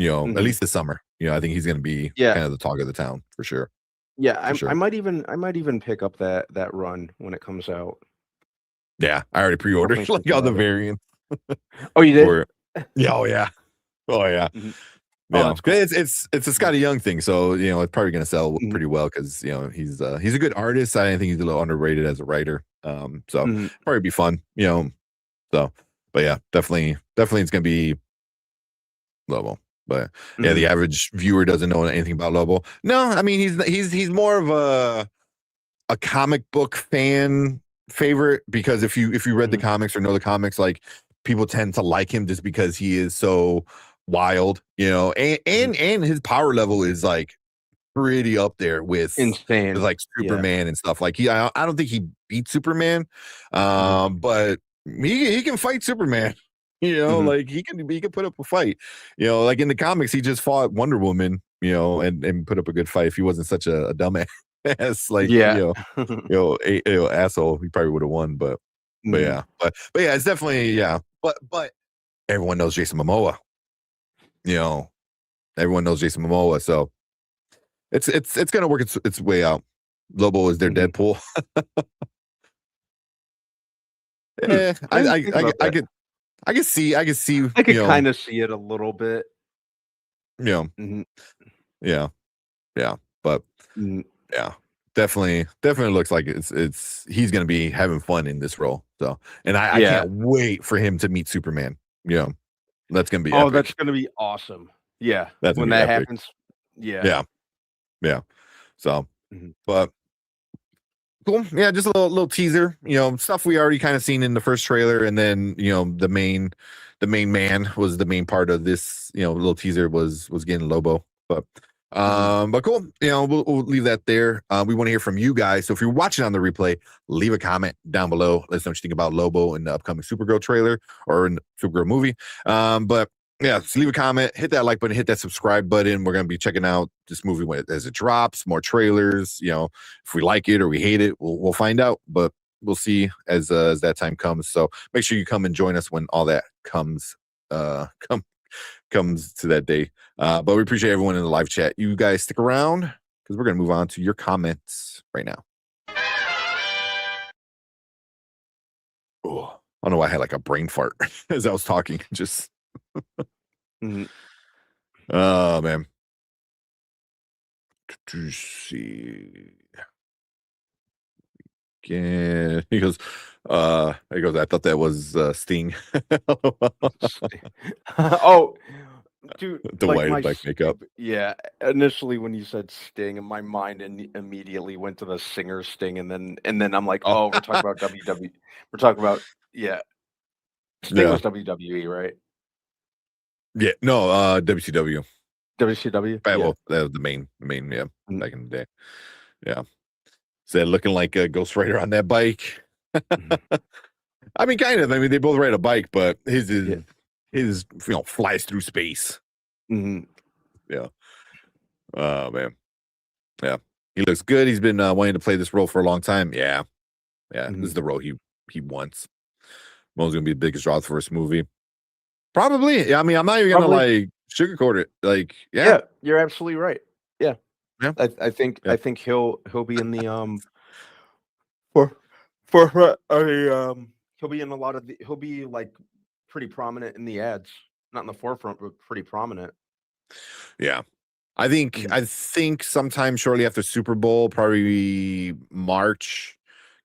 at least this summer. I think he's gonna be kind of the talk of the town for sure. Yeah, I might even pick up that run when it comes out. Yeah, I already pre-ordered like all the variants. Oh, you did? Yeah, oh yeah. Yeah, it's a Scotty Young thing, so it's probably gonna sell pretty well because he's a good artist. I think he's a little underrated as a writer. So probably be fun, So, but yeah, definitely it's gonna be Lobo. But yeah, the average viewer doesn't know anything about Lobo. No, I mean he's more of a comic book fan favorite, because if you read the comics or know the comics, like, people tend to like him just because he is so wild, and his power level is like pretty up there with insane, with like Superman and stuff. Like I don't think he beat Superman, but he can fight Superman. Like he can put up a fight. Like in the comics, he just fought Wonder Woman, and put up a good fight. If he wasn't such a dumbass, like asshole, he probably would have won. But yeah, it's definitely But everyone knows Jason Momoa. Everyone knows Jason Momoa, so it's gonna work its way out. Lobo is their Deadpool. I can see. I could kind of see it a little bit. Yeah. But yeah, definitely looks like it's he's gonna be having fun in this role. So, and I can't wait for him to meet Superman. That's gonna be epic. That's gonna be awesome. Yeah, that's when that happens. Yeah. So, but cool. Yeah, just a little teaser. Stuff we already kind of seen in the first trailer, and then the main man was the main part of this. Little teaser was getting Lobo, but cool. We'll leave that there. We want to hear from you guys. So if you're watching on the replay, leave a comment down below. Let us know what you think about Lobo in the upcoming Supergirl trailer or in the Supergirl movie. But yeah, just leave a comment, hit that like button, hit that subscribe button. We're going to be checking out this movie as it drops, more trailers. If we like it or we hate it, we'll find out, but we'll see as that time comes. So make sure you come and join us when all that comes to that day. But we appreciate everyone in the live chat. You guys stick around because we're going to move on to your comments right now. Oh, I don't know why I had like a brain fart as I was talking. Just oh man. To see again, he goes, I thought that was Sting. Oh, dude, the white black makeup. Yeah, initially when you said Sting, my mind immediately went to the singer Sting, and then I'm like, oh, we're talking about WWE. We're talking about Sting was WWE, right? Yeah, no, WCW. WCW. Right, well, that was the main, back in the day. Yeah, so looking like a Ghost Rider on that bike. I mean, kind of. I mean, they both ride a bike, but his flies through space. Yeah. Oh man. Yeah, he looks good. He's been wanting to play this role for a long time. Yeah. This is the role he wants. Mo's gonna be the biggest draw for this movie. Probably. Yeah, I mean, I'm not even gonna like sugarcoat it. Like, yeah, you're absolutely right. Yeah. I think he'll be in the he'll be in a lot of he'll be like pretty prominent in the ads. Not in the forefront, but pretty prominent. Yeah. I think sometime shortly after Super Bowl, probably March,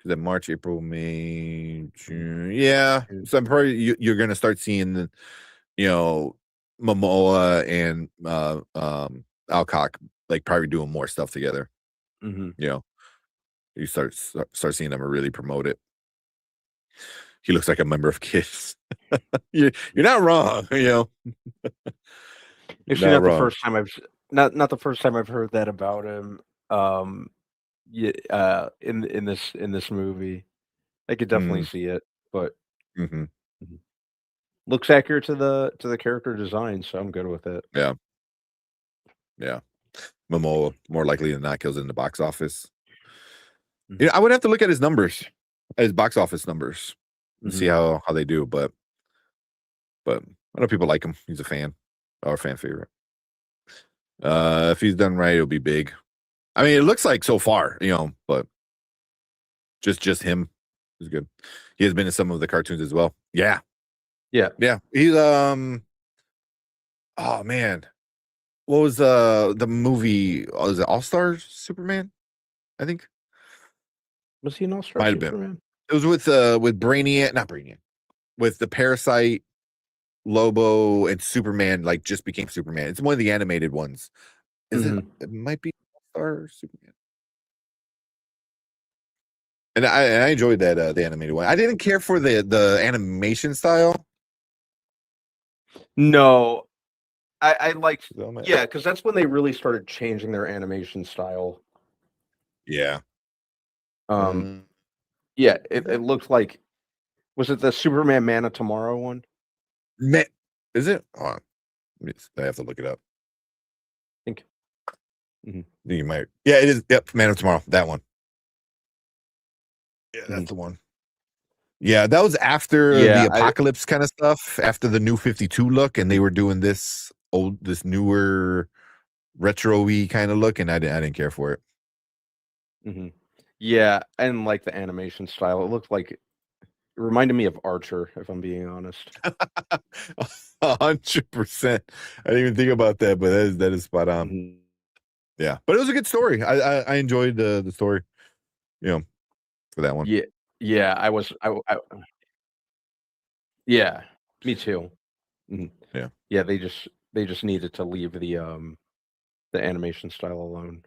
Is that March, April, May, June? Yeah. So I'm probably you're gonna start seeing the, Momoa and Alcock like probably doing more stuff together. Mm-hmm. You start seeing them really promote it. He looks like a member of Kiss. You're not wrong, Actually, not the first time not the first time I've heard that about him. In this movie, I could definitely see it, but looks accurate to the character design, so I'm good with it. Yeah. Momoa more likely than not kills it in the box office. I would have to look at his numbers, his box office numbers, and see how they do. But I know people like him. He's a fan, our fan favorite. If he's done right, it'll be big. I mean, it looks like so far, but just him is good. He has been in some of the cartoons as well. Yeah. He's oh man, what was the movie? Was it All Star Superman? I think. Was he an All Star Might Superman? have been. It was with Brainiac, not Brainiac, with the Parasite, Lobo, and Superman. Like just became Superman. It's one of the animated ones. It might be All Star Superman. And I enjoyed that the animated one. I didn't care for the animation style. No, I liked because that's when they really started changing their animation style. Yeah. Yeah, it looked like, was it the Superman Man of Tomorrow one? Is it? Oh, I have to look it up. I think. You might. Yeah, it is. Yep, Man of Tomorrow. That one. Yeah, that's the one. Yeah, that was after the apocalypse kind of stuff, after the New 52 look, and they were doing this newer retro-y kind of look, and I didn't care for it. Yeah, and like the animation style, it looked like it reminded me of Archer, if I'm being honest. 100%. I didn't even think about that, but that is spot on. Yeah, but it was a good story. I enjoyed the story, for that one. Yeah, yeah, me too. Yeah, they just needed to leave the animation style alone.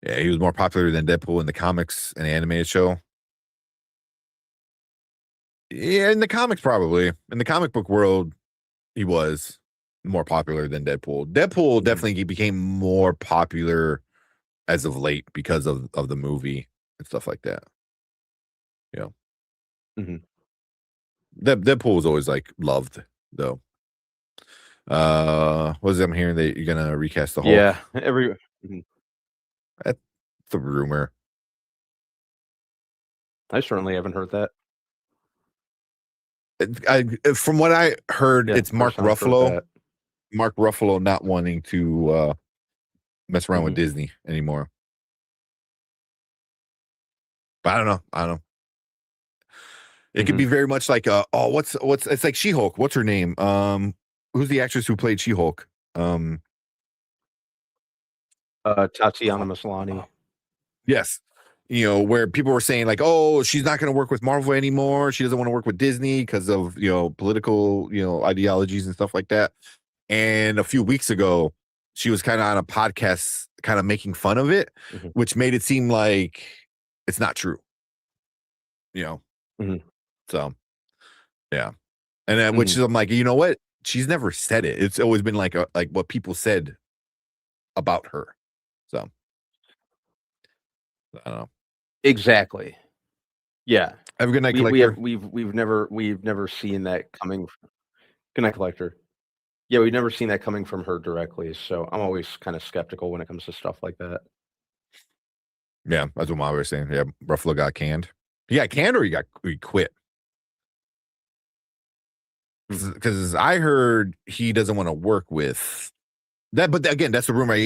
Yeah, he was more popular than Deadpool in the comics and the animated show. Yeah, in the comics, probably. In the comic book world, he was more popular than Deadpool. Deadpool definitely became more popular as of late because of the movie and stuff like that. Deadpool was always like loved though. What is it I'm hearing that you're gonna recast the Hulk? Yeah, That's the rumor. I certainly haven't heard that. From what I heard, it's Mark first time I've heard Ruffalo. that. Mark Ruffalo not wanting to mess around with Disney anymore. But I don't know. It could be very much like what's it's like She-Hulk. What's her name? Who's the actress who played She-Hulk? Tatiana Maslany. Yes. Where people were saying like, oh, she's not going to work with Marvel anymore. She doesn't want to work with Disney because of, political, ideologies and stuff like that. And a few weeks ago, she was kind of on a podcast kind of making fun of it, which made it seem like it's not true. So, yeah. And then, which is, I'm like, you know what? She's never said it. It's always been like what people said about her. So, I don't know. Exactly. Yeah. Have a good night, Collector. We've never seen that coming. Good night, Collector. Yeah, we've never seen that coming from her directly. So I'm always kind of skeptical when it comes to stuff like that. Yeah, that's what Mom was saying. Yeah, Ruffalo got canned. He got canned or he quit? Because I heard he doesn't want to work with that. But again, that's a rumor. I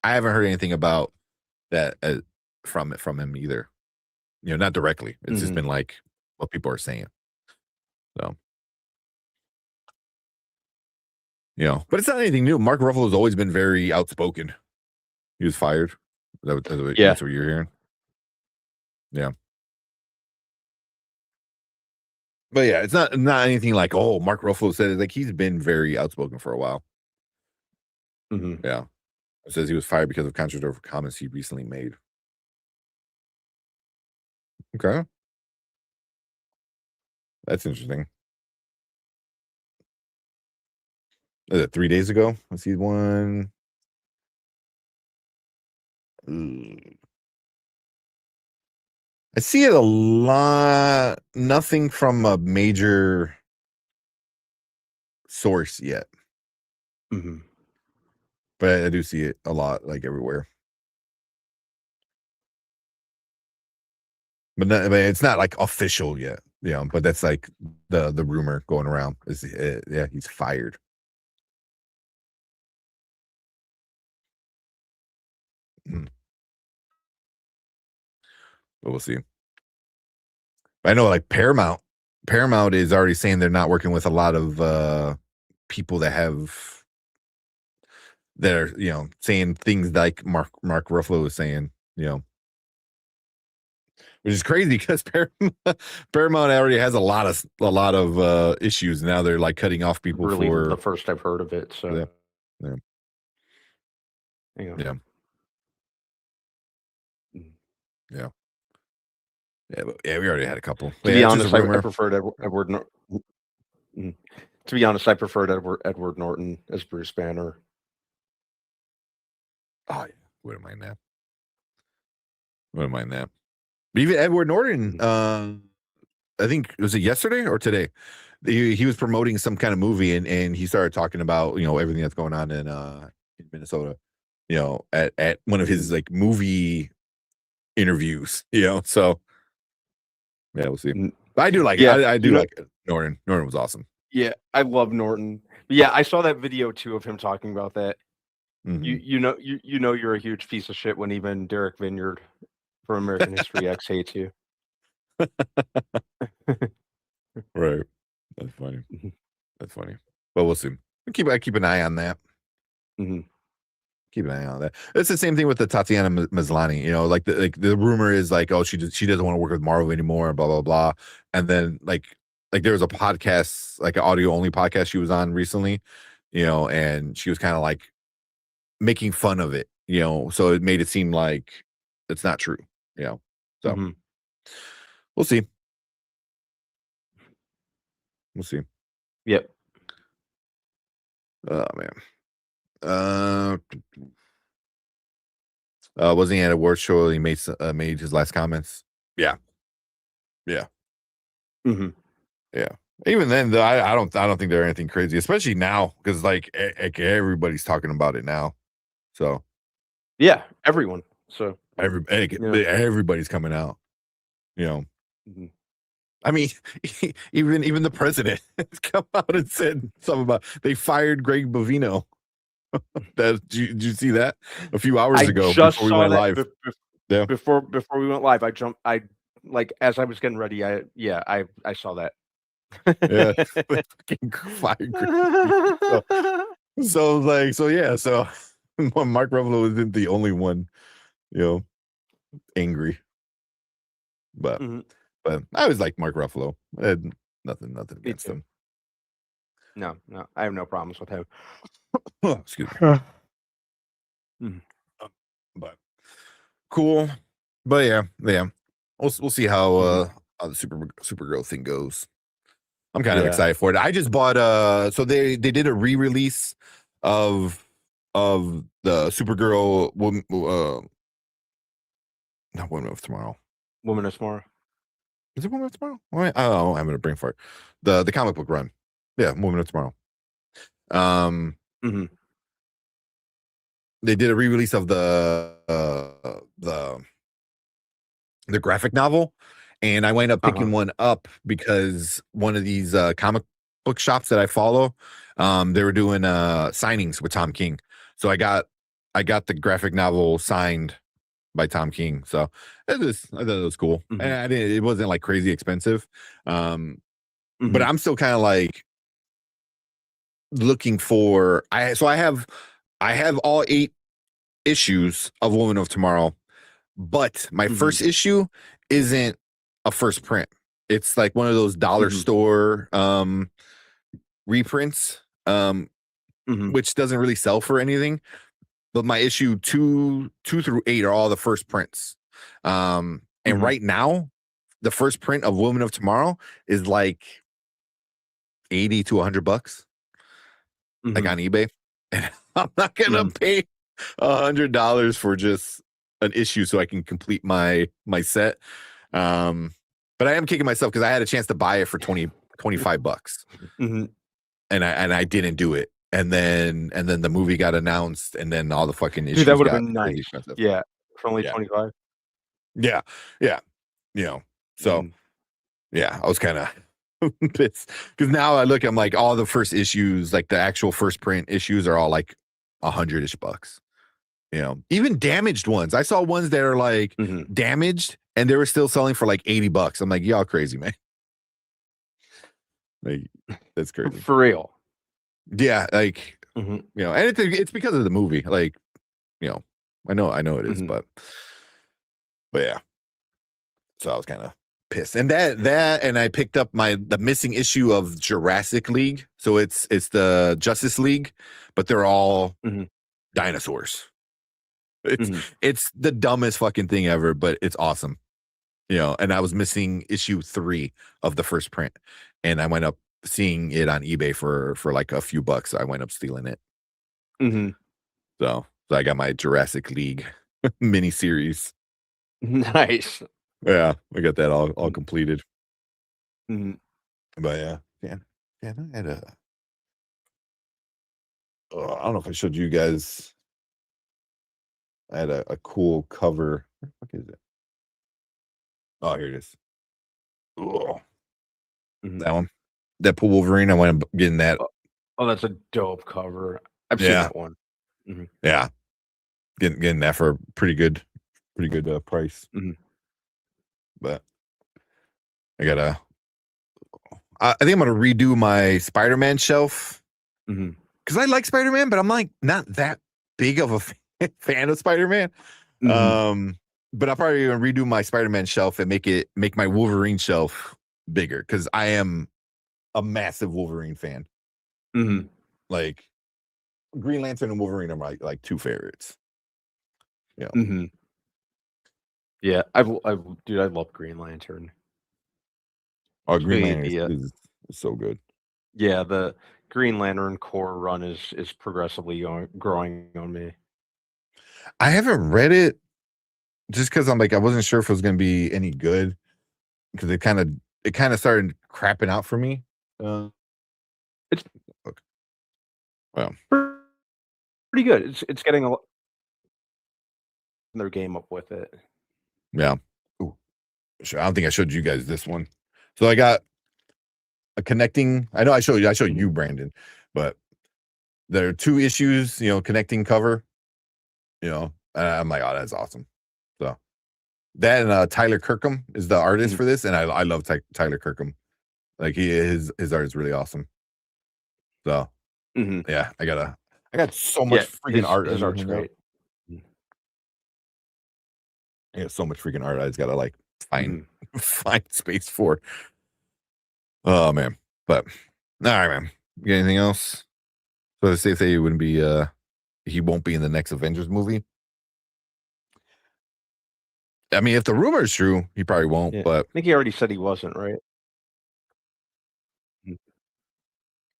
haven't heard anything about that from him either. Not directly. It's just been like what people are saying. So, but it's not anything new. Mark Ruffalo's always been very outspoken. He was fired. That's what you're hearing. Yeah. But yeah, it's not anything like, oh, Mark Ruffalo said it. Like, he's been very outspoken for a while. Mm-hmm. Yeah. It says he was fired because of controversial comments he recently made. Okay. That's interesting. Is it 3 days ago? Let's see one. I see it a lot. Nothing from a major source yet, Mm-hmm. but I do see it a lot, like everywhere. But it's not like official yet, but that's like the rumor going around is yeah, he's fired. But we'll see. I know, like Paramount is already saying they're not working with a lot of people that are saying things like Mark Ruffalo was saying, which is crazy because Paramount already has a lot of issues. Now they're like cutting off people Really, for the first I've heard of it. So yeah. Yeah. But we already had a couple. To be honest, I preferred Edward Norton. To be honest, I preferred Edward Norton as Bruce Banner. Oh, yeah. Wouldn't mind that. But even Edward Norton, I think, was it yesterday or today? He was promoting some kind of movie and he started talking about, everything that's going on in Minnesota, at one of his like movie interviews, so yeah, we'll see. But I do like I do like Norton. Norton was awesome. Yeah, I love Norton. But yeah, I saw that video too of him talking about that. Mhm. You're a huge piece of shit when even Derek Vineyard from American History X hates you. Right. That's funny. But we'll see. I keep an eye on that. Mm-hmm. Keep an eye on that. It's the same thing with the Tatiana Maslany. Like the rumor is like, oh, she doesn't want to work with Marvel anymore, blah blah blah. And then like there was a podcast, like an audio only podcast she was on recently, and she was kind of like making fun of it, so it made it seem like it's not true, So we'll see. Yep. Oh man. Wasn't he at a award show? He made his last comments. Yeah. Mm-hmm. Yeah. Even then, though, I don't think they're anything crazy, especially now, because like everybody's talking about it now. So yeah, everyone. So everybody's coming out. Mm-hmm. I mean, even the president has come out and said something about they fired Greg Bovino. Did you see that a few hours ago before we went live? Before we went live, I like as I was getting ready. I saw that. Yeah, fired Greg. So Mark Ruffalo isn't the only one, angry. But I was like Mark Ruffalo. I had nothing against him. No, I have no problems with him. Excuse me. But cool. But yeah. We'll see how the Supergirl thing goes. I'm kind of excited for it. I just bought so they did a re-release of the Supergirl not Woman of Tomorrow. Woman of Tomorrow. Is it Woman of Tomorrow? Oh, I'm gonna bring for it. The comic book run. Yeah, Woman of Tomorrow. They did a re-release of the graphic novel, and I wind up picking one up because one of these comic book shops that I follow, they were doing signings with Tom King. So I got the graphic novel signed by Tom King. So I thought it was cool. And it wasn't like crazy expensive. But I'm still kind of like looking for I have all 8 issues of Woman of Tomorrow, but my first issue isn't a first print. It's like one of those dollar store reprints, which doesn't really sell for anything. But my issue 2 through 8 are all the first prints. And right now, the first print of Woman of Tomorrow is like $80 to $100, like on eBay. And I'm not gonna pay $100 for just an issue so I can complete my set. But I am kicking myself because I had a chance to buy it for $25, and I didn't do it. And then the movie got announced, and then all the fucking issues. Dude, that would have got been really nice. expensive. Yeah, for only 25. Yeah. You know, so yeah, I was kind of pissed because now I look, I'm like, all the first issues, like the actual first print issues, are all like $100-ish. You know, even damaged ones. I saw ones that are like damaged, and they were still selling for like $80. I'm like, y'all crazy, man. Like, that's crazy For real. Yeah, like you know, and it's because of the movie. Like, you know, I know it is, but yeah. So I was kind of pissed, and that, and I picked up the missing issue of Jurassic League. So it's the Justice League, but they're all dinosaurs. It's the dumbest fucking thing ever, but it's awesome. You know, and I was missing issue 3 of the first print, and I went up seeing it on eBay for like a few bucks. I went up stealing it. So I got my Jurassic League mini series. Nice. Yeah, I got that all completed. But yeah, I had a. I don't know if I showed you guys. I had a cool cover. Where the fuck is it? Oh, here it is. That one. Deadpool Wolverine. I went getting that. Oh, that's a dope cover. I've seen that one. Yeah, getting that for a pretty good price. But I think I'm gonna redo my Spider-Man shelf because I like Spider-Man, but I'm like not that big of a fan of Spider-Man. But I'll probably gonna redo my Spider-Man shelf and make my Wolverine shelf bigger because I am a massive Wolverine fan. Like Green Lantern and Wolverine are my like 2 favorites. Yeah. Yeah, I love Green Lantern. Oh, Green Lantern is so good. Yeah, the Green Lantern core run is progressively growing on me. I haven't read it just because I'm like, I wasn't sure if it was going to be any good because it kind of started crapping out for me. It's well, pretty good. It's getting a lot their game up with it. Yeah. Ooh. I don't think I showed you guys this one. So I got a connecting. I know I showed you, Brandon, but there are 2 issues, you know, connecting cover. You know, I'm like, oh, that's awesome. So that and Tyler Kirkham is the artist for this, and I love Tyler Kirkham. Like his art is really awesome. So yeah, I got so much freaking art. His art's great. I got so much freaking art. I just gotta like find space for. Oh man, but all right, man. You got anything else? So to say he wouldn't be he won't be in the next Avengers movie. I mean, if the rumor is true, he probably won't. But I think he already said he wasn't, right?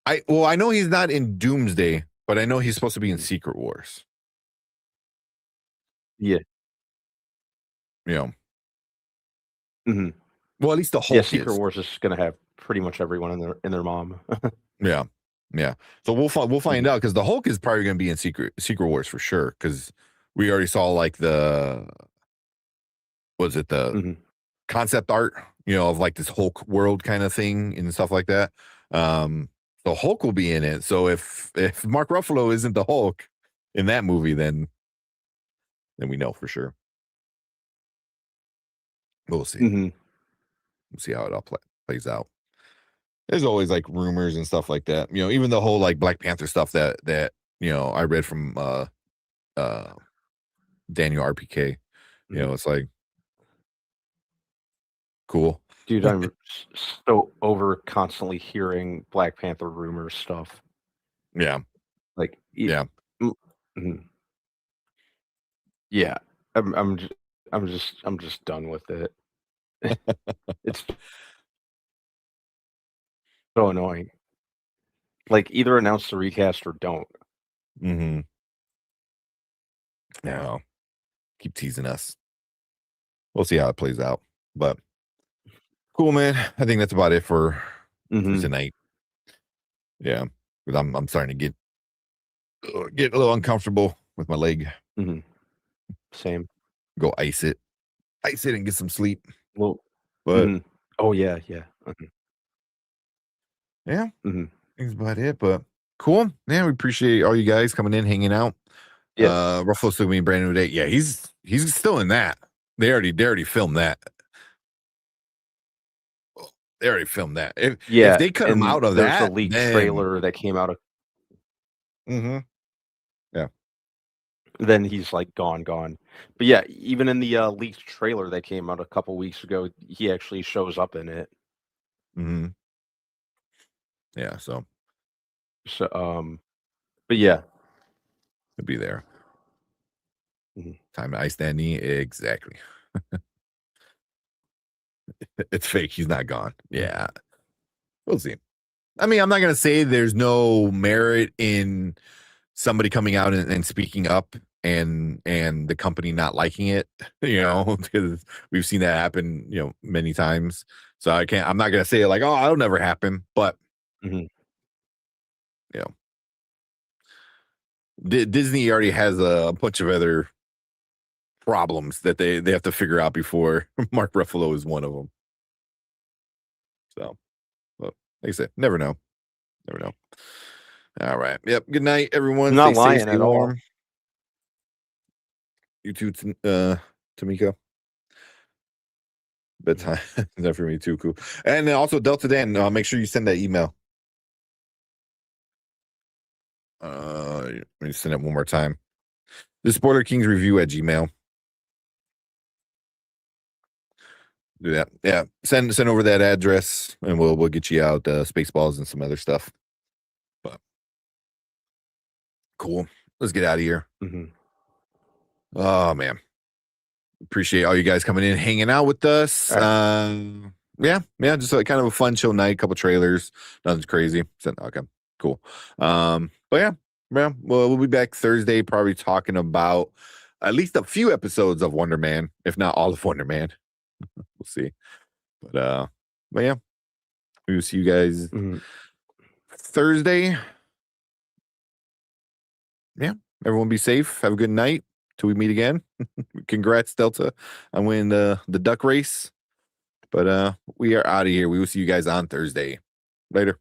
I know he's not in Doomsday, but I know he's supposed to be in Secret Wars. Yeah. You know. Well, at least the Hulk. Yeah, Secret Wars is going to have pretty much everyone in their mom. Yeah. So we'll find out because the Hulk is probably going to be in Secret Wars for sure because we already saw like the concept art, you know, of like this Hulk world kind of thing and stuff like that. So Hulk will be in it. So if Mark Ruffalo isn't the Hulk in that movie, then we know for sure. We'll see. We'll see how it all plays out. There's always like rumors and stuff like that. You know, even the whole like Black Panther stuff that you know I read from Daniel RPK. You know, it's like Cool. Dude, I'm so over constantly hearing Black Panther rumor stuff. Yeah. Like, Yeah. mhm. Yeah, I'm just done with it. It's so annoying. Like, either announce the recast or don't. Mm-hmm. No. Keep teasing us. We'll see how it plays out. But cool, man. I think that's about it for Mhm. tonight. Yeah. Because I'm starting to get a little uncomfortable with my leg. Mhm. Same. Go ice it and get some sleep. Well, But mhm. Oh, yeah, yeah. yeah, Mhm. that's about it. But cool. Man, we appreciate all you guys coming in, hanging out. Yeah. Ruffalo's still being brand new day. Yeah, he's still in that. They already filmed that. They already filmed that. If Yeah, they cut him and out of there's a that, leaked then trailer that came out mm-hmm. then he's, like, gone. But, yeah, even in the, leaked trailer that came out a couple weeks ago, he actually shows up in it. Mm-hmm. Yeah, so So, but yeah. he'll be there. Mhm. Time to ice that knee. Exactly. It's fake. He's not gone. Yeah. We'll see. I mean, I'm not gonna say there's no merit in somebody coming out and speaking up and the company not liking it, because we've seen that happen, many times. So I'm not gonna say like, oh, it'll never happen, but Mhm. Disney already has a bunch of other problems that they have to figure out before Mark Ruffalo is one of them. So, but like I said, never know. All right. Yep. Good night, everyone. Not Stay safe, lying stay at all. warm. You too, Tamika. Bedtime. That for me too. Cool. And then also Delta Dan, make sure you send that email. Let me send it one more time. The Spoiler Kings Review at Gmail. Do that. Yeah. Send over that address and we'll get you out Spaceballs and some other stuff. But cool. Let's get out of here. Mhm. Oh man. Appreciate all you guys coming in, hanging out with us. Yeah, just like kind of a fun chill night, couple trailers, nothing crazy. So, okay, cool. But yeah, well, we'll be back Thursday, probably talking about at least a few episodes of Wonder Man, if not all of Wonder Man. We'll see. But yeah, we will see you guys Thursday. Yeah, everyone be safe. Have a good night till we meet again. Congrats, Delta, on winning the duck race. But we are out of here. We will see you guys on Thursday. Later.